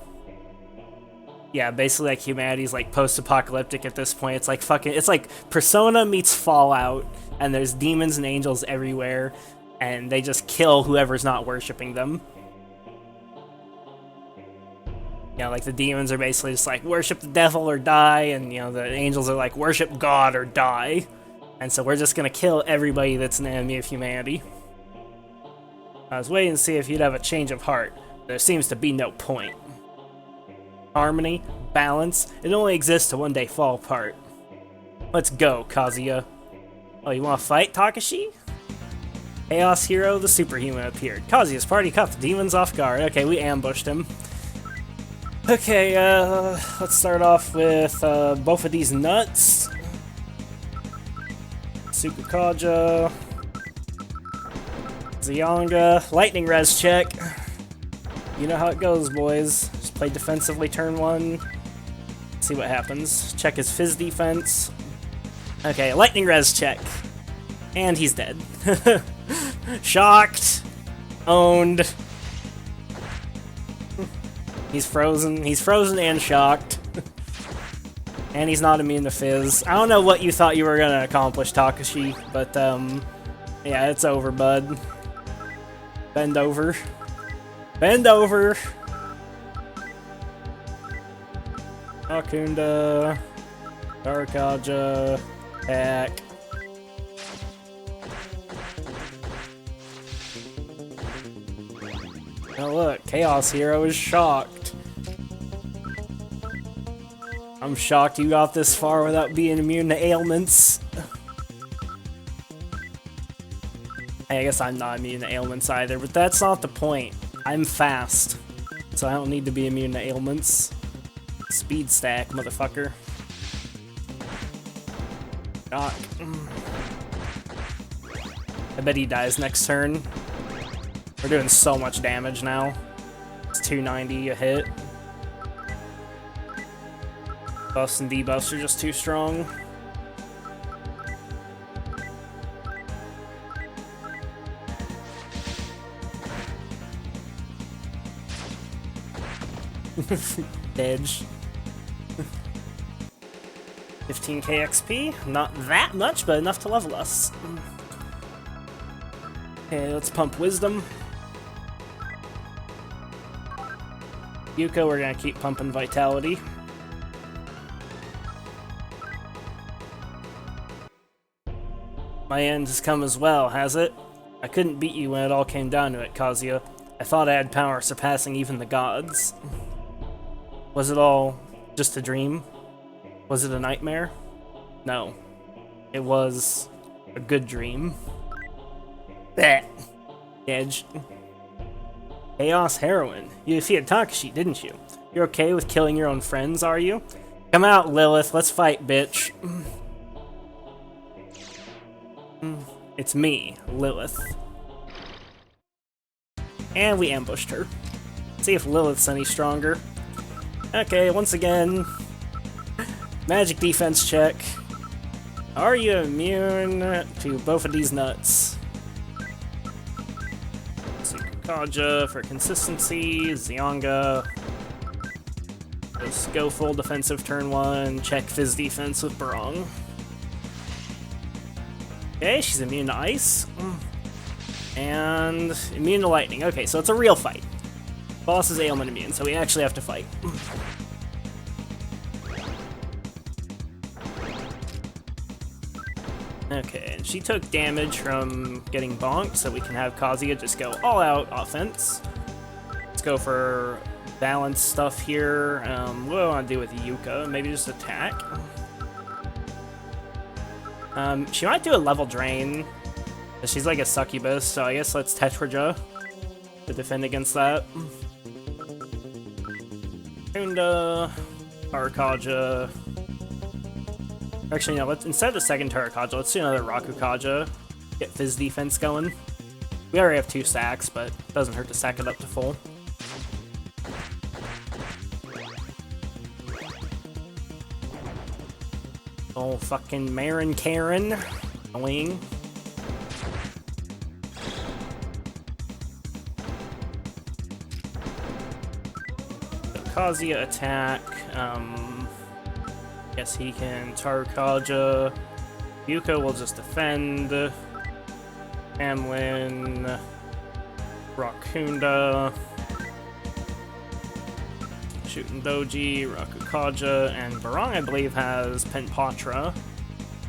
yeah, basically, like, humanity's, like, post-apocalyptic at this point. It's like it's like Persona meets Fallout, and there's demons and angels everywhere, and they just kill whoever's not worshipping them. You know, like, the demons are basically just like, worship the devil or die, and, you know, the angels are like, worship God or die. And so we're just gonna kill everybody that's an enemy of humanity. I was waiting to see if you'd have a change of heart. There seems to be no point. Harmony, balance, it only exists to one day fall apart. Let's go, Kazuya. Oh, you wanna fight, Takashi? Chaos Hero, the superhuman, appeared. Kazuya's party caught the demons off guard. Okay, we ambushed him. Okay, let's start off with both of these nuts. Sukukaja. Zayanga. Lightning res check. You know how it goes, boys. Just play defensively turn one. See what happens. Check his fizz defense. Okay, lightning res check. And he's dead. Shocked. Owned. He's frozen. He's frozen and shocked. And he's not immune to fizz. I don't know what you thought you were gonna accomplish, Takashi, but yeah, it's over, bud. Bend over. Bend over! Akunda. Darkaja. Attack. Chaos Hero is shocked. I'm shocked you got this far without being immune to ailments. I guess I'm not immune to ailments either, but that's not the point. I'm fast, so I don't need to be immune to ailments. Speed stack, motherfucker. Shock. I bet he dies next turn. We're doing so much damage now. It's 290 a hit. Buffs and debuffs are just too strong. Edge. 15k XP. Not that much, but enough to level us. Okay, let's pump Wisdom. Yuka, we're gonna keep pumping Vitality. My end has come as well, has it? I couldn't beat you when it all came down to it, Kazuya. I thought I had power surpassing even the gods. Was it all just a dream? Was it a nightmare? No. It was a good dream. Blech. Edge. Chaos Heroine. You defeated Takashi, didn't you? You're okay with killing your own friends, are you? Come out, Lilith. Let's fight, bitch. It's me, Lilith. And we ambushed her. See if Lilith's any stronger. Okay, once again, magic defense check. Are you immune to both of these nuts? Kaja for consistency, Zyonga. Let's go full defensive turn 1, check Fizz defense with Barong. Okay, she's immune to ice. And immune to lightning. Okay, so it's a real fight. Boss is ailment immune, so we actually have to fight. Okay, and she took damage from getting bonked, so we can have Kazuya just go all-out offense. Let's go for balance stuff here. What do I want to do with Yuka? Maybe just attack? She might do a level drain. She's like a succubus, so I guess let's Tetraja to defend against that. Hunda, Tarakaja. Actually, no, instead of the second Tarakaja, let's do another Rakukaja. Get Fizz defense going. We already have 2 sacks, but it doesn't hurt to sack it up to full. Oh, fucking Marin Karen. Annoying. Kazuya attack. Guess he can Tarakaja. Yuka will just defend. Hamlin. Rakunda. Shooting Doji, Rakukaja, and Barong, I believe, has Penpatra,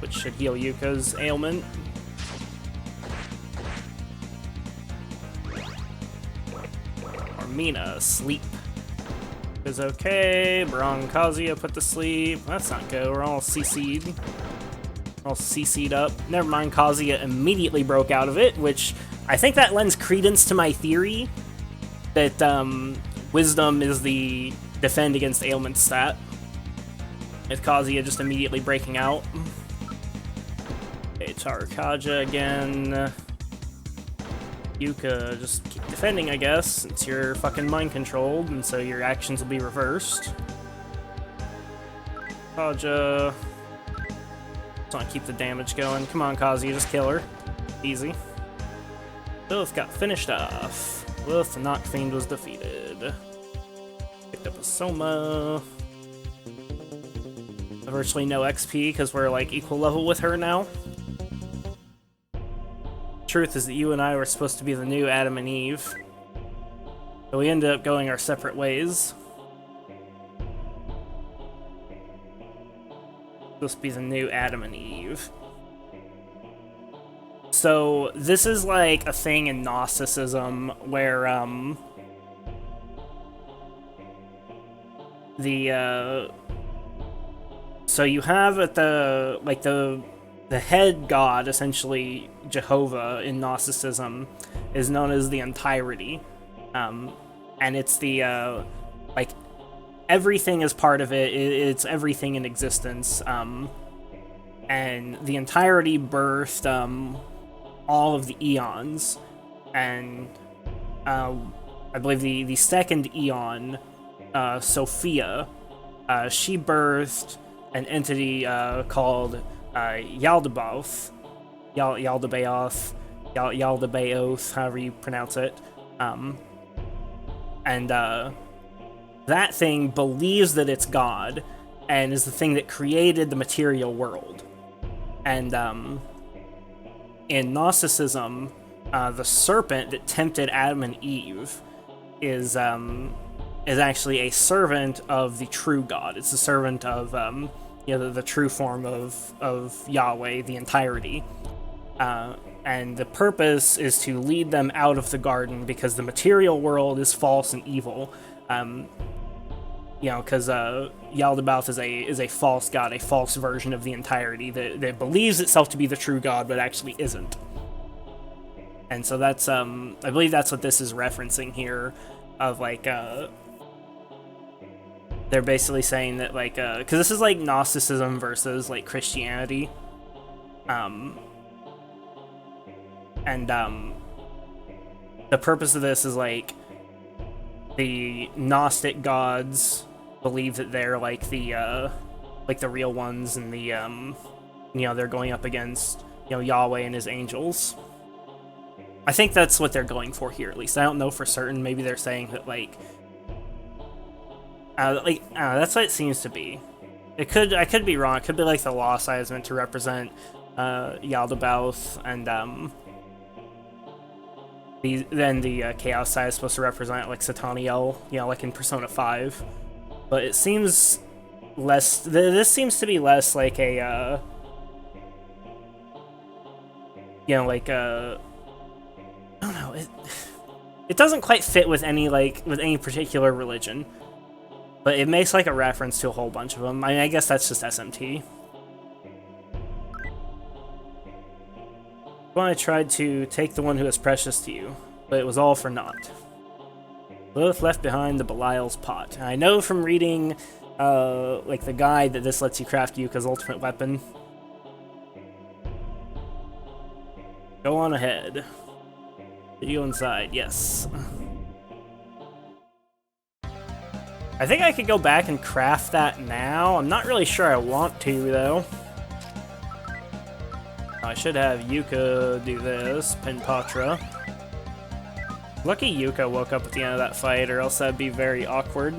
which should heal Yuka's ailment. Armina, sleep. Is okay. Barong Kazuya put to sleep. That's not good. We're all CC'd. All CC'd up. Never mind, Kazuya immediately broke out of it, which I think that lends credence to my theory that Wisdom is the defend against ailment stat. With Kazuya just immediately breaking out. Okay, Tarakaja again. Yuka, just keep defending, I guess, since you're fucking mind-controlled, and so your actions will be reversed. Kaja. Just want to keep the damage going. Come on, Kazuya, just kill her. Easy. Lilith got finished off. Lilith the Knock Fiend was defeated. Picked up a Soma. Virtually no XP, because we're, like, equal level with her now. Truth is that you and I were supposed to be the new Adam and Eve, but we ended up going our separate ways. Supposed to be the new Adam and Eve. So this is like a thing in Gnosticism where the so you have at the the head god, essentially Jehovah in Gnosticism, is known as the entirety, and it's the like everything is part of it. It's everything in existence, and the entirety birthed all of the eons, and I believe the second eon, Sophia, she birthed an entity called Yaldabaoth, Yaldabaoth, however you pronounce it, and that thing believes that it's God, and is the thing that created the material world. And in Gnosticism, the serpent that tempted Adam and Eve is actually a servant of the true God. It's a servant of the true form of Yahweh, the entirety. And the purpose is to lead them out of the garden because the material world is false and evil. Because Yaldabaoth is a false god, a false version of the entirety that believes itself to be the true God, but actually isn't. And so that's, I believe that's what this is referencing here, of, like, they're basically saying that, like, because this is, like, Gnosticism versus, like, Christianity. The purpose of this is, like, the Gnostic gods believe that they're, like, the real ones, and they're going up against, Yahweh and his angels. I think that's what they're going for here, at least. I don't know for certain. Maybe they're saying that, that's what it seems to be. I could be wrong. It could be like the Lost Eye is meant to represent Yaldabaoth, and then the Chaos Eye is supposed to represent like Sataniel, like in Persona 5. But it seems less. This seems to be less like a, I don't know. It doesn't quite fit with any particular religion, but it makes like a reference to a whole bunch of them. I mean, I guess that's just SMT. Well, I tried to take the one who is precious to you, but it was all for naught. Lilith left behind the Belial's pot. And I know from reading, the guide that this lets you craft Yuka's ultimate weapon. Go on ahead. You inside, yes. I think I could go back and craft that now. I'm not really sure I want to, though. I should have Yuka do this, Pinpatra. Lucky Yuka woke up at the end of that fight, or else that'd be very awkward.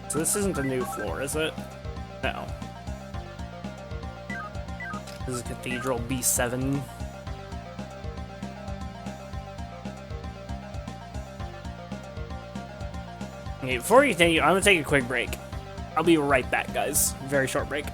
So this isn't a new floor, is it? No. This is Cathedral B7. Okay, before you continue, I'm gonna take a quick break. I'll be right back, guys. Very short break.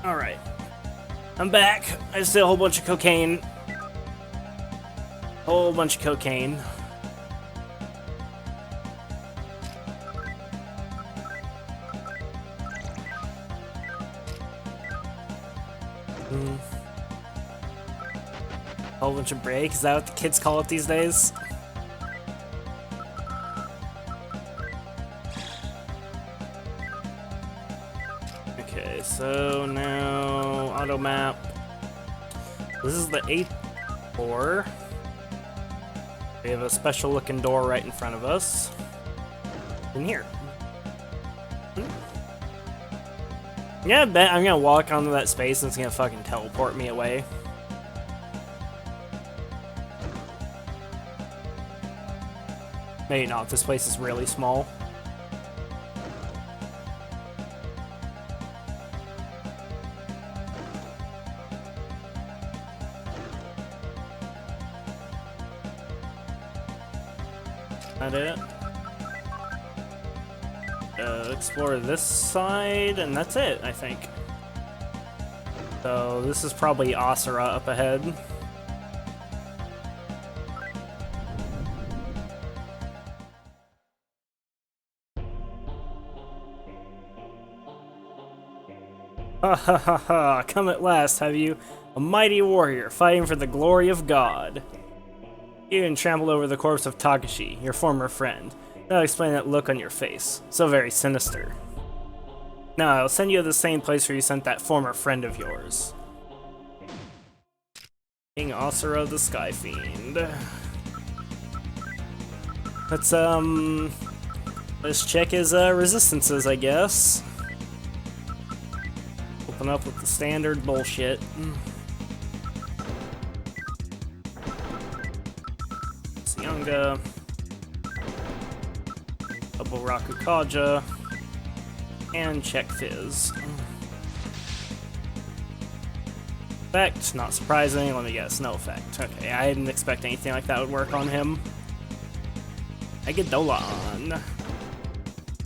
Alright. I'm back. I just did a whole bunch of cocaine. Whole bunch of cocaine. Whole bunch of break. Is that what the kids call it these days? Okay, so now auto map. This is the 8th floor. We have a special looking door right in front of us. In here. Yeah, I bet I'm gonna walk onto that space and it's gonna fucking teleport me away. Maybe not, this place is really small. That it? Explore this side, and that's it, I think. So this is probably Asura up ahead. Ha ha ha ha, come at last, have you? A mighty warrior fighting for the glory of God. You even trampled over the corpse of Takashi, your former friend. That'll explain that look on your face. So very sinister. Now, I'll send you to the same place where you sent that former friend of yours. King Asura the Sky Fiend. Let's check his resistances, I guess. Open up with the standard bullshit. Younga, double Rakukaja, and check Fizz. Effect, not surprising, let me guess, no effect. Okay, I didn't expect anything like that would work on him. Megadolan.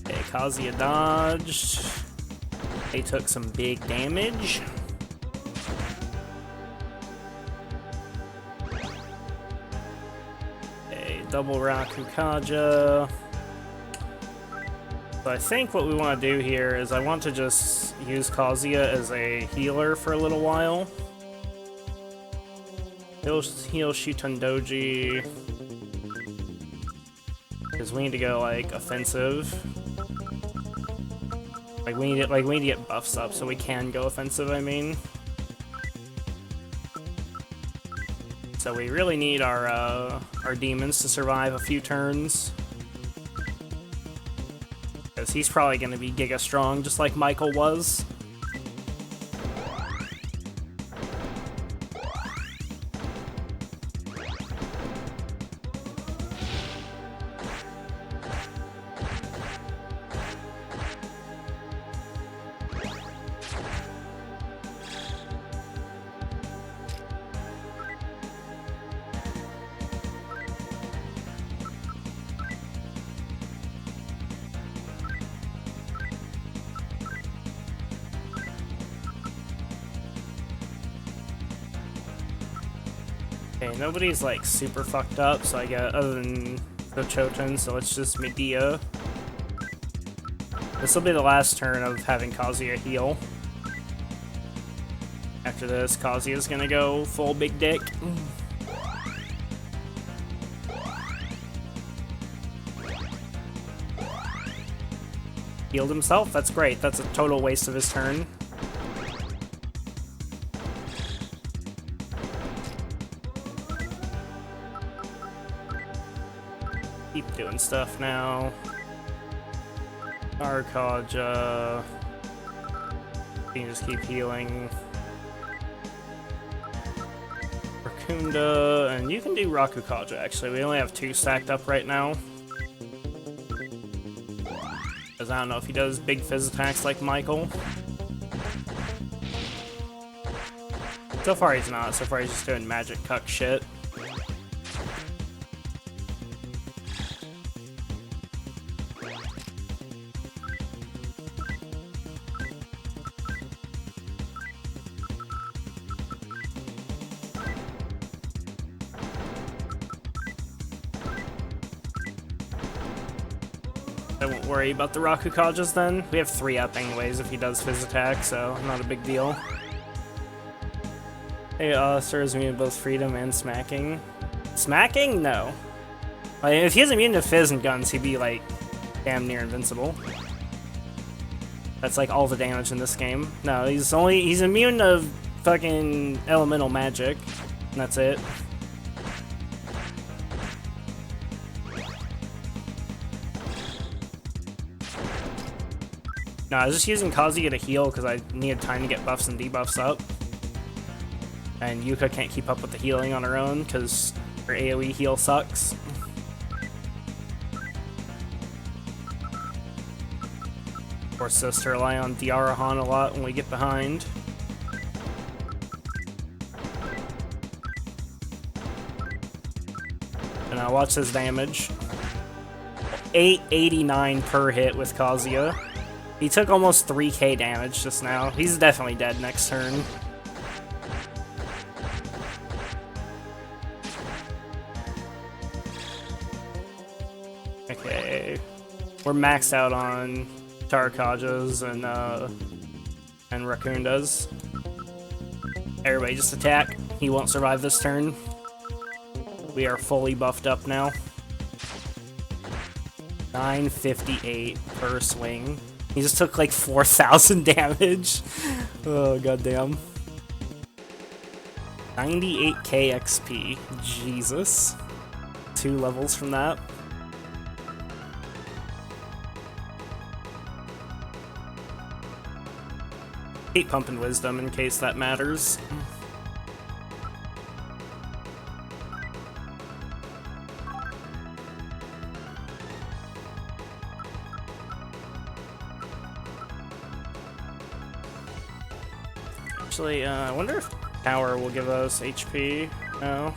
Okay, Kazuya dodged. They took some big damage. Double Rakukaja. So I think what we want to do here is I want to just use Kazuya as a healer for a little while. He'll heal Shutendoji. Because we need to go like offensive. Like we need to get buffs up so we can go offensive, I mean. So we really need our demons to survive a few turns. Because he's probably going to be Giga Strong, just like Michael was. Okay, nobody's like super fucked up, so I got other than the Choten, so let's just Medea. This will be the last turn of having Kazuya heal. After this, Kazuya's gonna go full big dick. Healed himself? That's great. That's a total waste of his turn. Keep doing stuff now. Arkaja. You can just keep healing. Rakunda, and you can do Rakukaja actually. We only have 2 stacked up right now. Because I don't know if he does big fizz attacks like Michael. So far he's not. So far he's just doing magic cuck shit. I won't worry about the Rakukajas then. We have 3 up anyways if he does Fizz attack, so not a big deal. Hey, Sir is immune to both freedom and smacking. Smacking? No. Like, if he's immune to Fizz and guns, he'd be like damn near invincible. That's like all the damage in this game. No, he's immune to fucking elemental magic, and that's it. No, I was just using Kazuya to heal because I needed time to get buffs and debuffs up. And Yuka can't keep up with the healing on her own because her AoE heal sucks. Forces us to rely on Diarahan a lot when we get behind. And now watch this damage. 889 per hit with Kazuya. He took almost 3k damage just now. He's definitely dead next turn. Okay. We're maxed out on Tarakajas and Rakundas. Everybody just attack. He won't survive this turn. We are fully buffed up now. 958 per swing. He just took like 4,000 damage. Oh, goddamn. 98k XP. Jesus. 2 levels from that. Keep pumping wisdom in case that matters. Actually, I wonder if power will give us HP. No.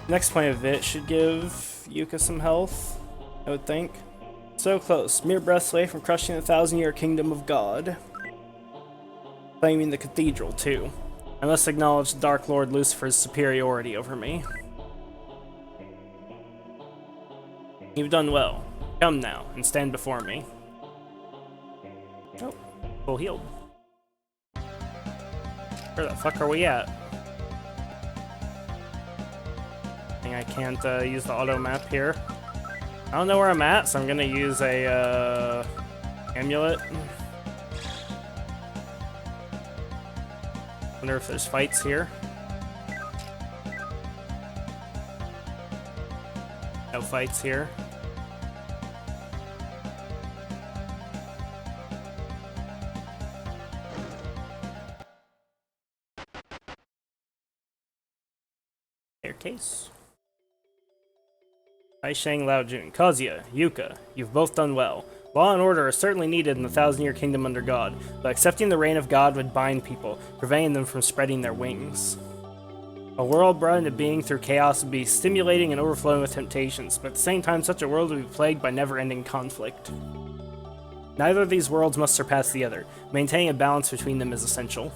Next point of it should give Yuka some health, I would think. So close, mere breaths away from crushing the 1,000-year kingdom of God. Claiming the cathedral, too. I must acknowledge Dark Lord Lucifer's superiority over me. You've done well. Come now, and stand before me. Oh, full healed. Where the fuck are we at? I think I can't use the auto map here. I don't know where I'm at, so I'm gonna use a amulet. Wonder if there's fights here. No fights here. Case. Aishang Laojun, Kazuya, Yuka, you've both done well. Law and order are certainly needed in the 1,000-year kingdom under God, but accepting the reign of God would bind people, preventing them from spreading their wings. A world brought into being through chaos would be stimulating and overflowing with temptations, but at the same time such a world would be plagued by never-ending conflict. Neither of these worlds must surpass the other. Maintaining a balance between them is essential.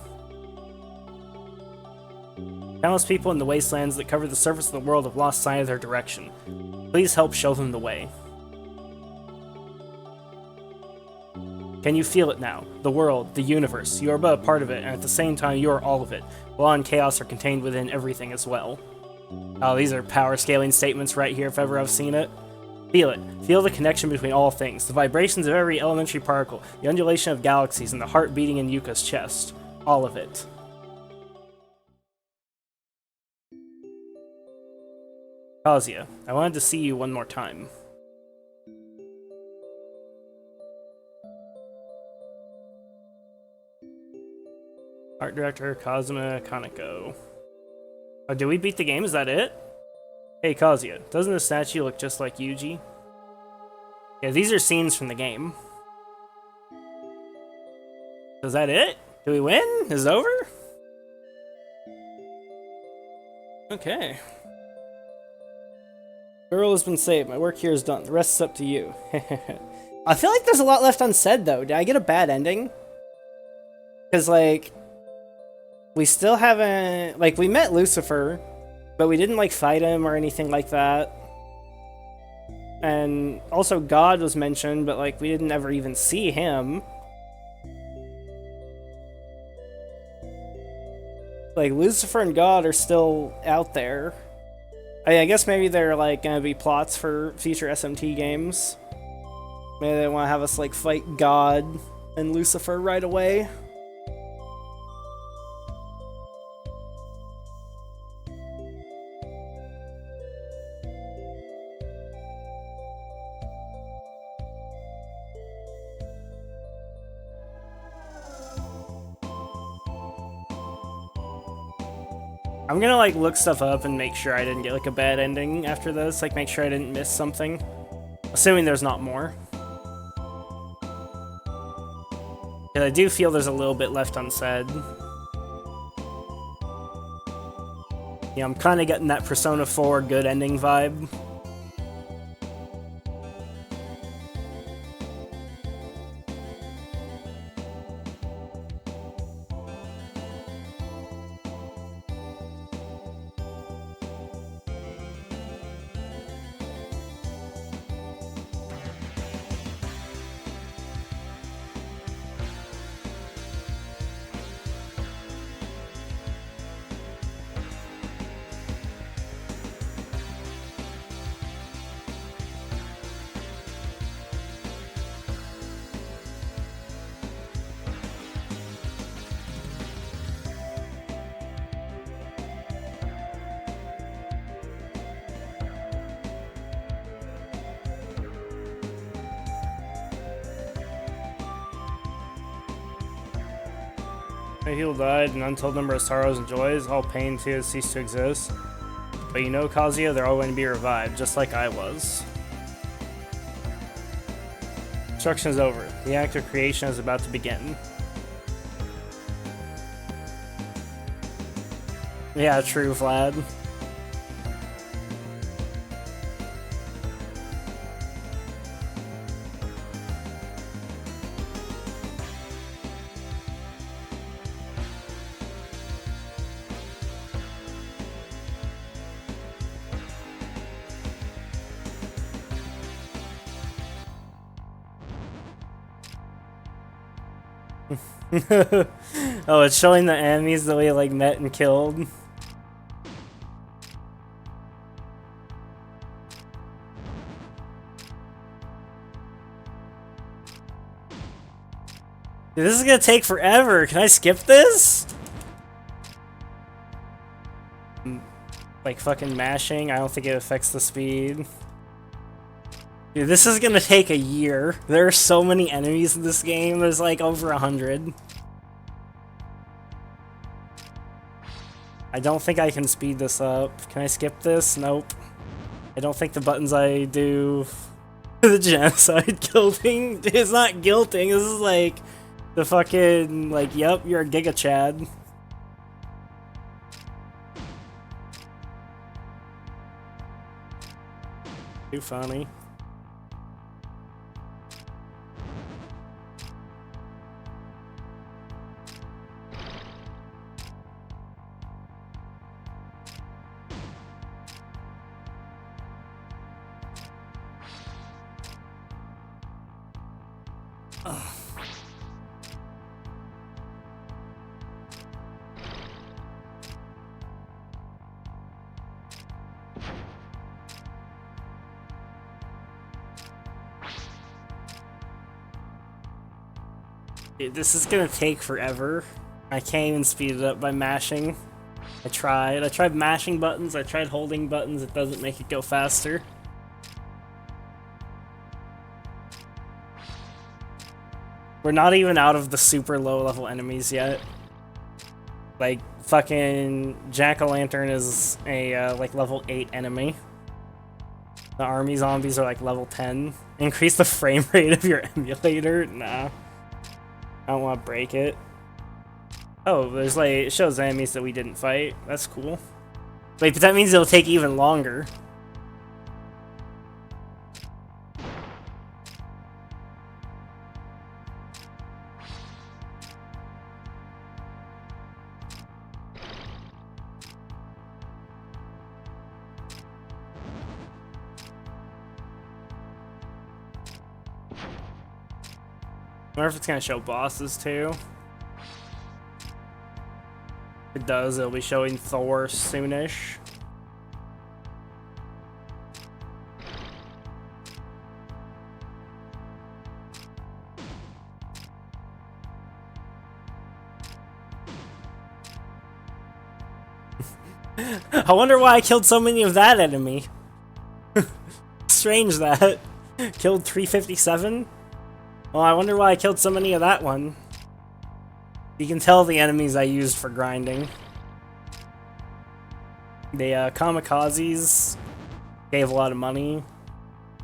Countless people in the wastelands that cover the surface of the world have lost sight of their direction. Please help show them the way. Can you feel it now? The world, the universe, you are but a part of it, and at the same time you are all of it. Law and chaos are contained within everything as well. Oh, these are power scaling statements right here if ever I've seen it. Feel it. Feel the connection between all things, the vibrations of every elementary particle, the undulation of galaxies, and the heart beating in Yuka's chest. All of it. Kazuya, I wanted to see you one more time. Art director, Kazuma Kaneko. Oh, did we beat the game? Is that it? Hey, Kazuya, doesn't the statue look just like Yuji? Yeah, these are scenes from the game. Is that it? Did we win? Is it over? Okay. Girl has been saved. My work here is done. The rest is up to you. I feel like there's a lot left unsaid, though. Did I get a bad ending? Because, like, we still haven't... Like, we met Lucifer, But we didn't like fight him or anything like that. And also God was mentioned, but like we didn't ever even see him. Like Lucifer and God are still out there. I guess maybe they're like gonna be plots for future SMT games. Maybe they want to have us like fight God and Lucifer right away. I'm gonna like look stuff up and make sure I didn't get like a bad ending after this, like make sure I didn't miss something. Assuming there's not more. Because I do feel there's a little bit left unsaid. Yeah, I'm kind of getting that Persona 4 good ending vibe. He'll died, an untold number of sorrows and joys, all pain too has ceased to exist. But you know, Kazuya, they're all going to be revived, just like I was. Construction is over. The act of creation is about to begin. Yeah, true, Vlad. Oh, it's showing the enemies that we like met and killed. Dude, this is gonna take forever. Can I skip this? Like fucking mashing, I don't think it affects the speed. Dude, this is gonna take a year. There are so many enemies in this game. There's like over 100. I don't think I can speed this up. Can I skip this? Nope. I don't think the buttons I do the genocide guilting. It's not guilting. This is like the fucking like, yep, you're a Giga Chad. Too funny. Dude, this is gonna take forever. I can't even speed it up by mashing. I tried mashing buttons, I tried holding buttons, it doesn't make it go faster. We're not even out of the super low level enemies yet. Like, fucking Jack-o'-lantern is a, like, level 8 enemy. The army zombies are, like, level 10. Increase the frame rate of your emulator? Nah. I don't want to break it. Oh, there's, like, it shows enemies that we didn't fight. That's cool. Wait, but that means it'll take even longer. wonder if it's gonna show bosses too. If it does, it'll be showing Thor soonish. I wonder why I killed so many of that enemy. Strange that. Killed 357? Well, I wonder why I killed so many of that one. You can tell the enemies I used for grinding. The kamikazes gave a lot of money.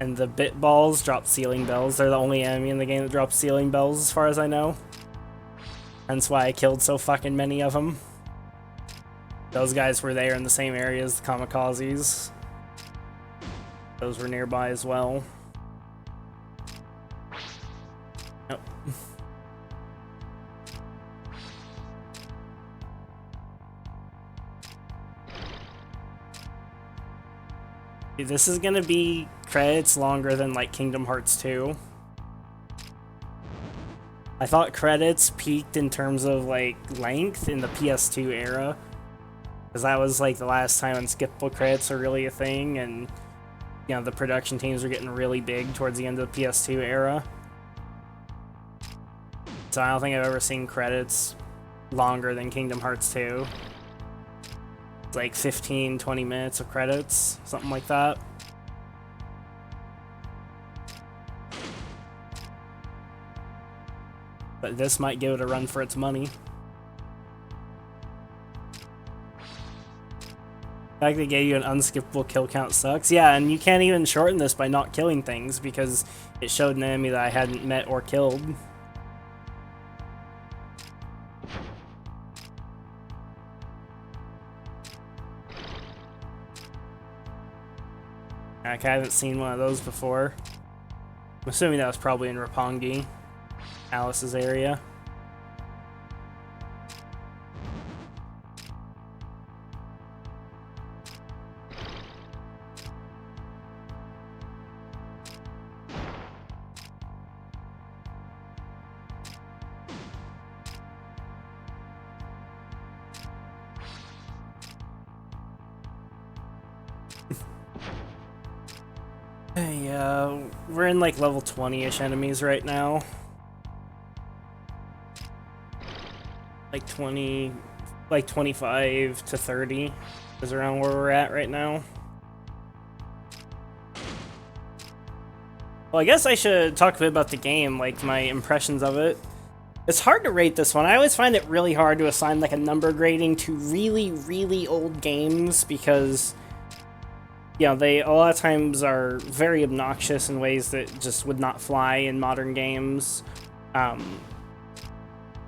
And the bit balls dropped ceiling bells. They're the only enemy in the game that drops ceiling bells as far as I know. Hence why I killed so fucking many of them. Those guys were there in the same area as the kamikazes. Those were nearby as well. Nope. Dude, this is gonna be credits longer than like Kingdom Hearts 2. I thought credits peaked in terms of like length in the PS2 era. Because that was like the last time unskippable credits are really a thing, and you know, the production teams were getting really big towards the end of the PS2 era. So I don't think I've ever seen credits longer than Kingdom Hearts 2. It's like 15-20 minutes of credits, something like that. But this might give it a run for its money. The fact they gave you an unskippable kill count sucks. Yeah, and you can't even shorten this by not killing things because it showed an enemy that I hadn't met or killed. Heck, I haven't seen one of those before. I'm assuming that was probably in Roppongi, Alice's area. Hey, we're in like level 20-ish enemies right now. Like 20, like 25 to 30 is around where we're at right now. Well, I guess I should talk a bit about the game, like my impressions of it. It's hard to rate this one. I always find it really hard to assign like a number grading to really, really old games because, you know, they a lot of times are very obnoxious in ways that just would not fly in modern games.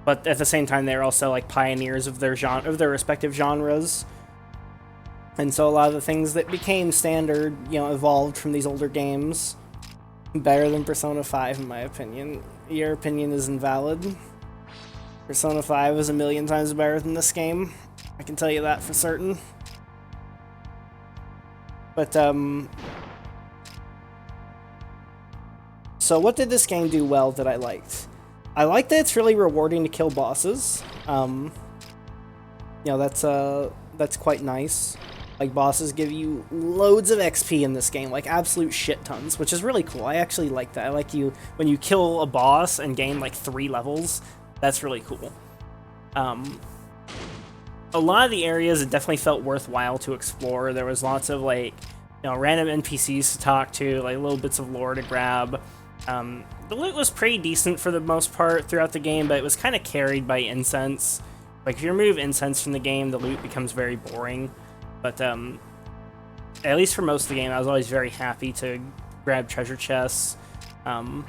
But at the same time, they're also like pioneers of their genre, of their respective genres. And so a lot of the things that became standard, you know, evolved from these older games. Better than Persona 5, in my opinion. Your opinion is invalid. Persona 5 is a million times better than this game. I can tell you that for certain. But, so what did this game do well that I liked? I like that it's really rewarding to kill bosses. You know, that's quite nice. Like, bosses give you loads of XP in this game, like absolute shit tons, which is really cool. I actually like that. I like when you kill a boss and gain like 3 levels, that's really cool. A lot of the areas it definitely felt worthwhile to explore. There was lots of like, you know, random NPCs to talk to, like little bits of lore to grab. The loot was pretty decent for the most part throughout the game, but it was kind of carried by incense. Like, if you remove incense from the game, the loot becomes very boring. But, at least for most of the game, I was always very happy to grab treasure chests. You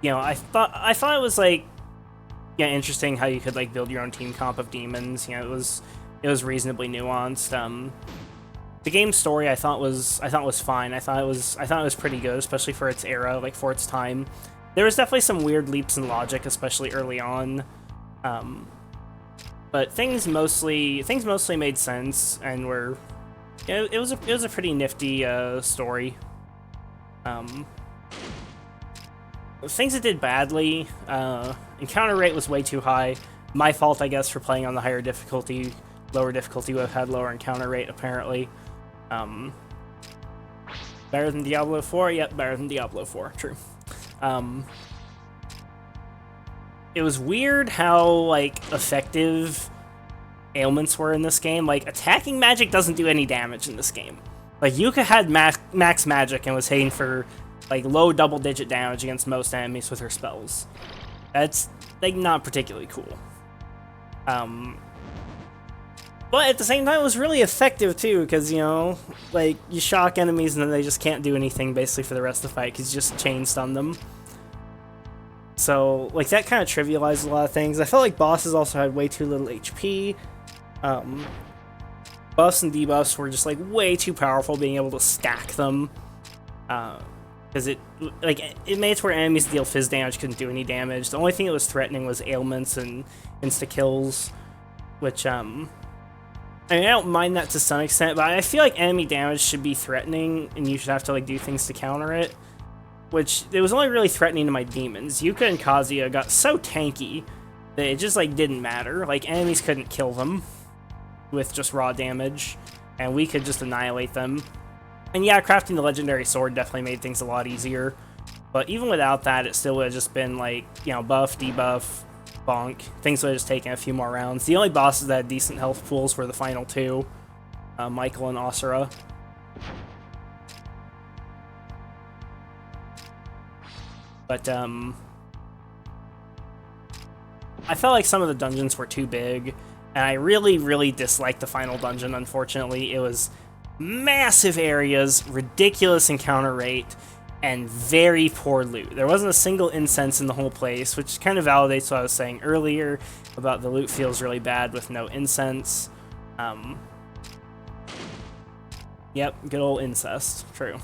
know, I thought it was, like, yeah, interesting how you could, like, build your own team comp of demons. You know, it was reasonably nuanced. The game's story I thought was fine. I thought it was pretty good, especially for its era, like for its time. There was definitely some weird leaps in logic, especially early on. But things mostly made sense and were, you know, it was a pretty nifty story. things it did badly, encounter rate was way too high. My fault, I guess, for playing on the higher difficulty. Lower difficulty would have had lower encounter rate, apparently. Better than Diablo 4? Yep, better than Diablo 4, true. It was weird how, like, effective ailments were in this game. Like, attacking magic doesn't do any damage in this game. Like, Yuka had max magic and was hitting for, like, low double-digit damage against most enemies with her spells. That's, like, not particularly cool. But at the same time, it was really effective, too, because, you know, like, you shock enemies and then they just can't do anything, basically, for the rest of the fight, because you just chain stun them. So, like, that kind of trivialized a lot of things. I felt like bosses also had way too little HP. Buffs and debuffs were just, like, way too powerful, being able to stack them. Because it made it to where enemies deal fizz damage couldn't do any damage. The only thing that was threatening was ailments and insta-kills, which, I mean, I don't mind that to some extent, but I feel like enemy damage should be threatening, and you should have to, like, do things to counter it. Which, it was only really threatening to my demons. Yuka and Kazuya got so tanky that it just, like, didn't matter. Like, enemies couldn't kill them with just raw damage, and we could just annihilate them. And yeah, crafting the legendary sword definitely made things a lot easier. But even without that, it still would have just been, like, you know, buff, debuff, bonk. Things would have just taken a few more rounds. The only bosses that had decent health pools were the final two, Michael and Asura. But, I felt like some of the dungeons were too big, and I really, really disliked the final dungeon, unfortunately. It was massive areas, ridiculous encounter rate, and very poor loot. There wasn't a single incense in the whole place, which kind of validates what I was saying earlier about the loot feels really bad with no incense. Yep, good old incest, true.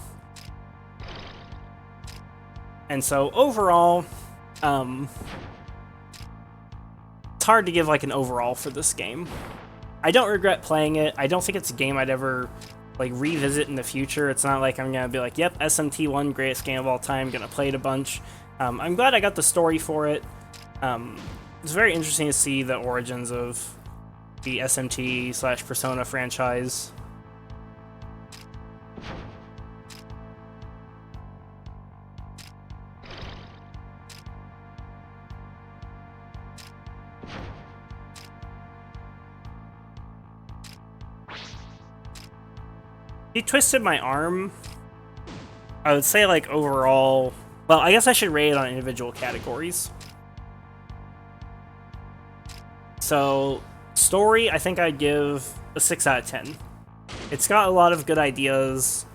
And so overall, it's hard to give like an overall for this game. I don't regret playing it. I don't think it's a game I'd ever like revisit in the future. It's not like I'm gonna be like, yep, SMT1, greatest game of all time, gonna play it a bunch. I'm glad I got the story for it. It's very interesting to see the origins of the SMT/Persona franchise. He twisted my arm. I would say, like, overall... Well, I guess I should rate it on individual categories. So, story, I think I'd give a 6 out of 10. It's got a lot of good ideas,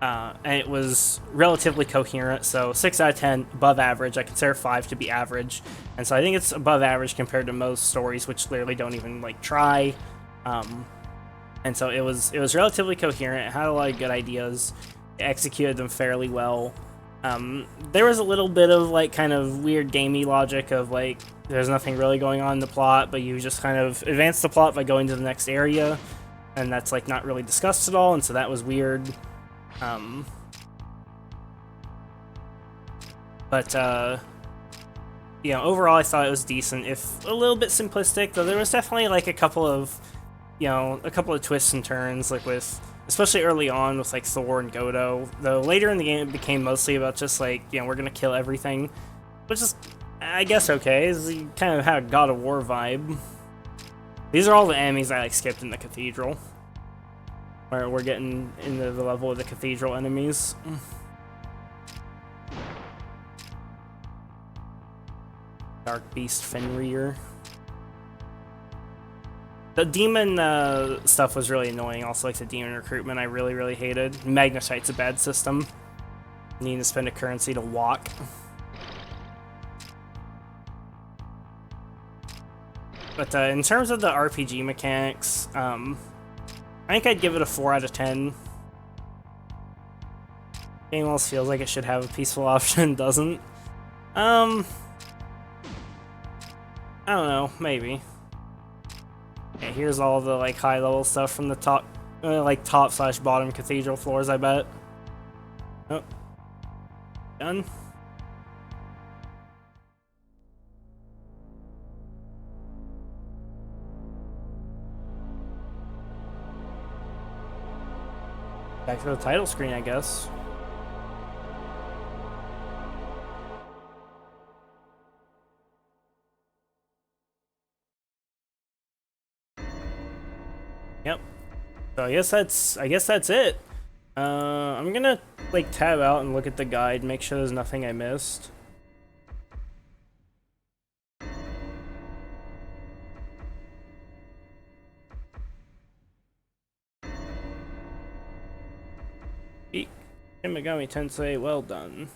and it was relatively coherent, so 6 out of 10, above average. I consider 5 to be average, and so I think it's above average compared to most stories, which clearly don't even, like, try. And so it was relatively coherent. It had a lot of good ideas. It executed them fairly well. There was a little bit of like kind of weird gamey logic of like there's nothing really going on in the plot, but you just kind of advance the plot by going to the next area, and that's like not really discussed at all, and so that was weird. But you know, overall I thought it was decent, if a little bit simplistic, though there was definitely like a couple of twists and turns, like with, especially early on with like Thor and Godo, though later in the game it became mostly about just like, you know, we're gonna kill everything, which is, I guess, okay. It's kind of had a God of War vibe. These are all the enemies I like skipped in the cathedral, where we're getting into the level of the cathedral enemies. Dark Beast Fenrir. The demon stuff was really annoying, also like the demon recruitment I really, really hated. Magnetite's a bad system. Needing to spend a currency to walk. But in terms of the RPG mechanics, I think I'd give it a 4 out of 10. Game almost feels like it should have a peaceful option, doesn't? I don't know, maybe. Okay, here's all the like high level stuff from the top, like top/bottom cathedral floors, I bet. Oh, done. Back to the title screen, I guess. Yep. So I guess that's it. I'm gonna like tab out and look at the guide, make sure there's nothing I missed. Shin Megami Tensei, well done.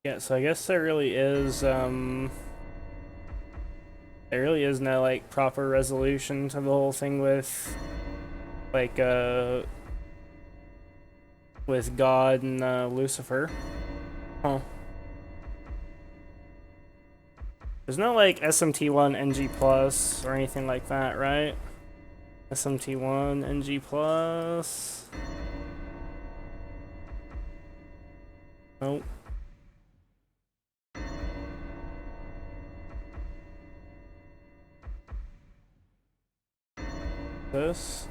Yeah, so I guess there really is no like proper resolution to the whole thing with like with God and Lucifer. Huh. There's no like SMT1 NG plus or anything like that, right? SMT1 NG plus. Nope. This.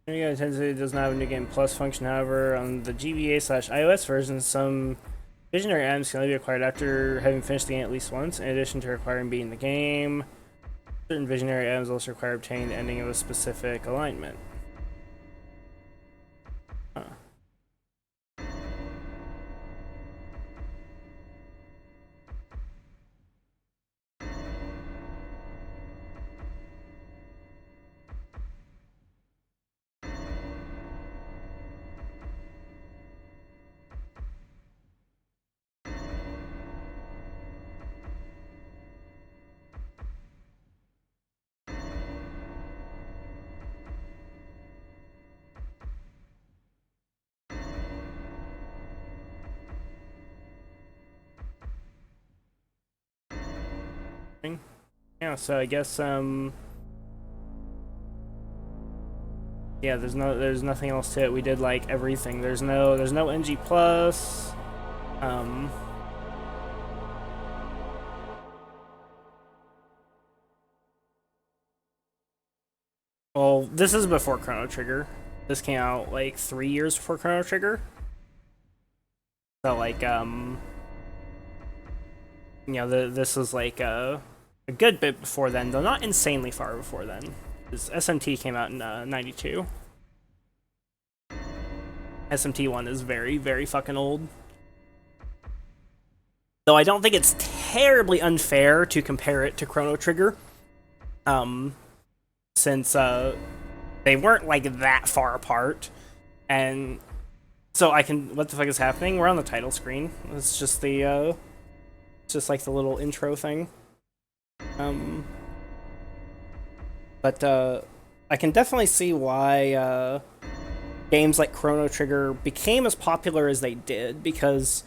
Shin Megami Tensei does not have a new game plus function, however, on the GBA/iOS version, some visionary items can only be acquired after having finished the game at least once, in addition to requiring beating the game. Certain visionary items also require obtaining the ending of a specific alignment. Huh. Yeah, so I guess yeah, there's nothing else to it. We did like everything. There's no NG plus. Well, this is before Chrono Trigger. This came out like 3 years before Chrono Trigger. So like you know, this was like a good bit before then, though not insanely far before then. Because SMT came out in '92. SMT1 is very, very fucking old. Though I don't think it's terribly unfair to compare it to Chrono Trigger. Since they weren't like that far apart. And so I can, what the fuck is happening? We're on the title screen. It's just the it's just like the little intro thing. But I can definitely see why games like Chrono Trigger became as popular as they did, because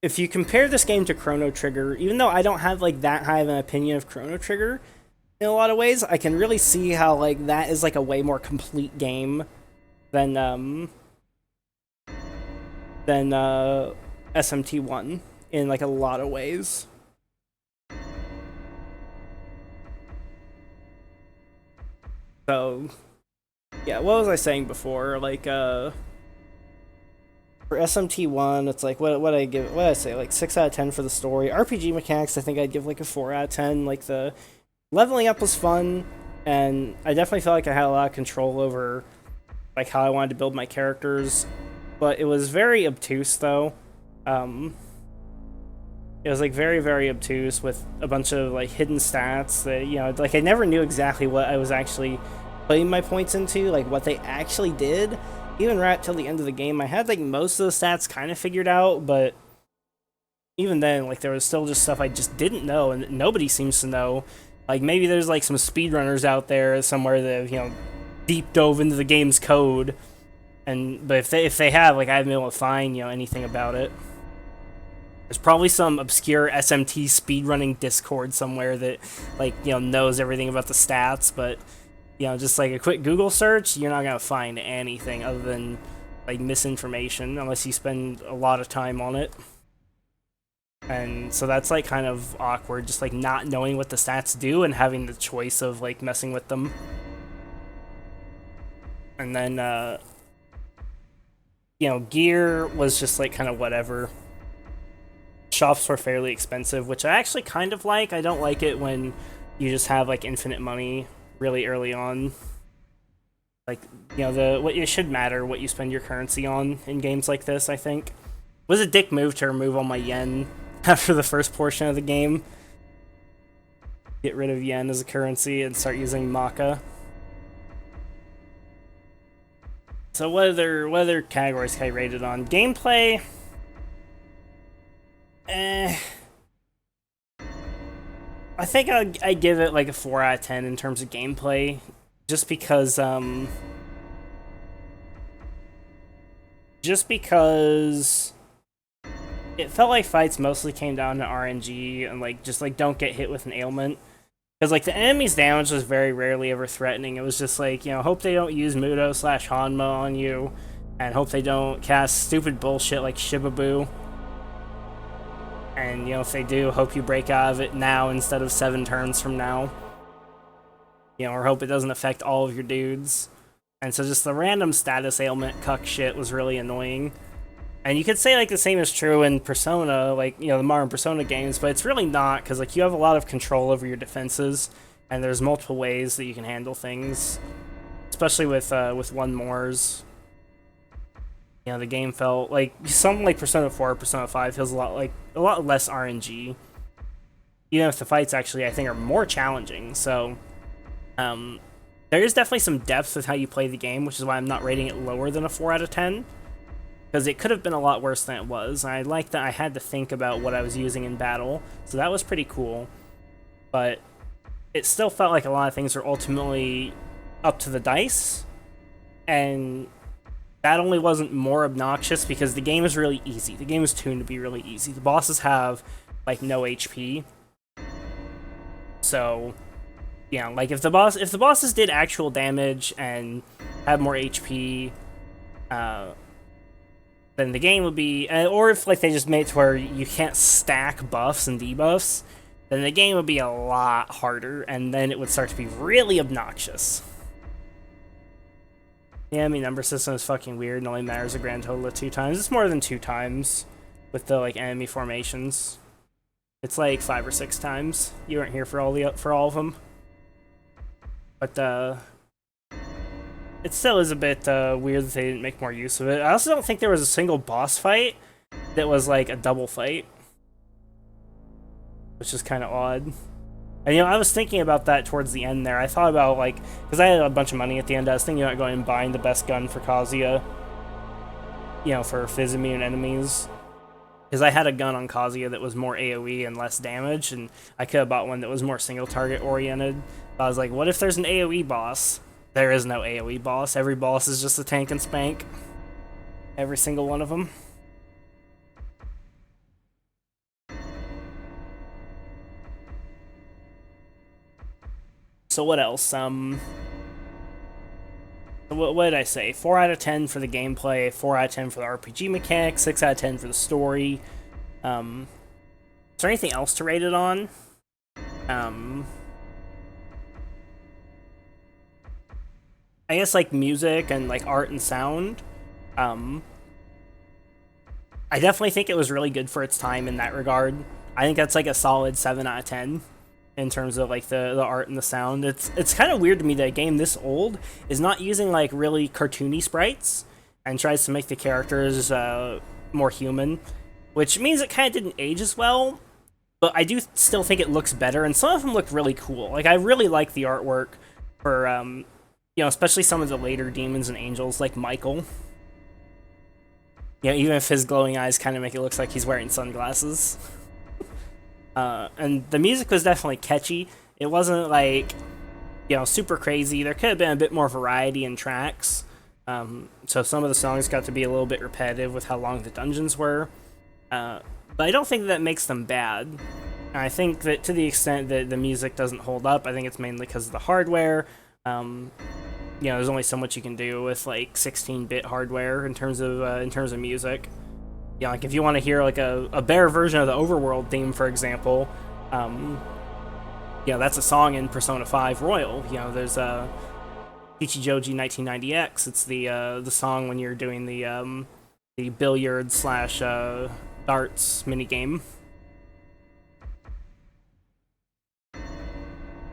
if you compare this game to Chrono Trigger, even though I don't have like that high of an opinion of Chrono Trigger in a lot of ways, I can really see how like that is like a way more complete game than SMT1 in like a lot of ways. So yeah, what was I saying before? Like for SMT1, it's like what I give, what did I say, like 6 out of 10 for the story. RPG mechanics, I think I'd give like a 4 out of 10. Like the leveling up was fun, and I definitely felt like I had a lot of control over like how I wanted to build my characters. But it was very obtuse though. It was like very, very obtuse with a bunch of like hidden stats that, you know, like I never knew exactly what I was actually putting my points into, like what they actually did. Even right till the end of the game, I had like most of the stats kind of figured out, but even then, like there was still just stuff I just didn't know, and nobody seems to know. Like, maybe there's, like, some speedrunners out there somewhere that have, deep dove into the game's code. But if they have, like, I haven't been able to find, anything about it. There's probably some obscure SMT speedrunning Discord somewhere that, like, knows everything about the stats, but, just like a quick Google search, you're not gonna find anything other than, like, misinformation, unless you spend a lot of time on it. And so that's, like, kind of awkward, just, like, not knowing what the stats do and having the choice of, like, messing with them. And then, gear was just, like, kind of whatever. Shops were fairly expensive, which I actually kind of like. I don't like it when you just have, like, infinite money really early on. Like, it should matter what you spend your currency on in games like this, I think. It was a dick move to remove all my yen after the first portion of the game. Get rid of yen as a currency and start using Maka. So what other categories can I rate it on? Gameplay? I think I give it like a 4 out of 10 in terms of gameplay. Just because, it felt like fights mostly came down to RNG and, like, just, like, don't get hit with an ailment. Because, like, the enemy's damage was very rarely ever threatening. It was just, like, hope they don't use Mudo/Hanma on you, and hope they don't cast stupid bullshit like Shibaboo. And, if they do, hope you break out of it now instead of 7 turns from now. Or hope it doesn't affect all of your dudes. And so just the random status ailment cuck shit was really annoying. And you could say, like, the same is true in Persona, like, the modern Persona games, but it's really not, because, like, you have a lot of control over your defenses, and there's multiple ways that you can handle things, especially with one mores. The game felt like something like Persona 4 or Persona 5 feels a lot less RNG. Even if the fights actually, I think, are more challenging. So, there is definitely some depth with how you play the game, which is why I'm not rating it lower than a 4 out of 10. Because it could have been a lot worse than it was. And I like that I had to think about what I was using in battle, so that was pretty cool. But it still felt like a lot of things were ultimately up to the dice, and that only wasn't more obnoxious because the game is really easy. The game is tuned to be really easy. The bosses have, like, no HP. So, like, if the bosses did actual damage and had more HP, then the game would be, or if, like, they just made it to where you can't stack buffs and debuffs, then the game would be a lot harder, and then it would start to be really obnoxious. The enemy number system is fucking weird and only matters a grand total of 2 times. It's more than 2 times with the, like, enemy formations. It's like 5 or 6 times. You weren't here for all of them. But, it still is a bit weird that they didn't make more use of it. I also don't think there was a single boss fight that was, like, a double fight, which is kind of odd. And, I was thinking about that towards the end there. I thought about, like, because I had a bunch of money at the end, I was thinking about going and buying the best gun for Kazuya, for Phys-immune enemies. Because I had a gun on Kazuya that was more AoE and less damage, and I could have bought one that was more single-target oriented. But I was like, what if there's an AoE boss? There is no AoE boss. Every boss is just a tank and spank. Every single one of them. So what else? What did I say? 4 out of 10 for the gameplay, 4 out of 10 for the RPG mechanics, 6 out of 10 for the story. Is there anything else to rate it on? I guess, like, music and, like, art and sound. I definitely think it was really good for its time in that regard. I think that's, like, a solid 7 out of 10. In terms of, like, the art and the sound. It's kind of weird to me that a game this old is not using, like, really cartoony sprites and tries to make the characters more human, which means it kind of didn't age as well, but I do still think it looks better, and some of them look really cool. Like, I really like the artwork for, especially some of the later demons and angels, like Michael. Even if his glowing eyes kind of make it look like he's wearing sunglasses. And the music was definitely catchy. It wasn't like, you know, super crazy. There could have been a bit more variety in tracks. So some of the songs got to be a little bit repetitive with how long the dungeons were. But I don't think that makes them bad. I think that to the extent that the music doesn't hold up, I think it's mainly because of the hardware. You know, there's only so much you can do with like 16-bit hardware in terms of music. Yeah, like if you want to hear like a better version of the Overworld theme, for example, yeah, that's a song in Persona 5 Royal. You know, there's Kichijoji 1990X. It's the song when you're doing the billiard slash darts minigame.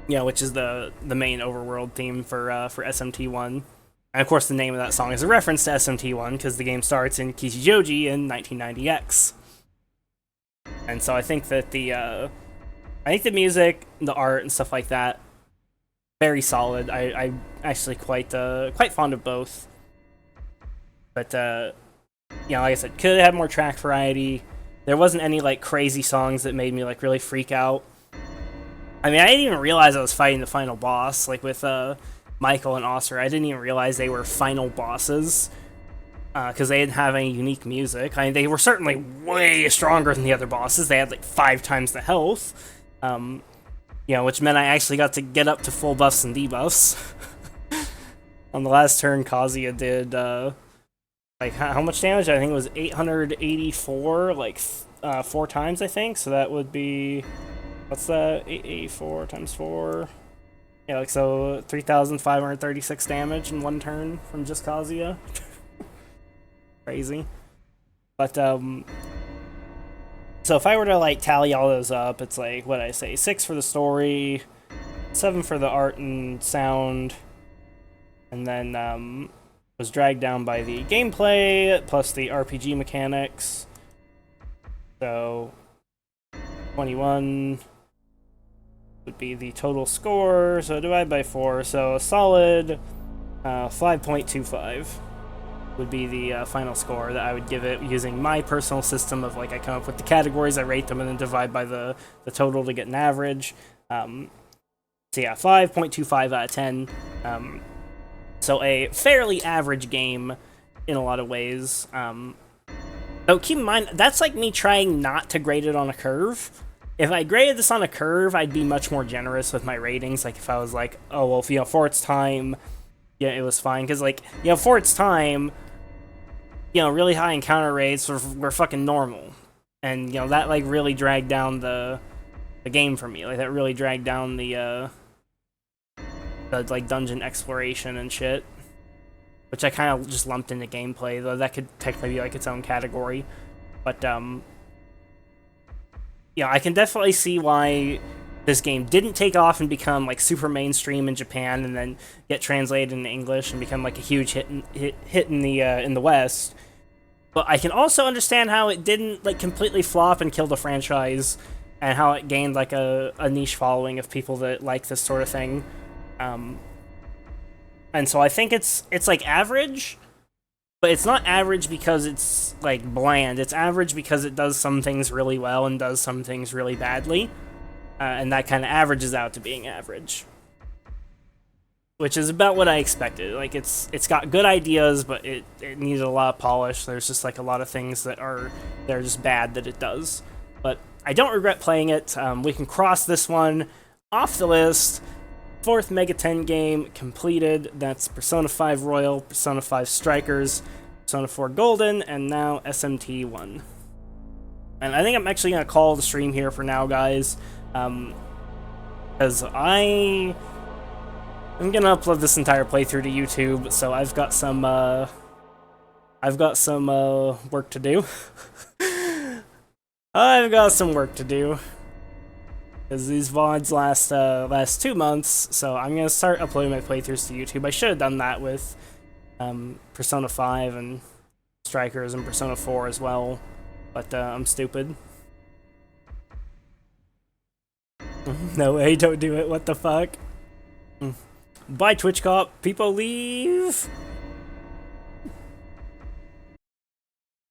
Yeah, which is the main Overworld theme for SMT1. And of course, the name of that song is a reference to SMT1 because the game starts in Kichijoji in 1990X. And so I think that the music, the art, and stuff like that, very solid. I'm actually quite fond of both. But you know, like I said, could have had more track variety. There wasn't any like crazy songs that made me like really freak out. I mean, I didn't even realize I was fighting the final boss, like with Michael and Osir. I didn't even realize they were final bosses, because they didn't have any unique music. I mean, they were certainly way stronger than the other bosses. They had like 5 times the health, you know, which meant I actually got to get up to full buffs and debuffs. On the last turn, Kazuya did, like, how much damage? I think it was 884, like, 4 times, I think, so that would be... What's that? 884 times 4. Yeah, like so 3,536 damage in 1 turn from just Kazuya. Crazy. But so if I were to like tally all those up, it's like, what did I say? 6 for the story, 7 for the art and sound, and then was dragged down by the gameplay plus the RPG mechanics. So 21 would be the total score, so divide by 4, so a solid 5.25 would be the final score that I would give it using my personal system of like I come up with the categories, I rate them, and then divide by the total to get an average. So yeah, 5.25 out of 10. So a fairly average game in a lot of ways. Though keep in mind, that's like me trying not to grade it on a curve. If I graded this on a curve, I'd be much more generous with my ratings. Like, if I was like, oh, well, you know, for its time, yeah, it was fine. Because, like, you know, for its time, you know, really high encounter rates were fucking normal. And, you know, that, like, really dragged down the game for me. Like, that really dragged down the like, dungeon exploration and shit. Which I kind of just lumped into gameplay, though that could technically be, like, its own category. But, yeah, I can definitely see why this game didn't take off and become like super mainstream in Japan, and then get translated into English and become like a huge hit in the West. But I can also understand how it didn't like completely flop and kill the franchise, and how it gained like a niche following of people that like this sort of thing. And so I think it's like average. But it's not average because it's, like, bland. It's average because it does some things really well and does some things really badly. And that kind of averages out to being average. Which is about what I expected. Like, it's got good ideas, but it needed a lot of polish. There's just, like, a lot of things they're just bad that it does. But I don't regret playing it. We can cross this one off the list. 4th Mega 10 game completed. That's Persona 5 Royal, Persona 5 Strikers, Persona 4 Golden, and now SMT1. And I think I'm actually going to call the stream here for now, guys. Because I'm going to upload this entire playthrough to YouTube, so I've got some work to do. I've got some work to do. Because these VODs last 2 months, so I'm going to start uploading my playthroughs to YouTube. I should have done that with Persona 5 and Strikers and Persona 4 as well, but I'm stupid. No way, don't do it, what the fuck? Bye, Twitch Cop. People leave!